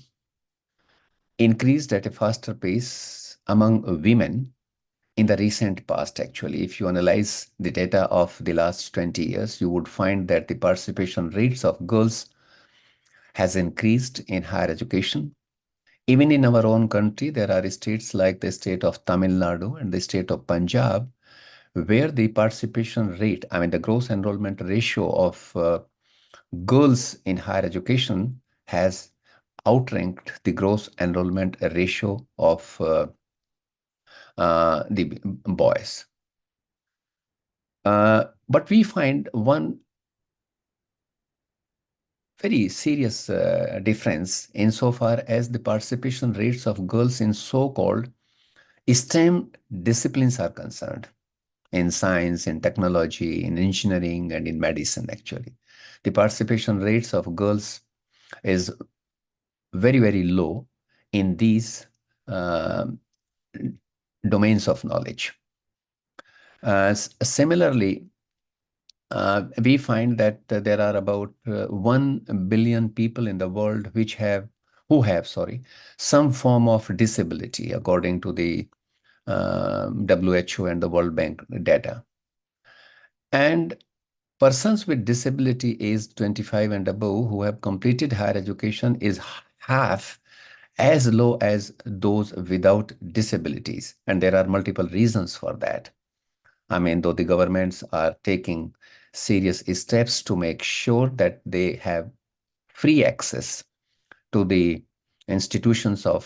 increased at a faster pace among women in the recent past, actually. If you analyze the data of the last 20 years, you would find that the participation rates of girls has increased in higher education. Even in our own country, there are states like the state of Tamil Nadu and the state of Punjab, where the participation rate, I mean, the gross enrollment ratio of girls in higher education has outranked the gross enrollment ratio of the boys. But we find one very serious difference insofar as the participation rates of girls in so-called STEM disciplines are concerned, in science, in technology, in engineering, and in medicine, actually. The participation rates of girls is very, very low in these domains of knowledge. Similarly, we find that there are about 1 billion people in the world who have some form of disability, according to the WHO and the World Bank data. And persons with disability age 25 and above who have completed higher education is half as low as those without disabilities. And there are multiple reasons for that. I mean, though the governments are taking serious steps to make sure that they have free access to the institutions of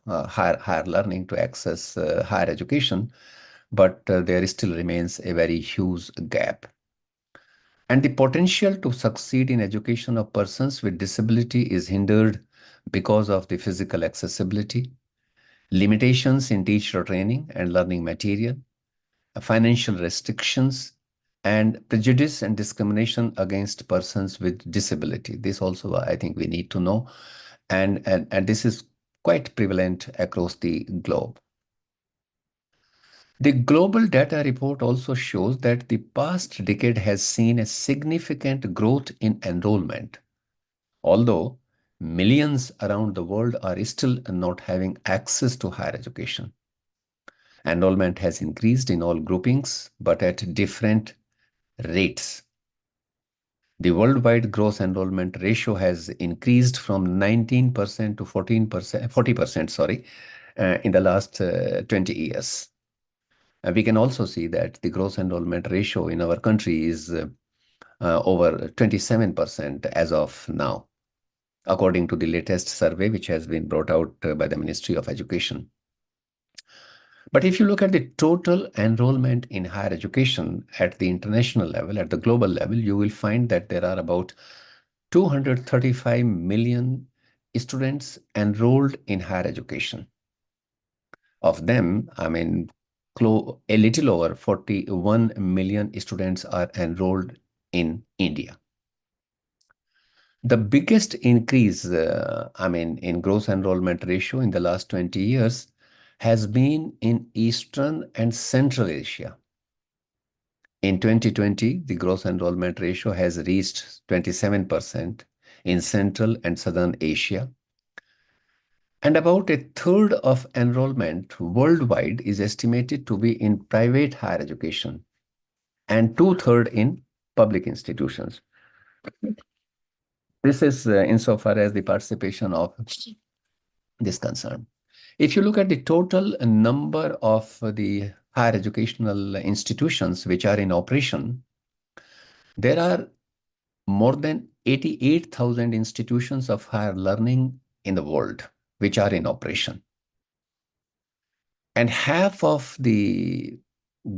higher learning to access higher education, but there still remains a very huge gap. And the potential to succeed in education of persons with disability is hindered because of the physical accessibility, limitations in teacher training and learning material, financial restrictions, and prejudice and discrimination against persons with disability. This also, I think, we need to know. And this is quite prevalent across the globe. The global data report also shows that the past decade has seen a significant growth in enrollment, although millions around the world are still not having access to higher education. Enrollment has increased in all groupings, but at different rates. The worldwide gross enrollment ratio has increased from 19% to 40%, in the last 20 years. We can also see that the gross enrollment ratio in our country is over 27% as of now, according to the latest survey which has been brought out by the Ministry of Education. But if you look at the total enrollment in higher education at the international level, at the global level, you will find that there are about 235 million students enrolled in higher education. Of them, I mean, a little over 41 million students are enrolled in India. The biggest increase, in gross enrollment ratio in the last 20 years has been in Eastern and Central Asia. In 2020, the gross enrollment ratio has reached 27% in Central and Southern Asia. And about a third of enrollment worldwide is estimated to be in private higher education and 2/3 in public institutions. This is insofar as the participation of this concern. If you look at the total number of the higher educational institutions which are in operation, there are more than 88,000 institutions of higher learning in the world which are in operation. And half of the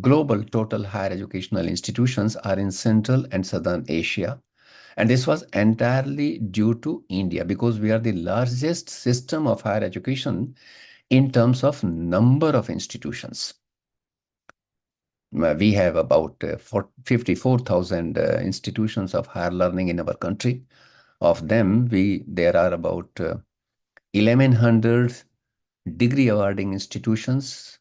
global total higher educational institutions are in Central and Southern Asia. And this was entirely due to India, because we are the largest system of higher education in terms of number of institutions. We have about 54,000 institutions of higher learning in our country. Of them, there are about 1,100 degree awarding institutions.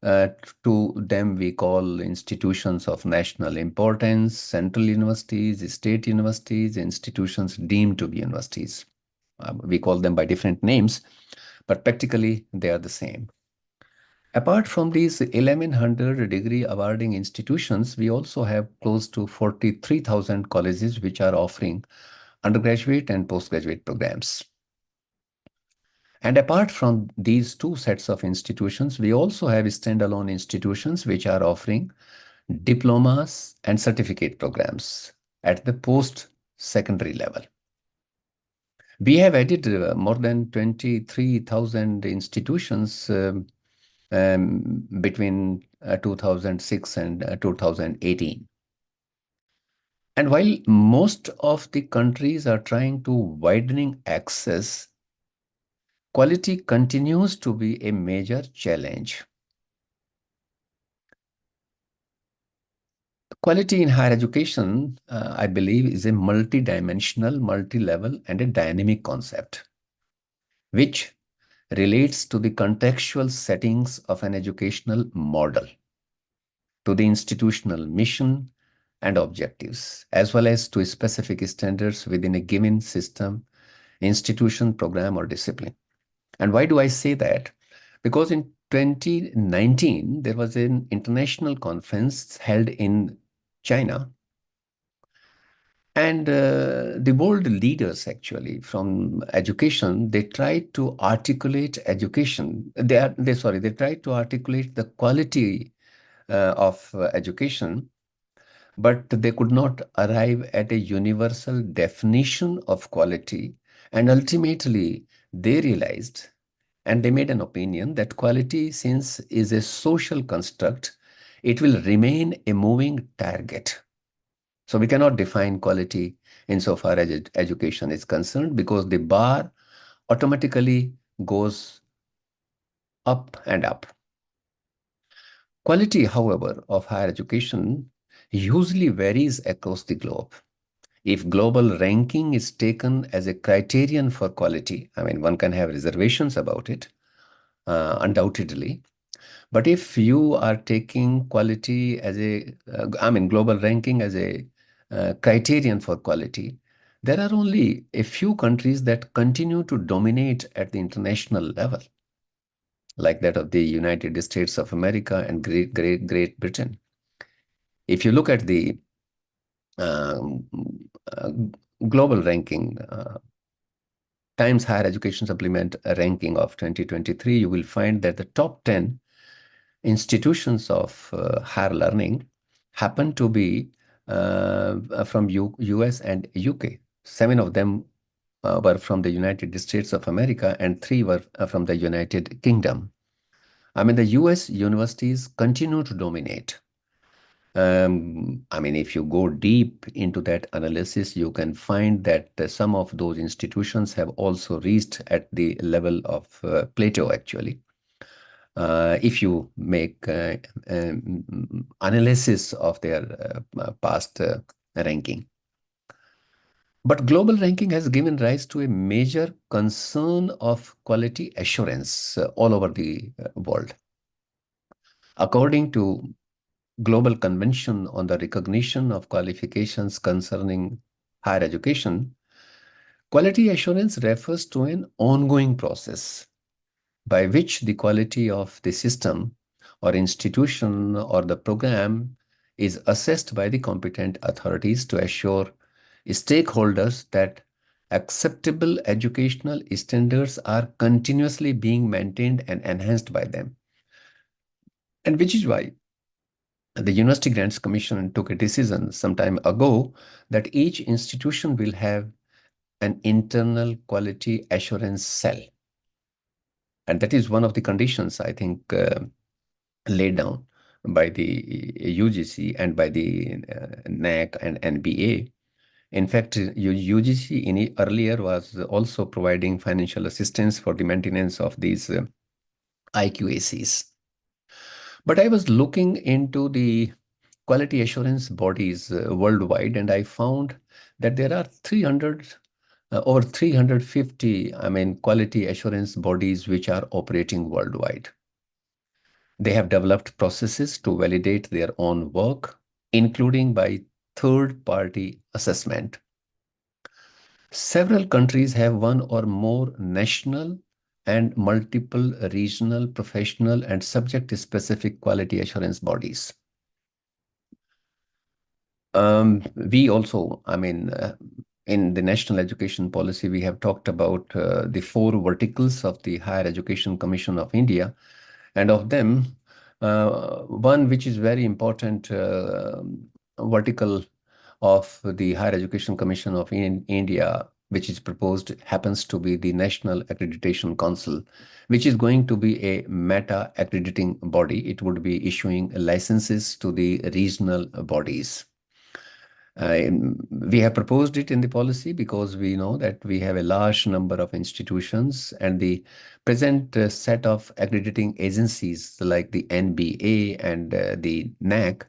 To them, we call institutions of national importance, central universities, state universities, institutions deemed to be universities. We call them by different names, but practically they are the same. Apart from these 1,100 degree awarding institutions, we also have close to 43,000 colleges which are offering undergraduate and postgraduate programs. And apart from these two sets of institutions, we also have standalone institutions which are offering diplomas and certificate programs at the post-secondary level. We have added more than 23,000 institutions between 2006 and 2018. And while most of the countries are trying to widening access, quality continues to be a major challenge. Quality in higher education, I believe, is a multi-dimensional, multi-level, and a dynamic concept, which relates to the contextual settings of an educational model, to the institutional mission and objectives, as well as to specific standards within a given system, institution, program, or discipline. And why do I say that? Because in 2019, there was an international conference held in China. And the world leaders, actually, from education, they tried to articulate education. They tried to articulate the quality of education, but they could not arrive at a universal definition of quality. And ultimately, they realized, and they made an opinion that quality, since is a social construct, it will remain a moving target. So we cannot define quality insofar as education is concerned, because the bar automatically goes up and up. Quality, however, of higher education usually varies across the globe. If global ranking is taken as a criterion for quality, I mean, one can have reservations about it, undoubtedly. But if you are taking quality as global ranking as a criterion for quality, there are only a few countries that continue to dominate at the international level, like that of the United States of America and Great Britain. If you look at the global ranking, Times Higher Education Supplement ranking of 2023, you will find that the top 10 institutions of higher learning happen to be from US and UK. 7 of them were from the United States of America, and 3 were from the United Kingdom. I mean, the US universities continue to dominate. I mean, if you go deep into that analysis, you can find that some of those institutions have also reached at the level of plateau, actually. If you make analysis of their past ranking. But global ranking has given rise to a major concern of quality assurance all over the world. According to Global Convention on the Recognition of Qualifications Concerning Higher Education, quality assurance refers to an ongoing process by which the quality of the system or institution or the program is assessed by the competent authorities to assure stakeholders that acceptable educational standards are continuously being maintained and enhanced by them. And which is why the University Grants Commission took a decision some time ago that each institution will have an internal quality assurance cell. And that is one of the conditions, I think, laid down by the UGC and by the NAC and NBA. In fact, UGC earlier was also providing financial assistance for the maintenance of these IQACs. But I was looking into the quality assurance bodies worldwide, and I found that there are over 350, quality assurance bodies which are operating worldwide. They have developed processes to validate their own work, including by third-party assessment. Several countries have one or more national and multiple regional, professional, and subject-specific quality assurance bodies. We also, in in the national education policy, we have talked about the 4 verticals of the Higher Education Commission of India, and of them, one which is very important vertical of the Higher Education Commission of India, which is proposed, happens to be the National Accreditation Council, which is going to be a meta accrediting body. It would be issuing licenses to the regional bodies. We have proposed it in the policy because we know that we have a large number of institutions, and the present set of accrediting agencies like the NBA and the NAC,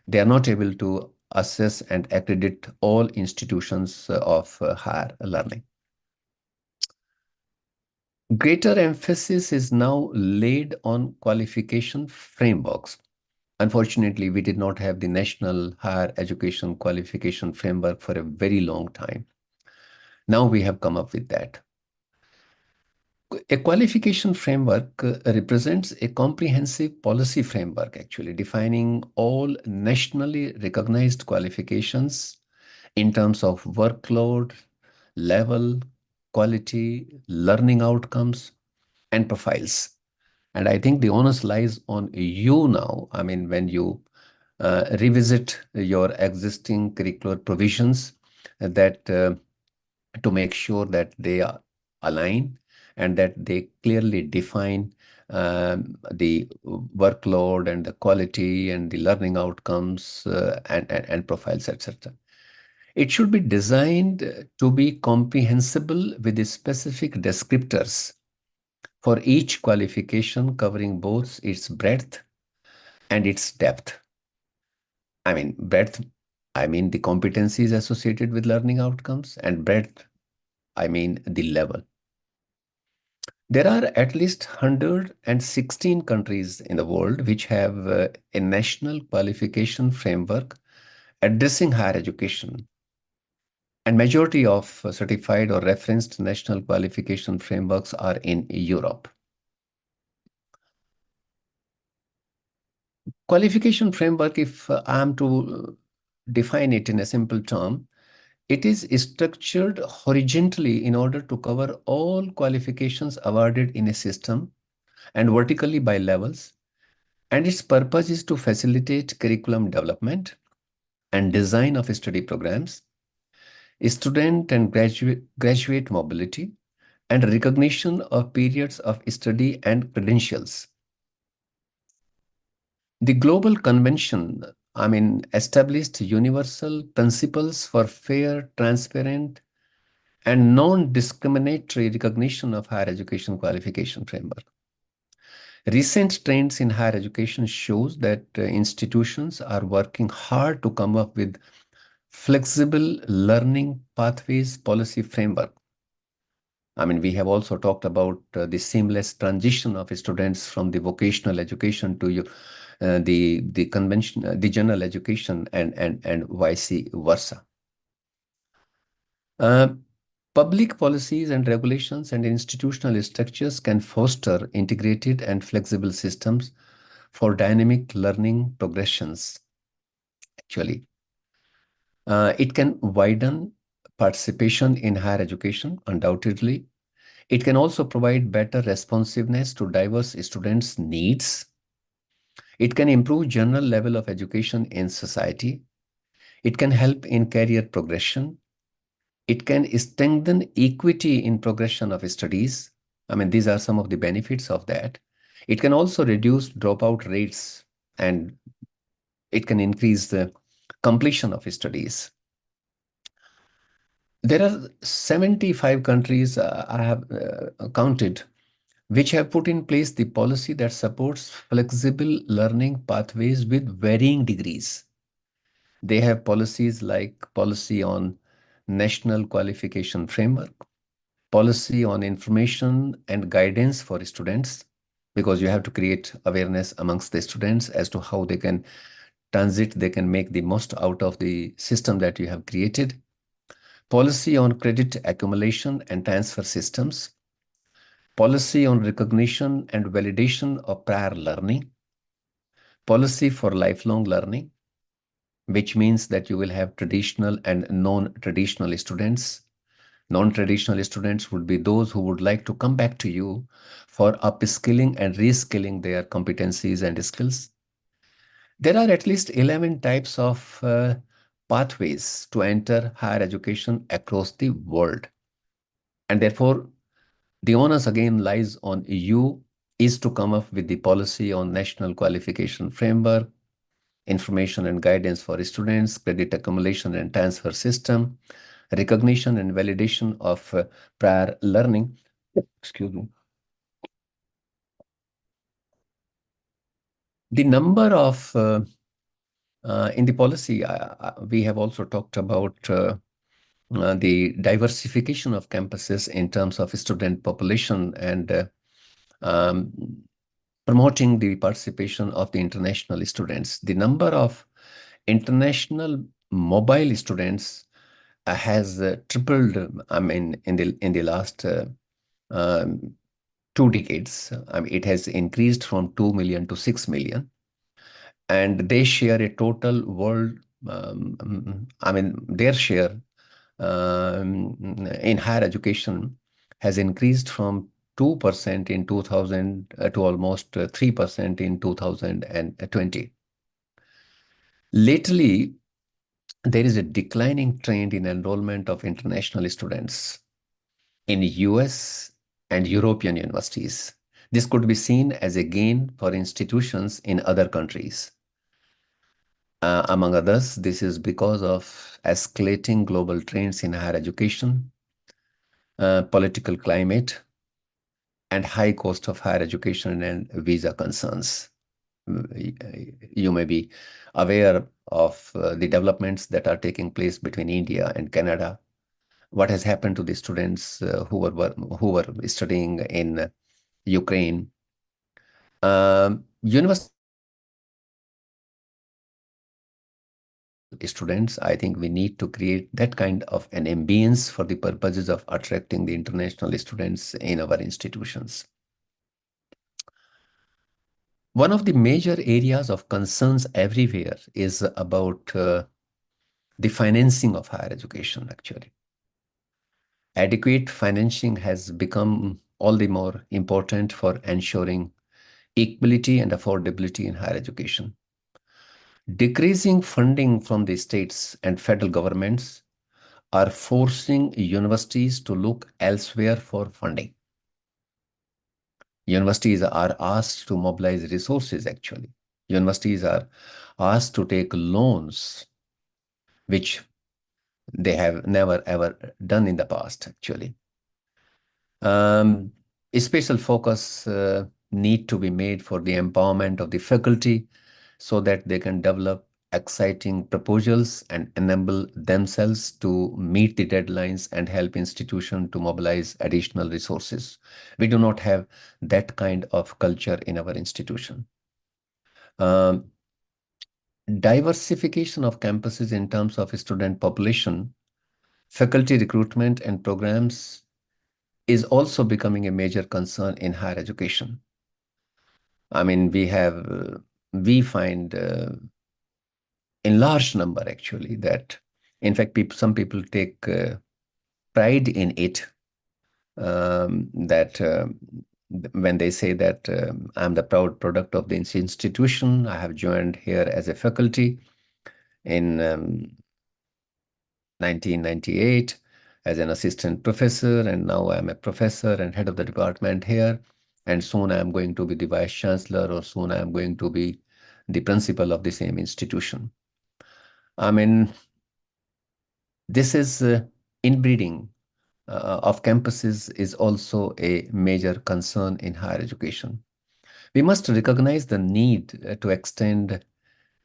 they are not able to assess and accredit all institutions of higher learning. Greater emphasis is now laid on qualification frameworks. Unfortunately, we did not have the National Higher Education Qualification Framework for a very long time. Now we have come up with that. A qualification framework represents a comprehensive policy framework, actually defining all nationally recognized qualifications in terms of workload, level, quality, learning outcomes, and profiles. And I think the onus lies on you now. I mean, when you revisit your existing curricular provisions, that to make sure that they are aligned and that they clearly define the workload and the quality and the learning outcomes and profiles, etc. It should be designed to be comprehensible with the specific descriptors for each qualification, covering both its breadth and its depth. I mean, breadth, I mean the competencies associated with learning outcomes, and breadth, I mean the level. There are at least 116 countries in the world which have a national qualification framework addressing higher education. And majority of certified or referenced national qualification frameworks are in Europe. Qualification framework, if I am to define it in a simple term, it is structured horizontally in order to cover all qualifications awarded in a system and vertically by levels. And its purpose is to facilitate curriculum development and design of study programs, student and graduate mobility, and recognition of periods of study and credentials. The Global Convention, established universal principles for fair, transparent, and non-discriminatory recognition of higher education qualification framework. Recent trends in higher education shows that institutions are working hard to come up with flexible learning pathways policy framework. I mean, we have also talked about the seamless transition of students from the vocational education to the convention, the general education, and vice versa. Public policies and regulations and institutional structures can foster integrated and flexible systems for dynamic learning progressions. Actually, it can widen participation in higher education, undoubtedly. It can also provide better responsiveness to diverse students' needs. It can improve general level of education in society. It can help in career progression. It can strengthen equity in progression of studies. I mean, these are some of the benefits of that. It can also reduce dropout rates, and it can increase the completion of studies. There are 75 countries I have counted which have put in place the policy that supports flexible learning pathways with varying degrees. They have policies like policy on National Qualification Framework, policy on information and guidance for students, because you have to create awareness amongst the students as to how they can transit, they can make the most out of the system that you have created, policy on credit accumulation and transfer systems, policy on recognition and validation of prior learning, policy for lifelong learning, which means that you will have traditional and non-traditional students. Non-traditional students would be those who would like to come back to you for upskilling and reskilling their competencies and skills. There are at least 11 types of pathways to enter higher education across the world. And therefore, the onus again lies on you is to come up with the policy on national qualification framework, information and guidance for students, credit accumulation and transfer system, recognition and validation of prior learning. Excuse me. The number of, in the policy, we have also talked about the diversification of campuses in terms of student population and promoting the participation of the international students. The number of international mobile students has tripled, I mean, in the last 2 decades. I mean, it has increased from 2 million to 6 million. And they share a total world, I mean, their share in higher education has increased from 2% in 2000 to almost 3% in 2020. Lately, there is a declining trend in enrollment of international students in US and European universities. This could be seen as a gain for institutions in other countries. Among others, this is because of escalating global trends in higher education, political climate, and high cost of higher education and visa concerns. You may be aware of the developments that are taking place between India and Canada. What has happened to the students who were studying in Ukraine? University students, I think we need to create that kind of an ambience for the purposes of attracting the international students in our institutions. One of the major areas of concerns everywhere is about the financing of higher education, actually. Adequate financing has become all the more important for ensuring equality and affordability in higher education. Decreasing funding from the states and federal governments are forcing universities to look elsewhere for funding. Universities are asked to mobilize resources, actually. Universities are asked to take loans, which they have never ever done in the past, actually. A special focus need to be made for the empowerment of the faculty so that they can develop exciting proposals and enable themselves to meet the deadlines and help institutions to mobilize additional resources. We do not have that kind of culture in our institution. Diversification of campuses in terms of student population, faculty recruitment and programs is also becoming a major concern in higher education. I mean, we find in large number actually that, in fact, some people take pride in it, that when they say that I'm the proud product of this institution, I have joined here as a faculty in 1998 as an assistant professor, and now I'm a professor and head of the department here, and soon I'm going to be the vice chancellor, or soon I'm going to be the principal of the same institution. I mean, this is inbreeding of campuses is also a major concern in higher education. We must recognize the need to extend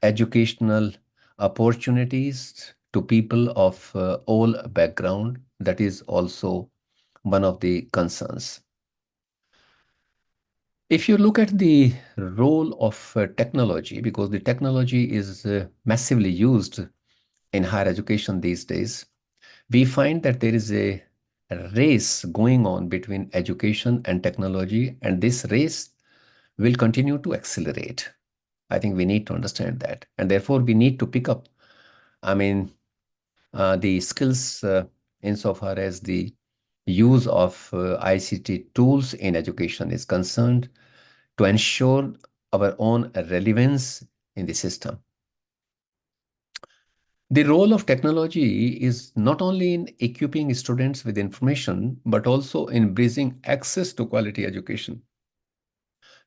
educational opportunities to people of all background. That is also one of the concerns. If you look at the role of technology, because the technology is massively used in higher education these days, we find that there is a race going on between education and technology, and this race will continue to accelerate. I think we need to understand that, and therefore we need to pick up I mean, the skills insofar as the use of ICT tools in education is concerned to ensure our own relevance in the system. The role of technology is not only in equipping students with information, but also in bridging access to quality education,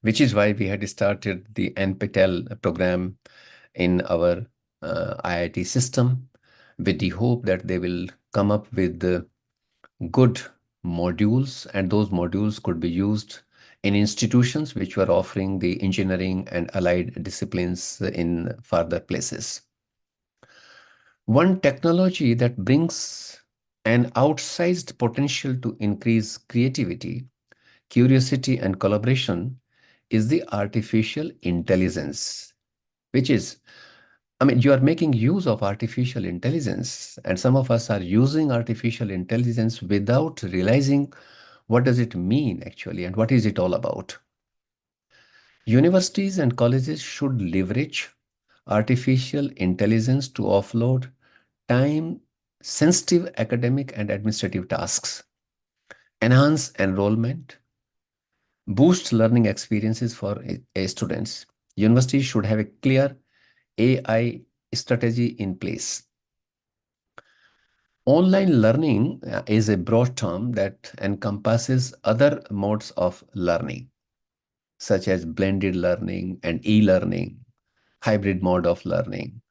which is why we had started the NPTEL program in our IIT system with the hope that they will come up with good modules, and those modules could be used in institutions which were offering the engineering and allied disciplines in further places. One technology that brings an outsized potential to increase creativity, curiosity, and collaboration is the artificial intelligence, which is, I mean, you are making use of artificial intelligence, and some of us are using artificial intelligence without realizing what does it mean actually and what is it all about. Universities and colleges should leverage artificial intelligence to offload time-sensitive academic and administrative tasks, enhance enrollment, boost learning experiences for students. Universities should have a clear AI strategy in place. Online learning is a broad term that encompasses other modes of learning, such as blended learning and e-learning, hybrid mode of learning.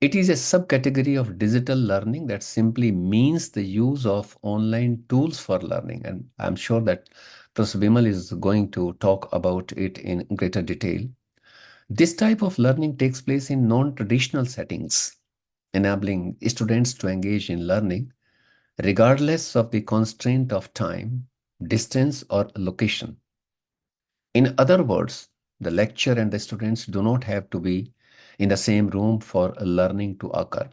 It is a subcategory of digital learning that simply means the use of online tools for learning. And I'm sure that Professor Bimal is going to talk about it in greater detail. This type of learning takes place in non-traditional settings, enabling students to engage in learning regardless of the constraint of time, distance, or location. In other words, the lecturer and the students do not have to be in the same room for learning to occur.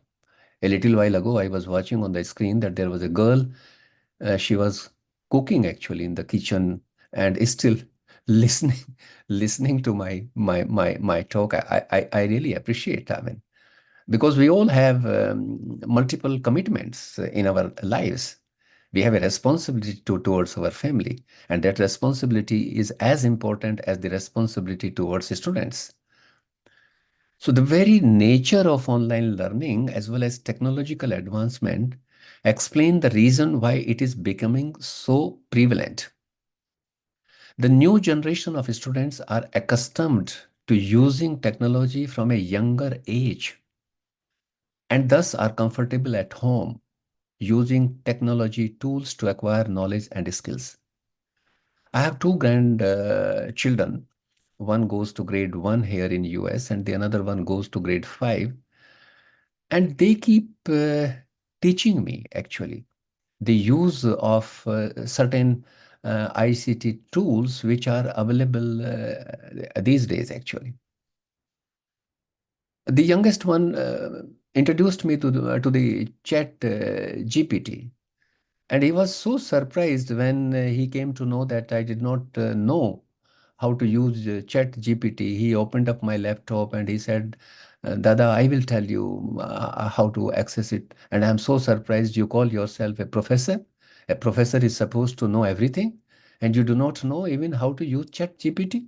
A little while ago, I was watching on the screen that there was a girl, she was cooking actually in the kitchen and is still listening to my talk. I really appreciate, I mean, because we all have multiple commitments in our lives. We have a responsibility towards our family, and that responsibility is as important as the responsibility towards students. So the very nature of online learning as well as technological advancement explain the reason why it is becoming so prevalent. The new generation of students are accustomed to using technology from a younger age and thus are comfortable at home using technology tools to acquire knowledge and skills. I have two grandchildren. One goes to grade 1 here in US and the another one goes to grade 5. And they keep teaching me actually the use of certain ICT tools which are available these days actually. The youngest one introduced me to the chat GPT. And he was so surprised when he came to know that I did not know how to use Chat GPT. He opened up my laptop and he said, Dada, I will tell you how to access it. And I'm so surprised you call yourself a professor. A professor is supposed to know everything, and you do not know even how to use Chat GPT.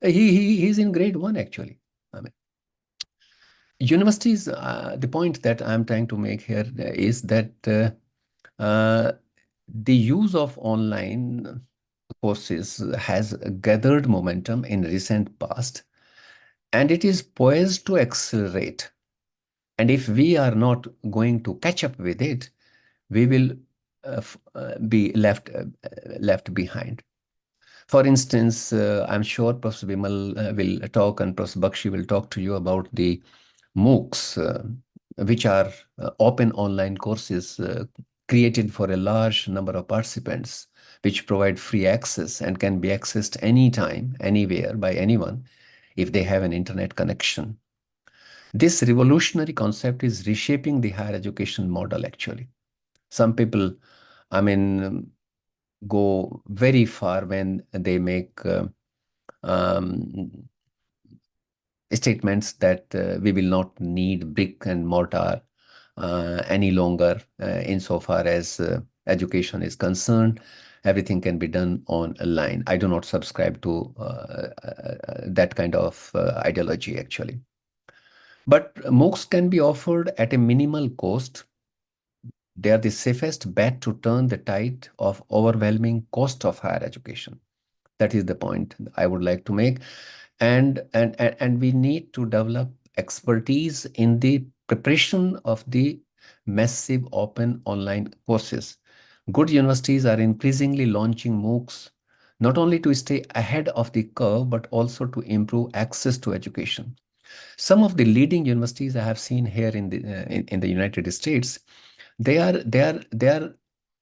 He's in grade 1 actually. I mean, universities, the point that I'm trying to make here is that the use of online courses has gathered momentum in recent past, and it is poised to accelerate. And if we are not going to catch up with it, we will be left behind. For instance, I'm sure Professor Bimal will talk and Professor Bakshi will talk to you about the MOOCs, which are open online courses created for a large number of participants, which provide free access and can be accessed anytime, anywhere by anyone if they have an internet connection. This revolutionary concept is reshaping the higher education model actually. Some people, I mean, go very far when they make statements that we will not need brick and mortar any longer insofar as education is concerned. Everything can be done online. I do not subscribe to that kind of ideology actually. But MOOCs can be offered at a minimal cost. They are the safest bet to turn the tide of overwhelming cost of higher education. That is the point I would like to make. And we need to develop expertise in the preparation of the massive open online courses. Good universities are increasingly launching MOOCs not only to stay ahead of the curve, but also to improve access to education. Some of the leading universities I have seen here in the United States, they are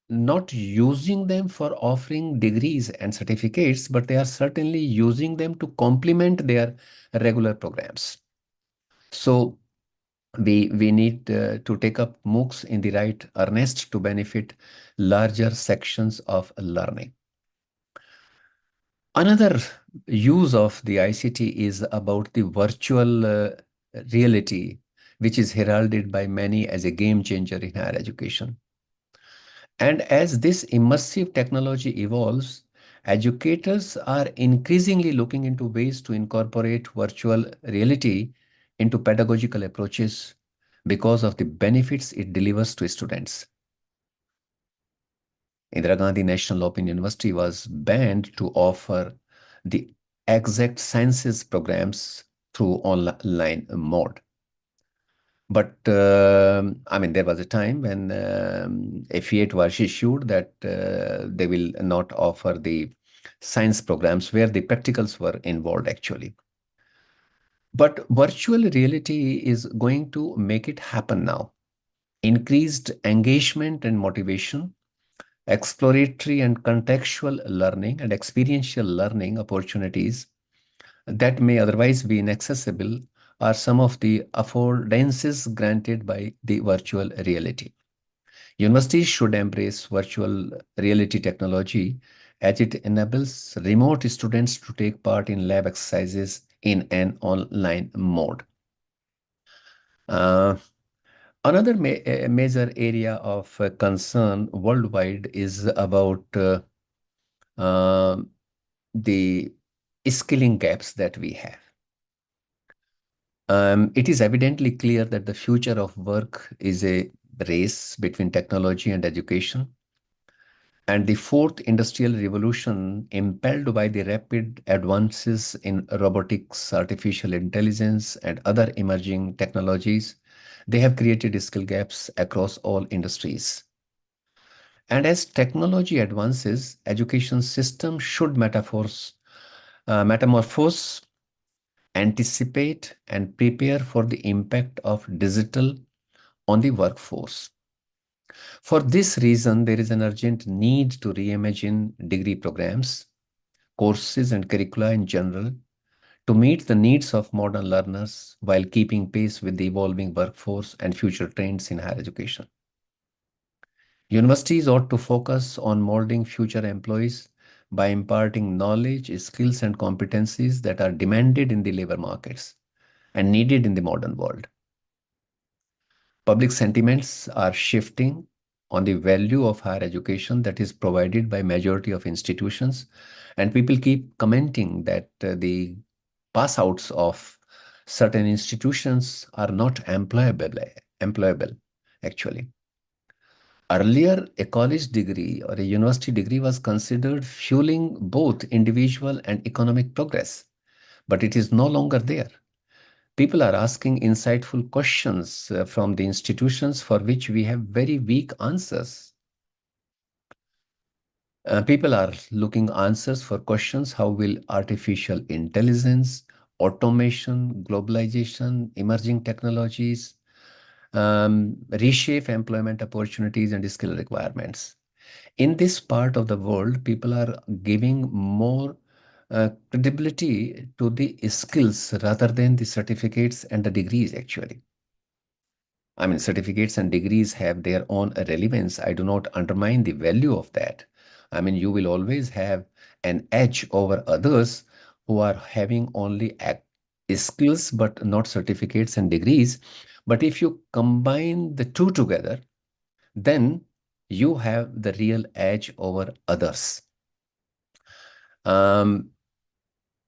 not using them for offering degrees and certificates, but they are certainly using them to complement their regular programs. So we need to take up MOOCs in the right earnest to benefit larger sections of learning. Another use of the ICT is about the virtual reality, which is heralded by many as a game changer in higher education. And as this immersive technology evolves, educators are increasingly looking into ways to incorporate virtual reality into pedagogical approaches because of the benefits it delivers to students. Indira Gandhi National Open University was banned to offer the exact sciences programs through online mode. But I mean, there was a time when a fiat was issued that they will not offer the science programs where the practicals were involved actually. But virtual reality is going to make it happen now. Increased engagement and motivation, exploratory and contextual learning and experiential learning opportunities that may otherwise be inaccessible are some of the affordances granted by the virtual reality. Universities should embrace virtual reality technology as it enables remote students to take part in lab exercises in an online mode. Another major area of concern worldwide is about the skilling gaps that we have. It is evidently clear that the future of work is a race between technology and education. And the fourth industrial revolution, impelled by the rapid advances in robotics, artificial intelligence, and other emerging technologies, they have created skill gaps across all industries. And as technology advances, education system should metamorphose, anticipate, and prepare for the impact of digital on the workforce. For this reason, there is an urgent need to reimagine degree programs, courses, and curricula in general to meet the needs of modern learners while keeping pace with the evolving workforce and future trends in higher education. Universities ought to focus on molding future employees by imparting knowledge, skills, and competencies that are demanded in the labor markets and needed in the modern world. Public sentiments are shifting on the value of higher education that is provided by majority of institutions, and people keep commenting that the pass outs of certain institutions are not employable actually. Earlier, a college degree or a university degree was considered fueling both individual and economic progress, but it is no longer there. People are asking insightful questions from the institutions for which we have very weak answers. People are looking answers for questions: how will artificial intelligence, automation, globalization, emerging technologies reshape employment opportunities and skill requirements? In this part of the world, people are giving more credibility to the skills rather than the certificates and the degrees actually. I mean, certificates and degrees have their own relevance. I do not undermine the value of that. I mean, you will always have an edge over others who are having only skills, but not certificates and degrees. But if you combine the two together, then you have the real edge over others.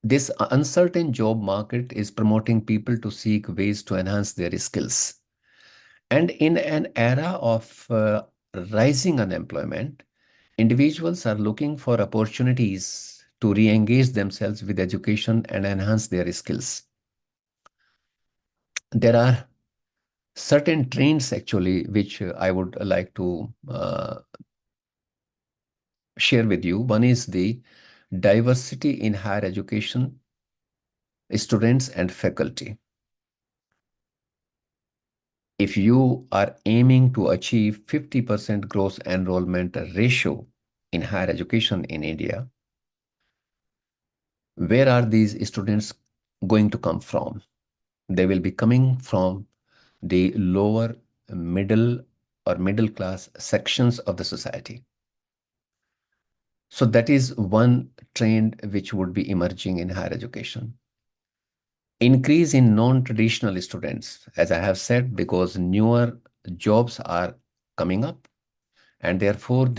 This uncertain job market is promoting people to seek ways to enhance their skills. And in an era of rising unemployment, individuals are looking for opportunities to re-engage themselves with education and enhance their skills. There are certain trends actually which I would like to share with you. One is the diversity in higher education, students and faculty. If you are aiming to achieve 50% gross enrollment ratio in higher education in India, where are these students going to come from? They will be coming from the lower middle or middle class sections of the society. So that is one trend which would be emerging in higher education. Increase in non-traditional students, as I have said, because newer jobs are coming up, and therefore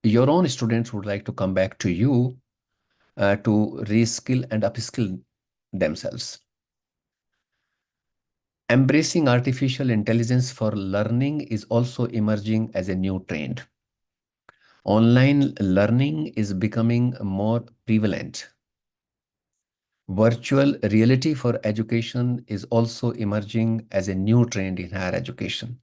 your own students would like to come back to you to reskill and upskill themselves. Embracing artificial intelligence for learning is also emerging as a new trend. Online learning is becoming more prevalent. Virtual reality for education is also emerging as a new trend in higher education.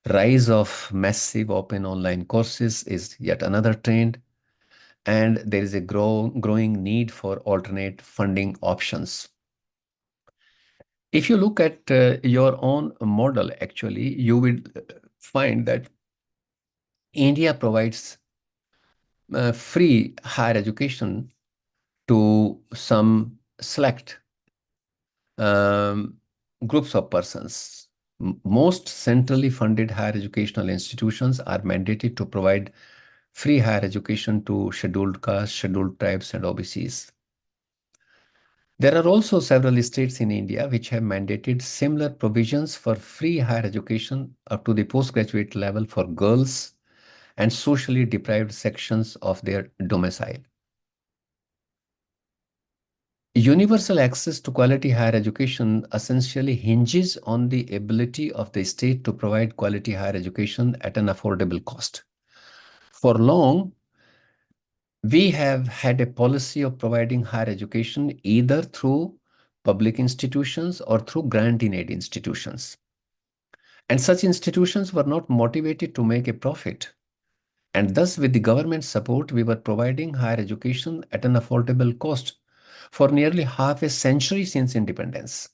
Rise of massive open online courses is yet another trend, and there is a growing need for alternate funding options. If you look at your own model, actually, you will find that India provides free higher education to some select groups of persons. Most centrally funded higher educational institutions are mandated to provide free higher education to scheduled castes, scheduled tribes, and OBCs. There are also several states in India which have mandated similar provisions for free higher education up to the postgraduate level for girls and socially deprived sections of their domicile. Universal access to quality higher education essentially hinges on the ability of the state to provide quality higher education at an affordable cost. For long, we have had a policy of providing higher education either through public institutions or through grant-in-aid institutions. And such institutions were not motivated to make a profit. And thus, with the government support, we were providing higher education at an affordable cost for nearly half a century since independence.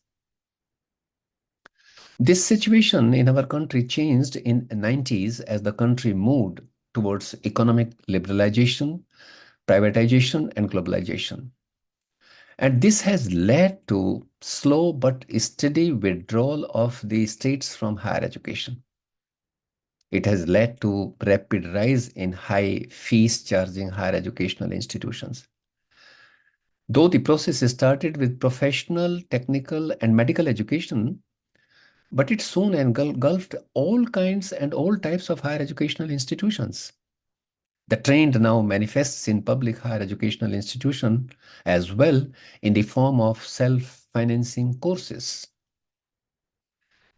This situation in our country changed in the 90s as the country moved towards economic liberalization, privatization, and globalization. And this has led to slow but steady withdrawal of the states from higher education. It has led to rapid rise in high fees charging higher educational institutions. Though the process started with professional, technical, and medical education, but it soon engulfed all kinds and all types of higher educational institutions. The trend now manifests in public higher educational institution as well in the form of self-financing courses.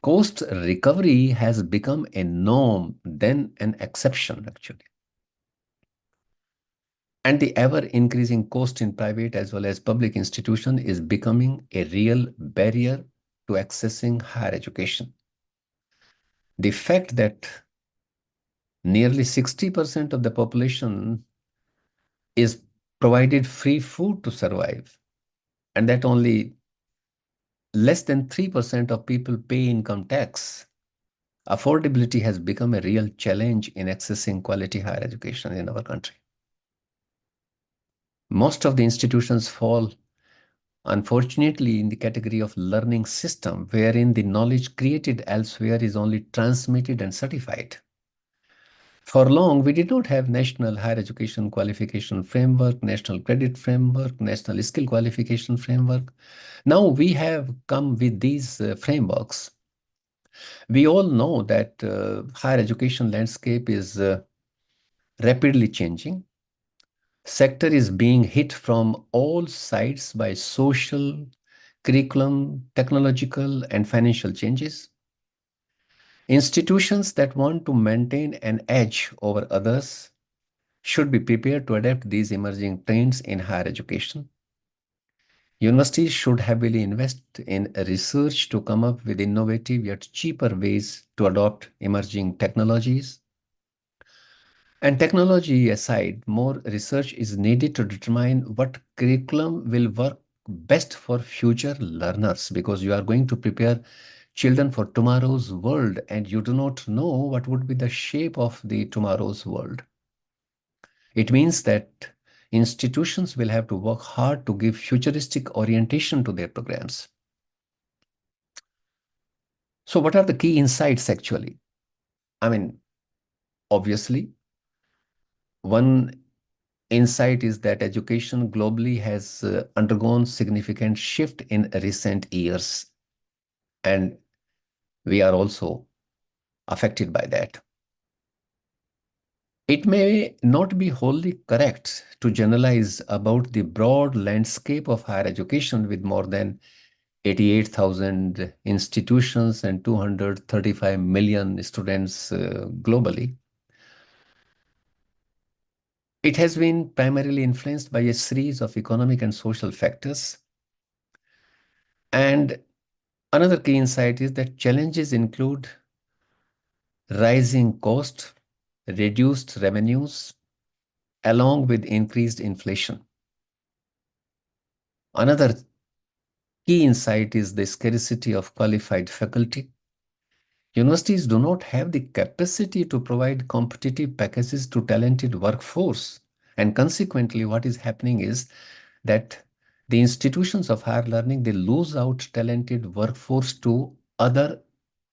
Cost recovery has become a norm than an exception, actually. And the ever-increasing cost in private as well as public institution is becoming a real barrier to accessing higher education. The fact that nearly 60% of the population is provided free food to survive, and that only less than 3% of people pay income tax. Affordability has become a real challenge in accessing quality higher education in our country. Most of the institutions fall, unfortunately, in the category of learning system, wherein the knowledge created elsewhere is only transmitted and certified. For long, we did not have national higher education qualification framework, national credit framework, national skill qualification framework. Now we have come with these frameworks. We all know that higher education landscape is rapidly changing. Sector is being hit from all sides by social, curriculum, technological, and financial changes. Institutions that want to maintain an edge over others should be prepared to adapt these emerging trends in higher education. Universities should heavily invest in research to come up with innovative yet cheaper ways to adopt emerging technologies. And technology aside, more research is needed to determine what curriculum will work best for future learners, because you are going to prepare children for tomorrow's world and you do not know what would be the shape of the tomorrow's world. It means that institutions will have to work hard to give futuristic orientation to their programs. So what are the key insights actually? I mean, obviously, one insight is that education globally has undergone significant shift in recent years, and we are also affected by that. It may not be wholly correct to generalize about the broad landscape of higher education with more than 88,000 institutions and 235 million students globally. It has been primarily influenced by a series of economic and social factors. And another key insight is that challenges include rising cost, reduced revenues, along with increased inflation. Another key insight is the scarcity of qualified faculty. Universities do not have the capacity to provide competitive packages to talented workforce. And consequently, what is happening is that the institutions of higher learning, they lose out talented workforce to other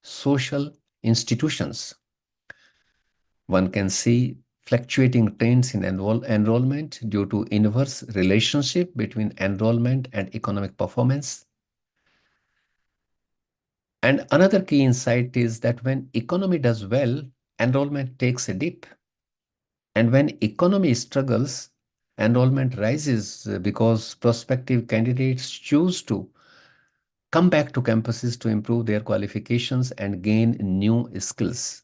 social institutions. One can see fluctuating trends in enrollment due to inverse relationship between enrollment and economic performance. And another key insight is that when economy does well, enrollment takes a dip. And when economy struggles, enrollment rises because prospective candidates choose to come back to campuses to improve their qualifications and gain new skills.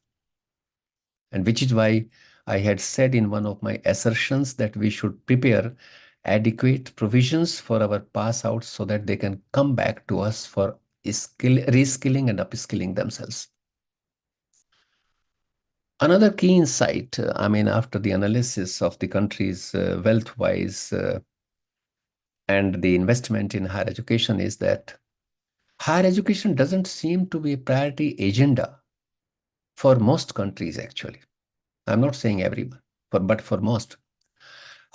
And which is why I had said in one of my assertions that we should prepare adequate provisions for our pass outs so that they can come back to us for reskilling and upskilling themselves. Another key insight, after the analysis of the country's wealth-wise and the investment in higher education, is that higher education doesn't seem to be a priority agenda for most countries, actually. I'm not saying everyone, but for most.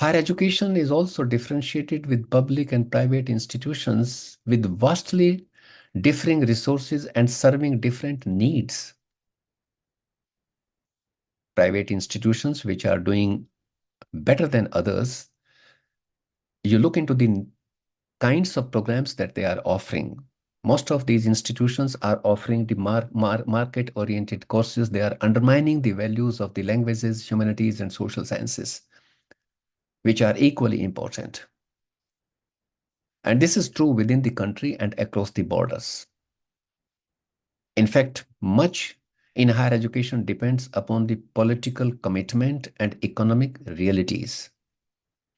Higher education is also differentiated with public and private institutions with vastly differing resources and serving different needs. Private institutions which are doing better than others, you look into the kinds of programs that they are offering. Most of these institutions are offering the market-oriented courses. They are undermining the values of the languages, humanities, and social sciences, which are equally important. And this is true within the country and across the borders. In fact, much in higher education depends upon the political commitment and economic realities.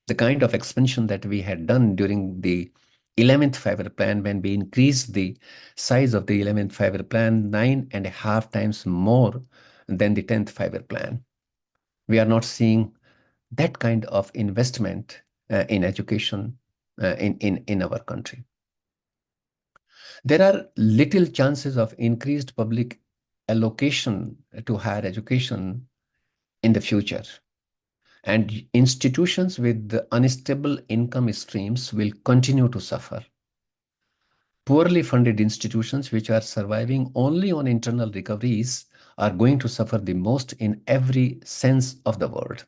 The kind of expansion that we had done during the 11th five-year plan, when we increased the size of the 11th five-year plan 9.5 times more than the 10th five-year plan. We are not seeing that kind of investment in education in our country. There are little chances of increased public allocation to higher education in the future. And institutions with unstable income streams will continue to suffer. Poorly funded institutions which are surviving only on internal recoveries are going to suffer the most in every sense of the word.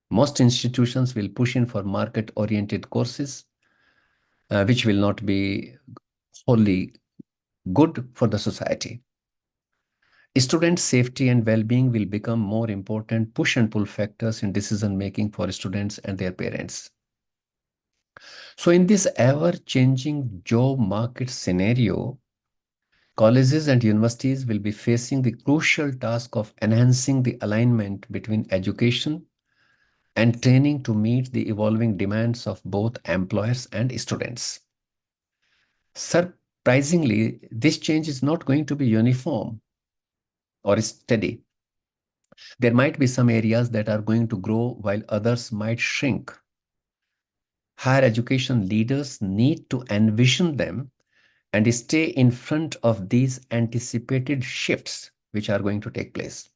Most institutions will push in for market-oriented courses, which will not be wholly good for the society. Student safety and well-being will become more important push and pull factors in decision-making for students and their parents. So in this ever-changing job market scenario, colleges and universities will be facing the crucial task of enhancing the alignment between education and training to meet the evolving demands of both employers and students. Surprisingly, this change is not going to be uniform or steady. There might be some areas that are going to grow while others might shrink. Higher education leaders need to envision them and stay in front of these anticipated shifts which are going to take place.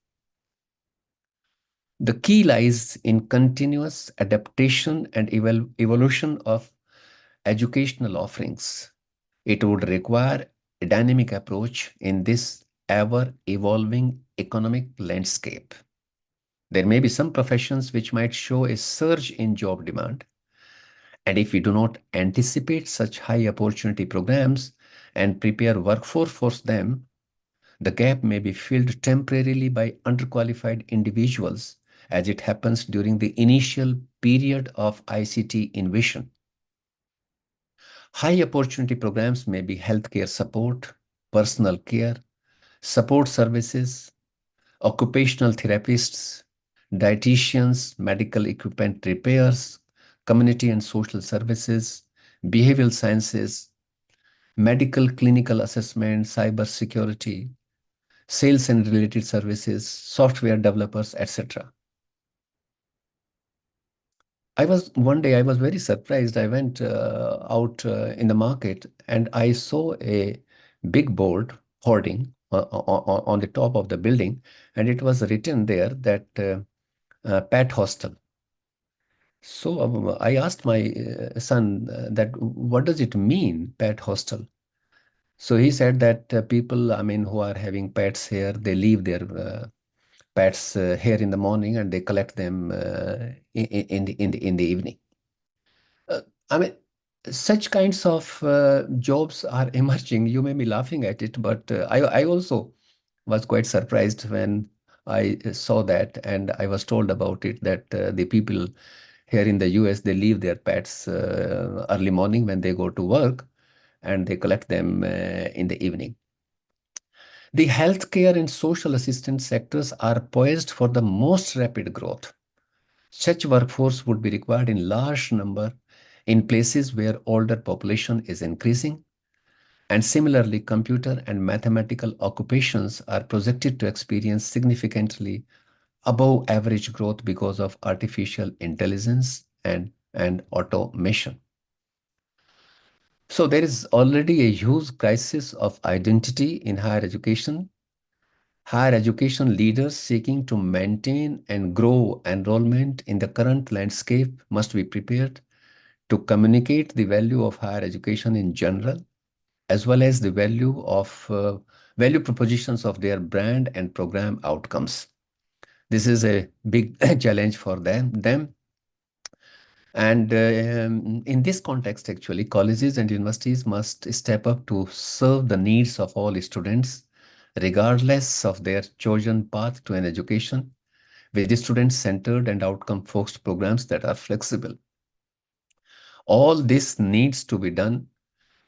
The key lies in continuous adaptation and evolution of educational offerings. It would require a dynamic approach in this ever-evolving economic landscape. There may be some professions which might show a surge in job demand. And if we do not anticipate such high opportunity programs and prepare workforce for them, the gap may be filled temporarily by underqualified individuals, as it happens during the initial period of ICT innovation. High opportunity programs may be healthcare support, personal care, support services, occupational therapists, dietitians, medical equipment repairs, community and social services, behavioral sciences, medical clinical assessment, cyber security, sales and related services, software developers, etc. One day I was very surprised. I went out in the market and I saw a big board hoarding on the top of the building, and it was written there that pet hostel. So I asked my son that what does it mean, pet hostel? So he said that people, I mean, who are having pets here, they leave their pets here in the morning and they collect them in the evening. I mean, such kinds of jobs are emerging. You may be laughing at it, but I also was quite surprised when I saw that, and I was told about it that the people here in the US, they leave their pets early morning when they go to work, and they collect them in the evening. The healthcare and social assistance sectors are poised for the most rapid growth. Such workforce would be required in large number in places where older population is increasing. And similarly, computer and mathematical occupations are projected to experience significantly above average growth because of artificial intelligence and automation. So there is already a huge crisis of identity in higher education. Higher education leaders seeking to maintain and grow enrollment in the current landscape must be prepared to communicate the value of higher education in general, as well as the value propositions of their brand and program outcomes. This is a big challenge for them. And in this context, actually, colleges and universities must step up to serve the needs of all students, regardless of their chosen path to an education, with the student-centered and outcome-focused programs that are flexible. All this needs to be done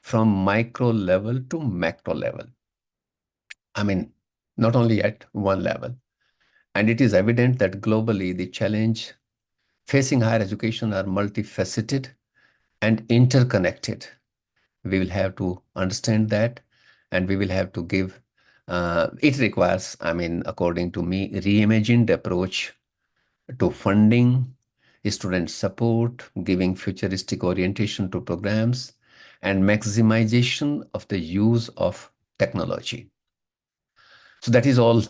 from micro level to macro level. I mean, not only at one level. And it is evident that globally, the challenge facing higher education are multifaceted and interconnected. We will have to understand that, and we will have to give, it requires, I mean, according to me, reimagined approach to funding, student support, giving futuristic orientation to programs, and maximization of the use of technology. So that is all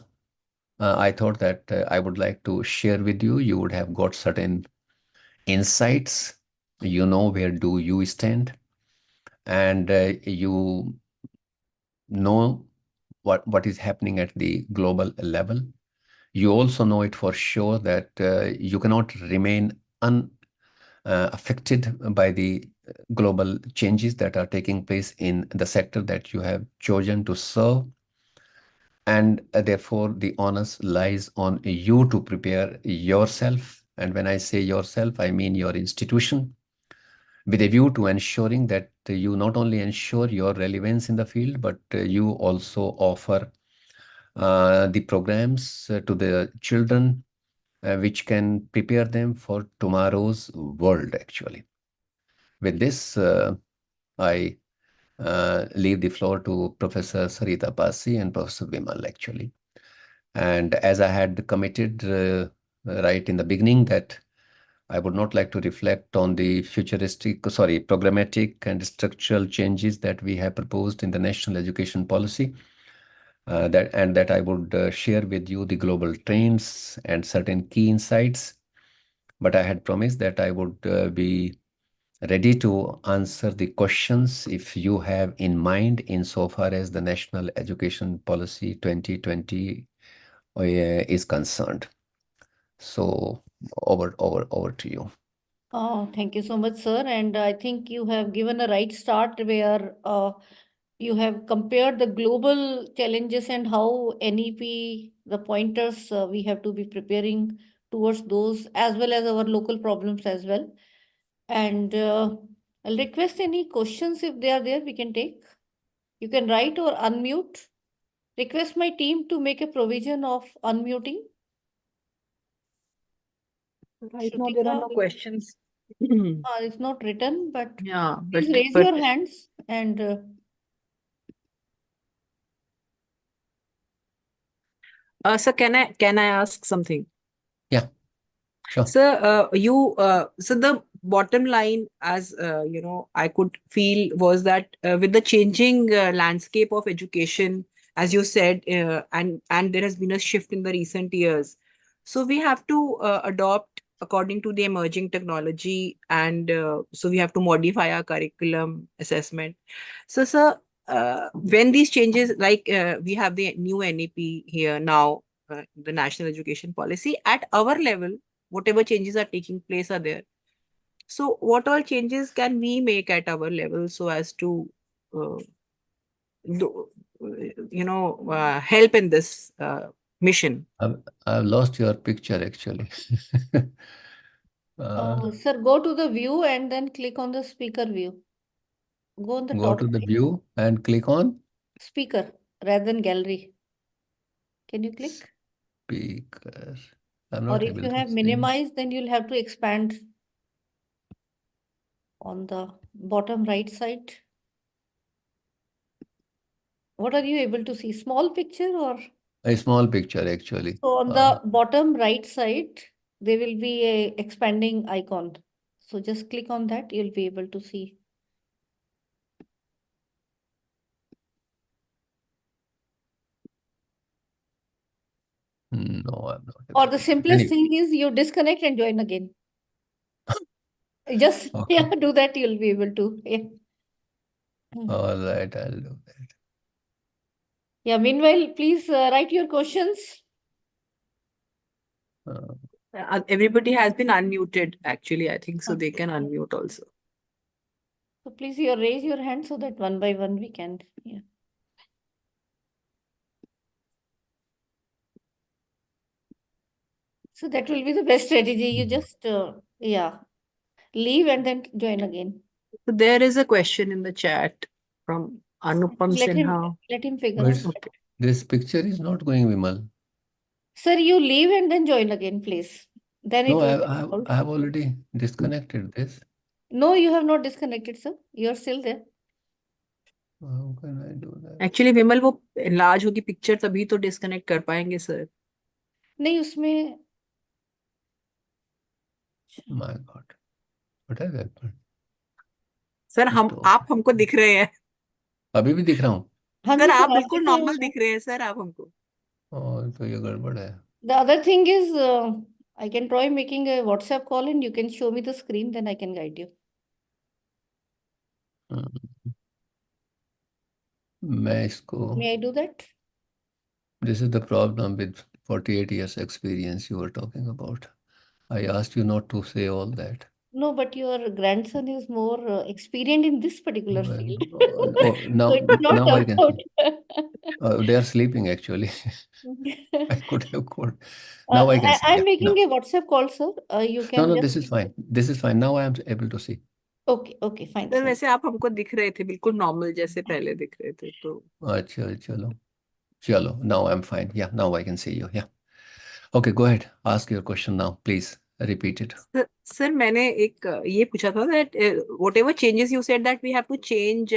I thought that I would like to share with you. You would have got certain insights. You know where do you stand, and you know what is happening at the global level. You also know it for sure that you cannot remain affected by the global changes that are taking place in the sector that you have chosen to serve. And therefore, the onus lies on you to prepare yourself. And when I say yourself, I mean your institution, with a view to ensuring that you not only ensure your relevance in the field, but you also offer the programs to the children which can prepare them for tomorrow's world, actually. With this, I leave the floor to Professor Sarita Pasi and Professor Vimal, actually. And as I had committed right in the beginning that I would not like to reflect on the programmatic and structural changes that we have proposed in the national education policy, that I would share with you the global trends and certain key insights. But I had promised that I would be ready to answer the questions if you have in mind insofar as the National Education Policy 2020 is concerned. So over to you. Oh, thank you so much, sir. And I think you have given a right start where you have compared the global challenges and how NEP, the pointers we have to be preparing towards those, as well as our local problems as well. And I'll request any questions if they are there, we can take. You can write or unmute. Request my team to make a provision of unmuting. Right now, there are no Shrutika, questions. it's not written, but Yeah, please raise but your hands and sir, can I ask something? Yeah, sure. Sir, so the bottom line, as you know, I could feel was that with the changing landscape of education, as you said, and there has been a shift in the recent years, so we have to adopt according to the emerging technology, and so we have to modify our curriculum assessment. So, sir, when these changes, like we have the new NEP here now, the National Education Policy, at our level, whatever changes are taking place are there. So what all changes can we make at our level so as to uh, do, help in this mission? I've lost your picture actually. sir, go to the view and then click on the speaker view. Go on the Go top to the right. view and click on Speaker rather than gallery. Can you click? speaker. I'm Or not if able you to have see. minimized, then you'll have to expand on the bottom right side. What are you able to see? Small picture or? A small picture actually. So on the bottom right side, there will be a expanding icon. So just click on that, you'll be able to see. No, I'm not Or able the to see. simplest Anyway, thing is you disconnect and join again. Just okay. yeah, do that, you'll be able to. Yeah. All right, I'll do that. Yeah, meanwhile, please write your questions. Everybody has been unmuted, actually. I think so. They can unmute also. So please you raise your hand so that one by one we can. Yeah. So that will be the best strategy. You just yeah, leave and then join again. So there is a question in the chat from Anupam Sinha. Let him figure But out. this picture is not going, Vimal. Sir, you leave and then join again, please. Then No, it will be solved. I have already disconnected this. No, you have not disconnected, sir. You are still there. How can I do that? Actually, विमल वो enlarge होगी picture तभी तो disconnect कर पाएंगे sir. नहीं उसमें My God, what has happened? Sir हम Stop. आप हमको दिख रहे हैं. अभी भी दिख रहा हूँ. हाँ सर जी आप सर आप बिल्कुल दिख रहे normal हैं. दिख रहे हैं सर आप हमको. तो ये गड़बड़ है. The other thing is I can try making a WhatsApp call and you can show me the screen, then I can guide you. मैं इसको May I do that? This is the problem with 48 years experience you were talking about. I asked you not to say all that. No, but your grandson is more experienced in this particular Well, field. oh, now, So it's not now I can about. see. They are sleeping actually. I could have called. Now I can see. I'm Yeah. making No, a WhatsApp call, sir. You no, can no. just. This is fine. This is fine. Now I am able to see. Okay, okay, fine, sir sir. वैसे आप हमको दिख रहे थे बिल्कुल normal जैसे पहले दिख रहे थे तो अच्छा, चलो, चलो. Now I'm fine. Yeah. Now I can see you. Yeah. Okay. Go ahead. Ask your question now, please. Repeat it. Sir मैंने एक ये पूछा था that whatever changes you said that we have to change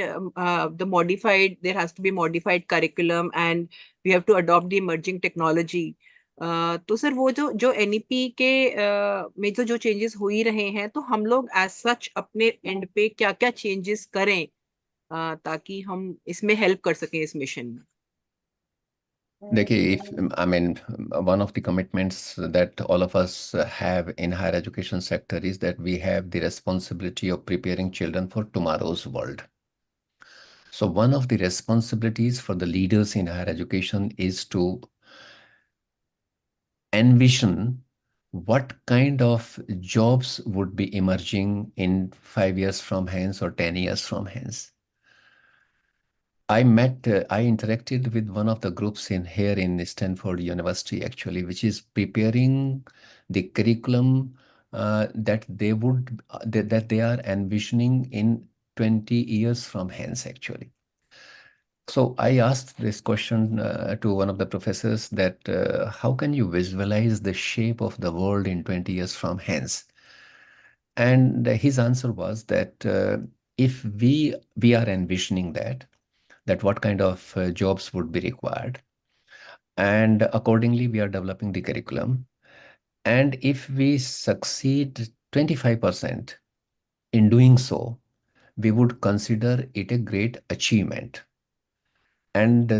the modified there has to be modified curriculum and we have to adopt the emerging technology तो sir वो जो NEP के में जो चेंजेस हो ही रहे हैं तो हम लोग एज सच अपने एंड पे क्या क्या चेंजेस करें ताकि हम इसमें हेल्प कर सकें इस मिशन में देखिए, I mean, one of the commitments that all of us have in higher education sector is that we have the responsibility of preparing children for tomorrow's world. So one of the responsibilities for the leaders in higher education is to envision what kind of jobs would be emerging in 5 years from hence or 10 years from hence. I interacted with one of the groups here in Stanford University, actually, which is preparing the curriculum that they are envisioning in 20 years from hence, actually. So I asked this question to one of the professors that how can you visualize the shape of the world in 20 years from hence? And his answer was that if we are envisioning that what kind of jobs would be required. And accordingly, we are developing the curriculum. And if we succeed 25% in doing so, we would consider it a great achievement. And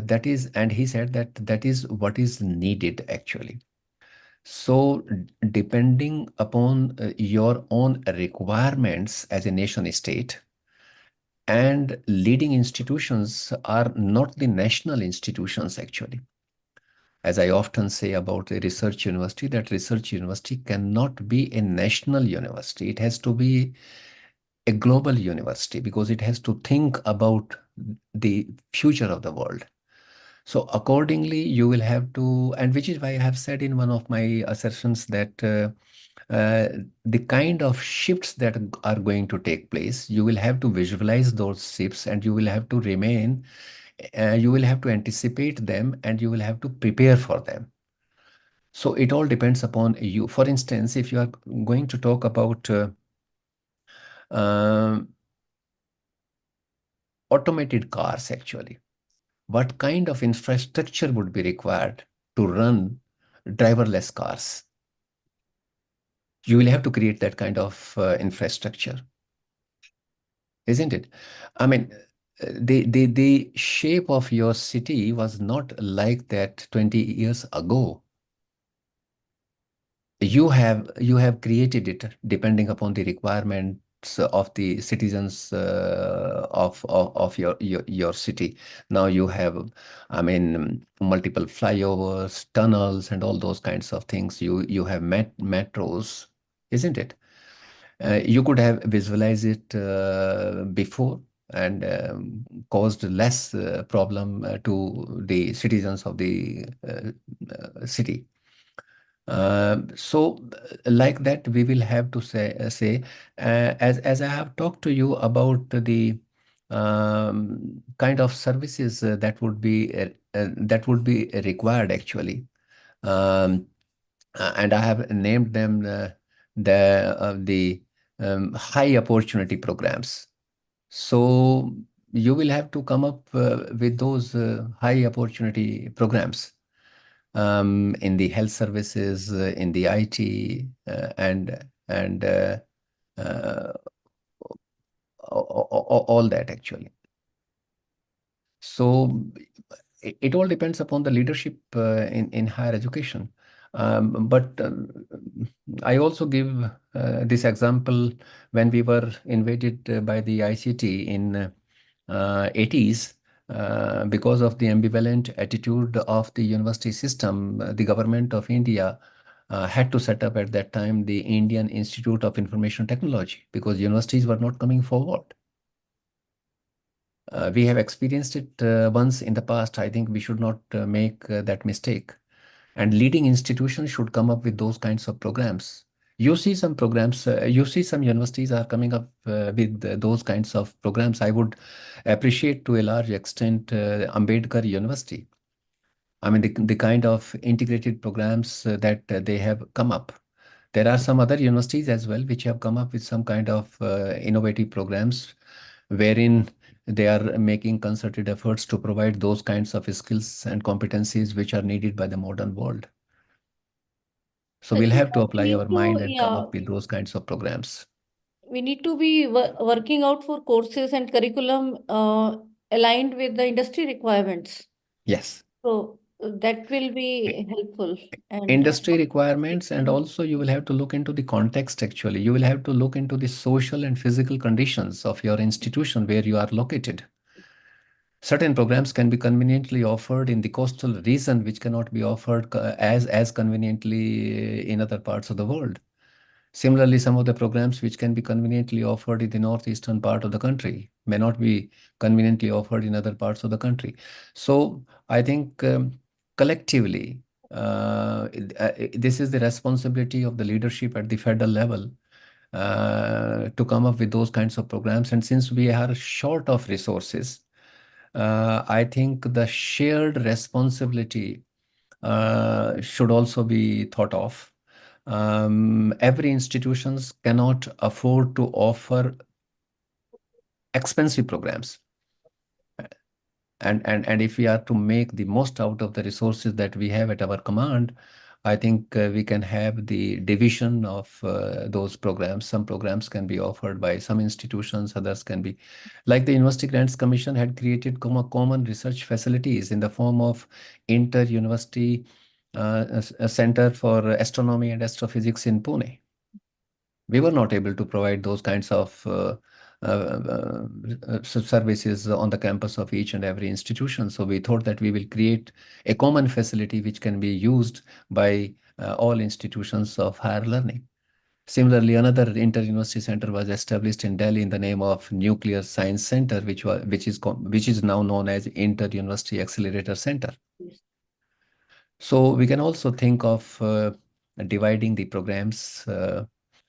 he said that is what is needed actually. So depending upon your own requirements as a nation state, and leading institutions are not the national institutions actually. As I often say about a research university, that research university cannot be a national university. It has to be a global university because it has to think about the future of the world. So accordingly, you will have to, and which is why I have said in one of my assertions that the kind of shifts that are going to take place, you will have to visualize those shifts and you will have to you will have to anticipate them and you will have to prepare for them. So it all depends upon you. For instance, if you are going to talk about automated cars, actually, what kind of infrastructure would be required to run driverless cars? You will have to create that kind of infrastructure, isn't it? I mean, the shape of your city was not like that 20 years ago. You have created it depending upon the requirements of the citizens of your city. Now you have, I mean, multiple flyovers, tunnels, and all those kinds of things. You have metros, isn't it? You could have visualized it before and caused less problem to the citizens of the city. So like that, we will have to say as I have talked to you about the kind of services that would be required actually. And I have named them the high opportunity programs. So you will have to come up with those high opportunity programs in the health services, in the IT, and all that actually. So it all depends upon the leadership in higher education. But I also give this example when we were invaded by the ICT in 80s. because of the ambivalent attitude of the university system, the government of India had to set up at that time the Indian Institute of Information Technology because universities were not coming forward. We have experienced it once in the past. I think we should not make that mistake. And leading institutions should come up with those kinds of programs. You see some programs, you see some universities are coming up with those kinds of programs. I would appreciate to a large extent Ambedkar University. I mean, the kind of integrated programs that they have come up. There are some other universities as well which have come up with some kind of innovative programs wherein they are making concerted efforts to provide those kinds of skills and competencies which are needed by the modern world. So we'll have to apply our mind and come up with those kinds of programs. We need to be working out for courses and curriculum aligned with the industry requirements. Yes. So that will be helpful. And industry requirements, and also you will have to look into the context actually. You will have to look into the social and physical conditions of your institution where you are located. Certain programs can be conveniently offered in the coastal region, which cannot be offered as conveniently in other parts of the world. Similarly, some of the programs which can be conveniently offered in the northeastern part of the country may not be conveniently offered in other parts of the country. So I think collectively, this is the responsibility of the leadership at the federal level to come up with those kinds of programs. And since we are short of resources, I think the shared responsibility should also be thought of. Every institutions cannot afford to offer expensive programs. And if we are to make the most out of the resources that we have at our command, I think we can have the division of those programs. Some programs can be offered by some institutions, others can be, like the University Grants Commission had created common research facilities in the form of inter-university a Center for Astronomy and Astrophysics in Pune. We were not able to provide those kinds of services on the campus of each and every institution. So we thought that we will create a common facility which can be used by all institutions of higher learning. Similarly, another inter-university center was established in Delhi in the name of Nuclear Science Center, which is now known as Inter-University Accelerator Center. So we can also think of dividing the programs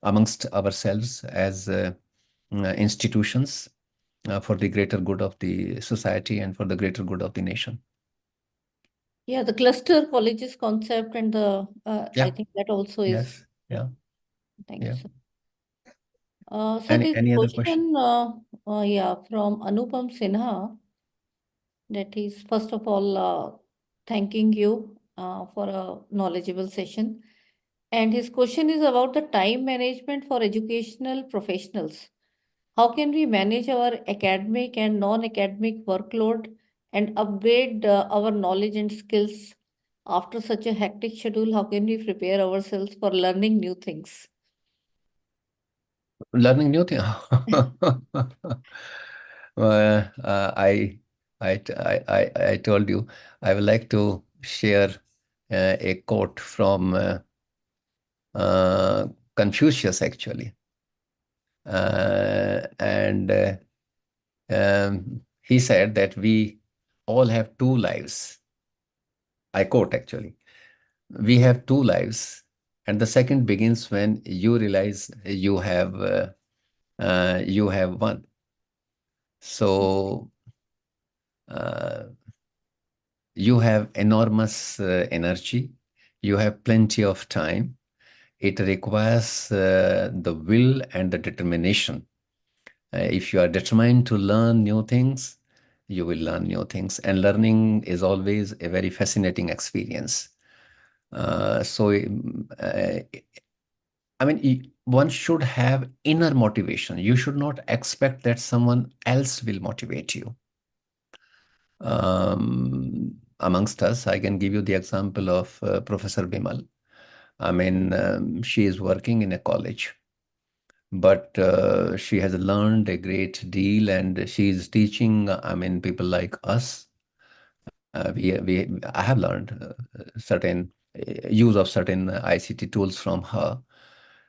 amongst ourselves as institutions for the greater good of the society and for the greater good of the nation. Yeah, the cluster colleges concept and the I think that also is. Yes. Yeah. Thank you, sir. So Any other question? Yeah, from Anupam Sinha, that is first of all thanking you for a knowledgeable session. And his question is about the time management for educational professionals. How can we manage our academic and non-academic workload and upgrade our knowledge and skills after such a hectic schedule? How can we prepare ourselves for learning new things? Learning new things. I told you I would like to share a quote from Confucius actually, and he said that we all have two lives. I quote actually, we have two lives, and the second begins when you realize you have one. So you have enormous energy, you have plenty of time. It requires the will and the determination. If you are determined to learn new things, you will learn new things. And learning is always a very fascinating experience. I mean, one should have inner motivation. You should not expect that someone else will motivate you. Amongst us, I can give you the example of Professor Bimal. I mean, she is working in a college. but she has learned a great deal, and she is teaching, I mean, people like us. I have learned certain use of certain ICT tools from her.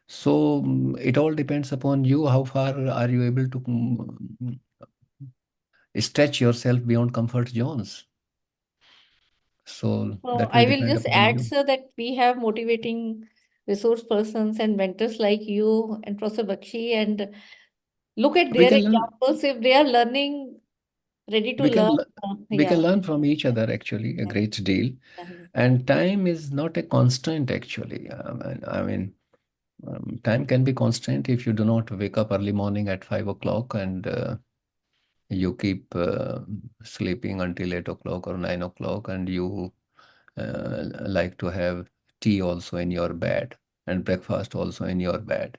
So it all depends upon you. How far are you able to stretch yourself beyond comfort zones? So So that I will will depend just upon add, you. sir, that we have motivating resource persons and mentors like you and Professor Bakshi, and look at We their can learn. examples. If they are learning, ready to We can learn, we can yeah. learn from each other actually a great deal. And time is not a constant actually. I mean, time can be constant if you do not wake up early morning at 5 o'clock and you keep sleeping until 8 o'clock or 9 o'clock, and you like to have tea also in your bed and breakfast also in your bed.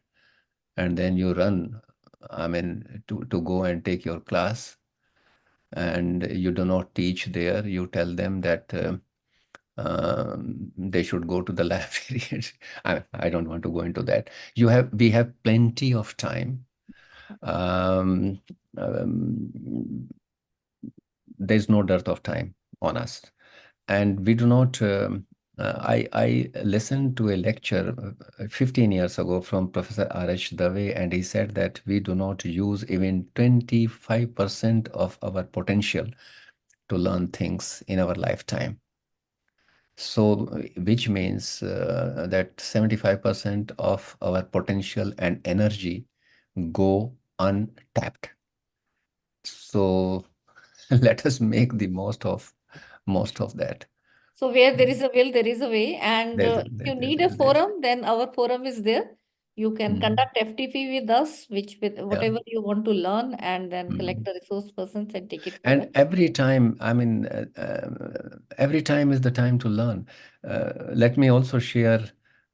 And then you run, I mean, to go and take your class, and you do not teach there. You tell them that they should go to the lab period. I don't want to go into that. We have plenty of time. Um, there's no dearth of time on us, and we do not. I listened to a lecture 15 years ago from Professor R.H. Dave, and he said that we do not use even 25% of our potential to learn things in our lifetime. So, which means that 75% of our potential and energy go untapped. So, let us make the most of that. So where there is a will, there is a way. And There's, if you there's, need a there's, forum, then our forum is there. You can mm, conduct FTP with us, which with yeah. whatever you want to learn, and then collect Mm. the resource persons and take it And forward. every time, I mean, every time is the time to learn. Let me also share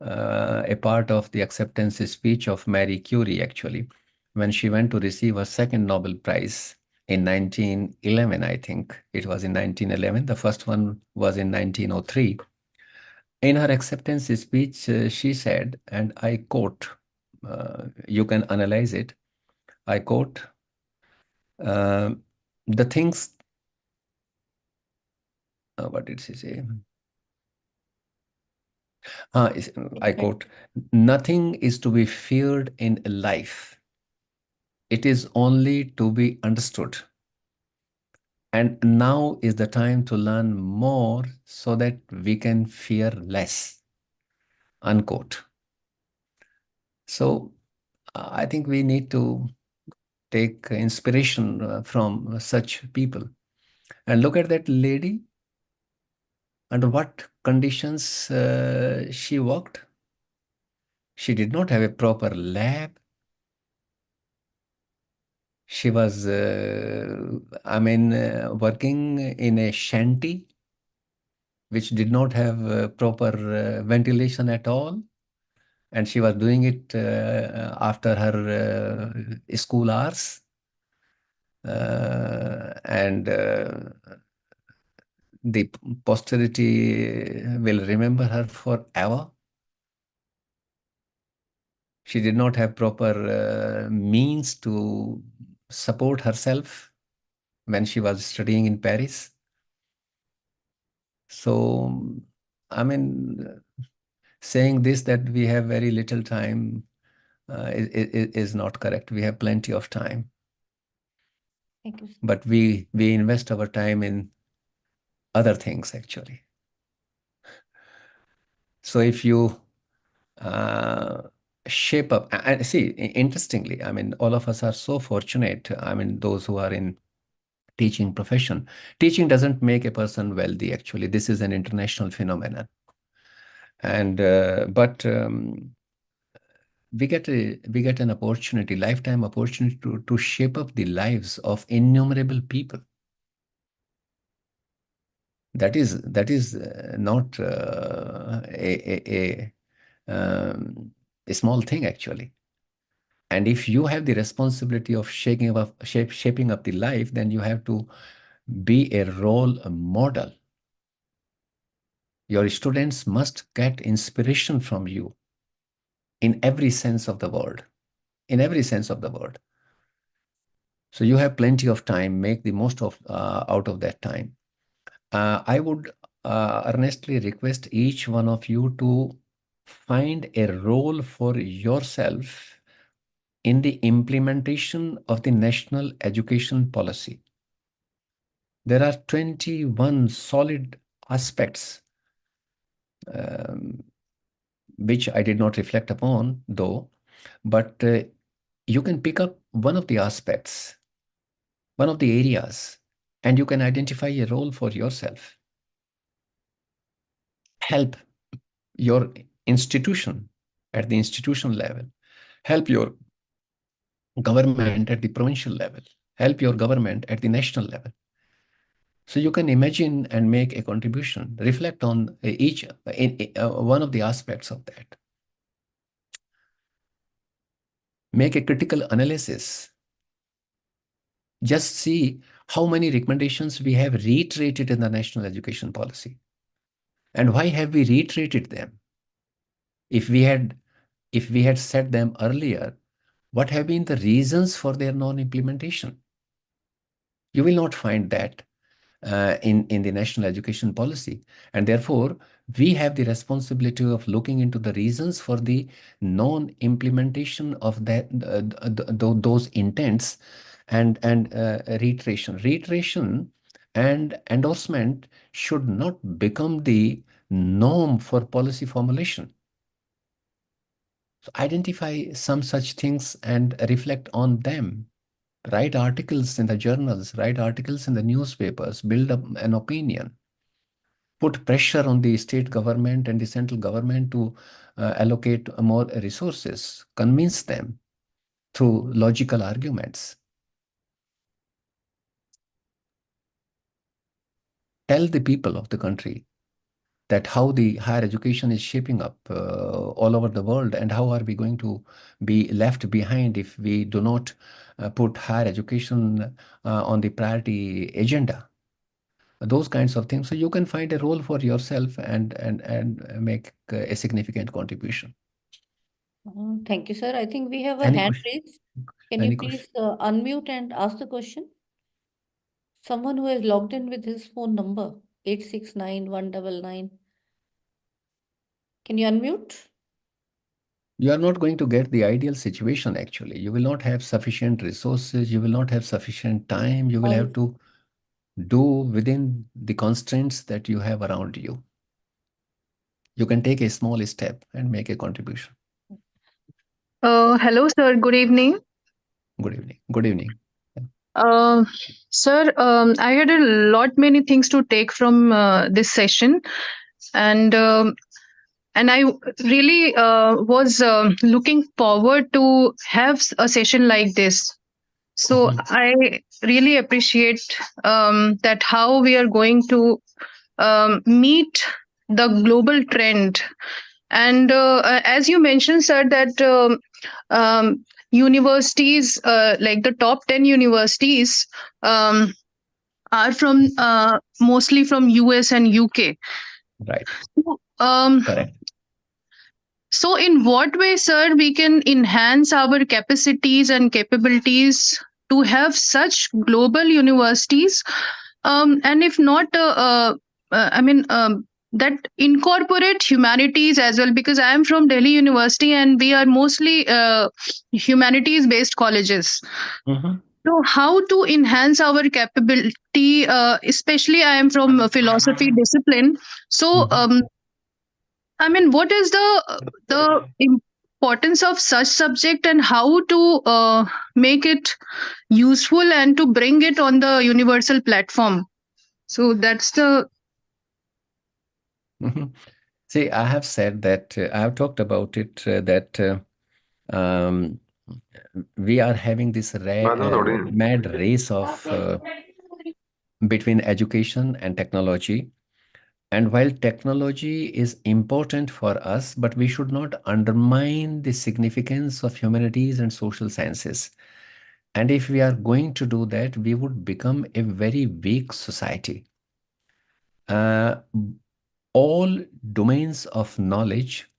a part of the acceptance speech of Marie Curie, actually, when she went to receive her second Nobel Prize in 1911, I think. It was in 1911. The first one was in 1903. In her acceptance speech, she said, and I quote, you can analyze it, I quote, the things, what did she say? I quote, nothing is to be feared in life. It is only to be understood. And now is the time to learn more so that we can fear less. Unquote. So I think we need to take inspiration from such people. And look at that lady, under what conditions she worked. She did not have a proper lab. She was, working in a shanty, which did not have proper ventilation at all. And she was doing it after her school hours. And the posterity will remember her forever. She did not have proper means to support herself when she was studying in Paris. So, I mean, saying this that we have very little time is not correct. We have plenty of time, Thank you. but we invest our time in other things actually. So if you shape up, and see, interestingly, I mean, all of us are so fortunate. I mean, those who are in teaching profession. Teaching doesn't make a person wealthy, actually. This is an international phenomenon. And but we get an opportunity, lifetime opportunity to shape up the lives of innumerable people. That is not a small thing actually. And if you have the responsibility of shaping up the life, then you have to be a role model. Your students must get inspiration from you in every sense of the word. in every sense of the word. So you have plenty of time, make the most of out of that time. I would earnestly request each one of you to find a role for yourself in the implementation of the national education policy. There are 21 solid aspects which I did not reflect upon, though, but you can pick up one of the aspects, one of the areas, and you can identify a role for yourself. Help your institution at the institutional level, help your government at the provincial level, help your government at the national level. So you can imagine and make a contribution, reflect on each one of the aspects of that. Make a critical analysis. Just see how many recommendations we have reiterated in the national education policy. And why have we reiterated them? If we had said them earlier, what have been the reasons for their non-implementation? You will not find that in the national education policy. And therefore, we have the responsibility of looking into the reasons for the non-implementation of that those intents and reiteration. Reiteration and endorsement should not become the norm for policy formulation. So identify some such things and reflect on them. Write articles in the journals, write articles in the newspapers, build up an opinion. Put pressure on the state government and the central government to allocate more resources. Convince them through logical arguments. Tell the people of the country that how the higher education is shaping up all over the world, and how are we going to be left behind if we do not put higher education on the priority agenda. Those kinds of things. So you can find a role for yourself and make a significant contribution. Thank you, sir. I think we have a Any hand question? raised. Can Any you please unmute and ask the question? Someone who has logged in with his phone number, 869-199. Can you unmute? You are not going to get the ideal situation, actually. You will not have sufficient resources. You will not have sufficient time. You will have to do within the constraints that you have around you. You can take a small step and make a contribution. Hello, sir. Good evening. Good evening. Good evening. Sir, I had a lot many things to take from this session, and I really was looking forward to have a session like this. So I really appreciate that how we are going to meet the global trend. And as you mentioned, sir, that universities, like the top 10 universities, are from mostly from US and UK. Right. Correct. So in what way, sir, we can enhance our capacities and capabilities to have such global universities? And if not, that incorporate humanities as well, because I am from Delhi University and we are mostly humanities based colleges. So how to enhance our capability, especially I am from a philosophy discipline. So what is the importance of such subject, and how to make it useful and to bring it on the universal platform? So that's the See, I have said that I have talked about it that we are having this mad race of between education and technology. And while technology is important for us, but we should not undermine the significance of humanities and social sciences. And if we are going to do that, we would become a very weak society. All domains of knowledge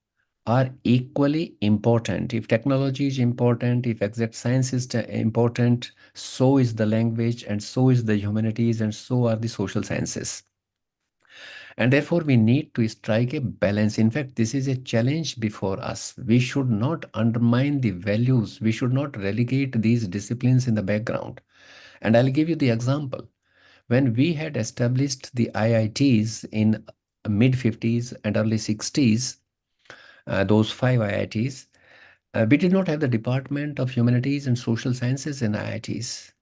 are equally important. If technology is important, if exact science is important, so is the language, and so is the humanities, and so are the social sciences. And therefore, we need to strike a balance. In fact, this is a challenge before us. We should not undermine the values. We should not relegate these disciplines in the background. And I'll give you the example. When we had established the IITs in mid 50s and early 60s, those 5 IITs, we did not have the Department of Humanities and Social Sciences in IITs.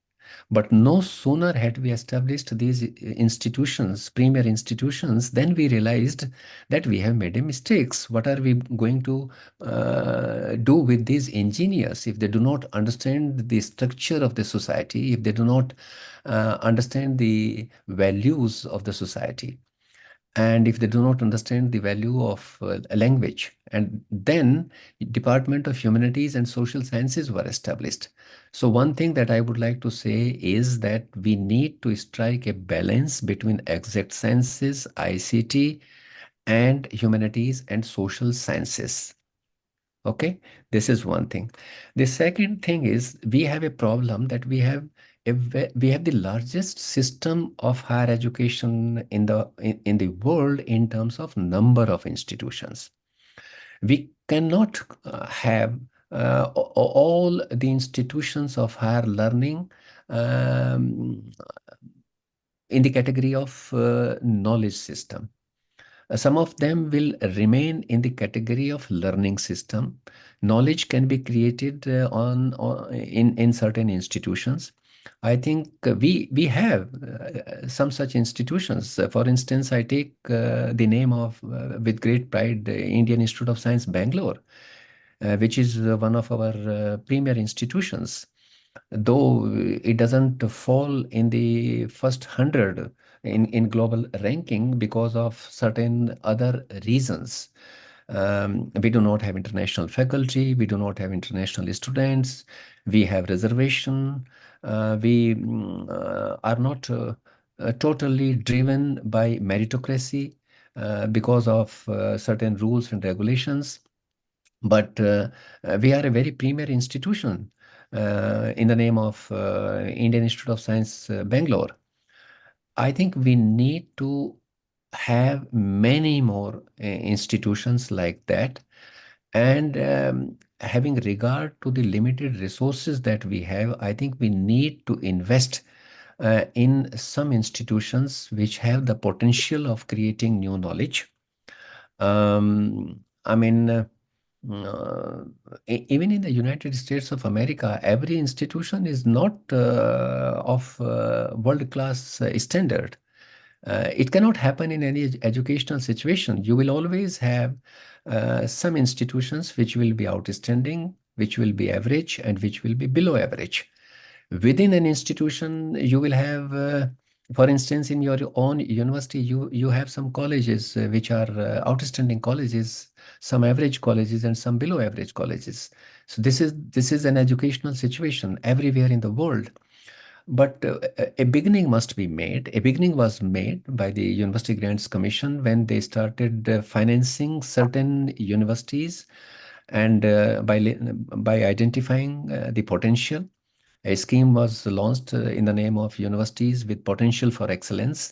But no sooner had we established these institutions, premier institutions, then we realized that we have made a mistakes. What are we going to do with these engineers if they do not understand the structure of the society, if they do not understand the values of the society, and if they do not understand the value of a language? And then Department of Humanities and Social Sciences were established. So one thing that I would like to say is that we need to strike a balance between exact sciences, ICT, and humanities and social sciences. Okay, this is one thing. The second thing is we have a problem that we have the largest system of higher education in the world in terms of number of institutions. We cannot have all the institutions of higher learning um, in the category of knowledge system. Some of them will remain in the category of learning system. Knowledge can be created in certain institutions. I think we have some such institutions. For instance, I take the name of, with great pride, the Indian Institute of Science, Bangalore, which is one of our premier institutions. Though it doesn't fall in the first 100 in global ranking because of certain other reasons. We do not have international faculty, we do not have international students, we have reservation, we are not totally driven by meritocracy because of certain rules and regulations. But we are a very premier institution in the name of Indian Institute of Science, Bangalore. I think we need to have many more institutions like that. And having regard to the limited resources that we have, I think we need to invest in some institutions which have the potential of creating new knowledge. I mean, even in the United States of America, every institution is not of world-class standard. It cannot happen in any educational situation. You will always have some institutions which will be outstanding, which will be average, and which will be below average. Within an institution, you will have, for instance, in your own university, you have some colleges which are outstanding colleges, some average colleges, and some below average colleges. So this is an educational situation everywhere in the world. But a beginning must be made. A beginning was made by the University Grants Commission when they started financing certain universities, and by identifying the potential. A scheme was launched in the name of Universities with Potential for Excellence.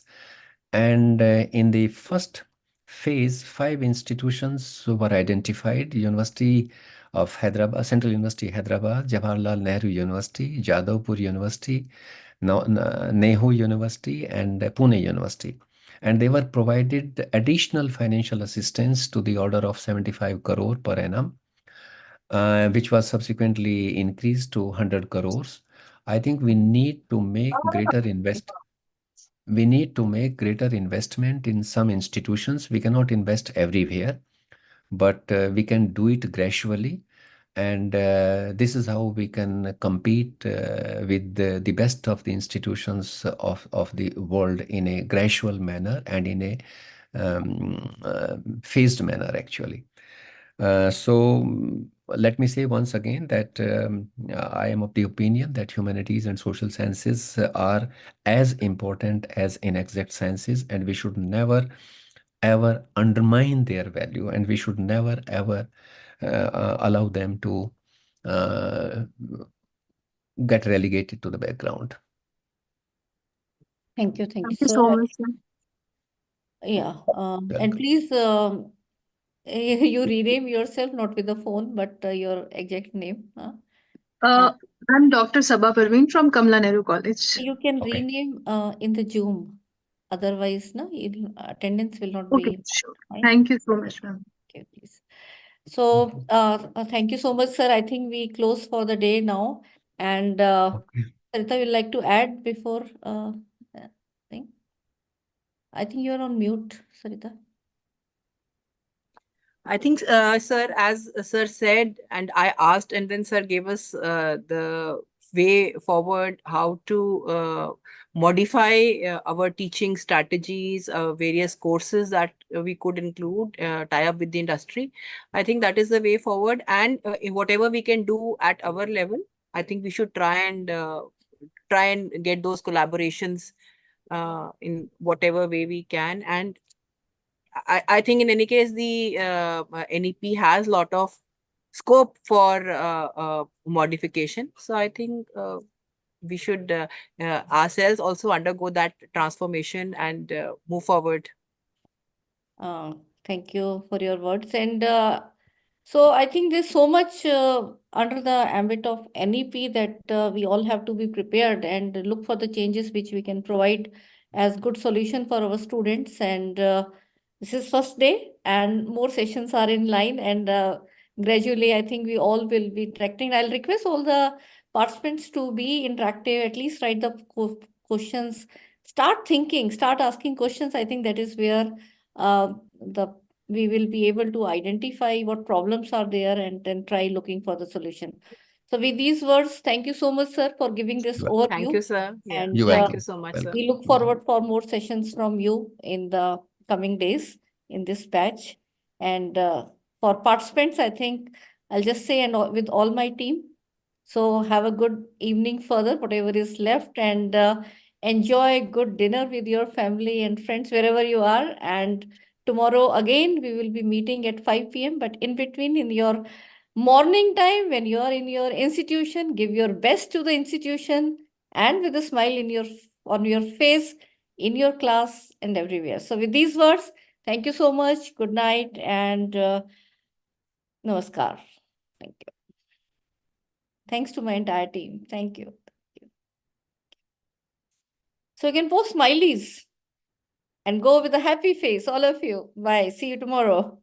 And in the first phase, 5 institutions were identified: University of Hyderabad, Central University, Hyderabad, Jawaharlal Nehru University, Jadavpur University, Nehu University, and Pune University. And they were provided additional financial assistance to the order of 75 crore per annum, which was subsequently increased to 100 crores. I think we need to make greater investment in some institutions. We cannot invest everywhere, but we can do it gradually. And this is how we can compete with the best of the institutions of the world in a gradual manner and in a phased manner, actually. So let me say once again that I am of the opinion that humanities and social sciences are as important as inexact sciences, and we should never ever undermine their value, and we should never ever allow them to get relegated to the background. Thank you, Thank you sir. so much, sir. Yeah, and Welcome. please, you rename yourself, not with the phone, but your exact name. I'm Dr. Sabha Parveen from Kamla Nehru College. You can Okay. rename in the Zoom. Otherwise, no, attendance will not Okay, be sure. fine. Thank you so much, ma'am. Okay, please. So, thank you so much, sir. I think we close for the day now. And Okay. Sarita, would like to add before thing? I think you're on mute, Sarita. I think, sir, as sir said, and I asked, and then sir gave us the way forward, how to modify our teaching strategies, various courses that we could include, tie up with the industry. I think that is the way forward. And in whatever we can do at our level, I think we should try and get those collaborations in whatever way we can. And I think in any case, the NEP has a lot of scope for modification. So I think we should ourselves also undergo that transformation and move forward. Thank you for your words. And so I think there's so much under the ambit of NEP that we all have to be prepared and look for the changes which we can provide as good solution for our students. And this is first day and more sessions are in line, and gradually I think we all will be interacting. I'll request all the participants to be interactive, at least write the questions, start thinking, start asking questions. I think that is where the we will be able to identify what problems are there and then try looking for the solution. So with these words, thank you so much, sir, for giving this Well, Thank overview. you, sir. Yeah. And you're Thank welcome. you so much, sir. Welcome. we look forward for more sessions from you in the coming days in this batch. And for participants, I think I'll just say, and with all my team, so have a good evening further, whatever is left, and enjoy good dinner with your family and friends wherever you are. And tomorrow again, we will be meeting at 5 p.m. But in between, in your morning time, when you are in your institution, give your best to the institution and with a smile in your on your face, in your class and everywhere. So with these words, thank you so much. Good night and namaskar. Thank you. Thanks to my entire team. Thank you. So you can post smileys and go with a happy face, all of you. Bye. See you tomorrow.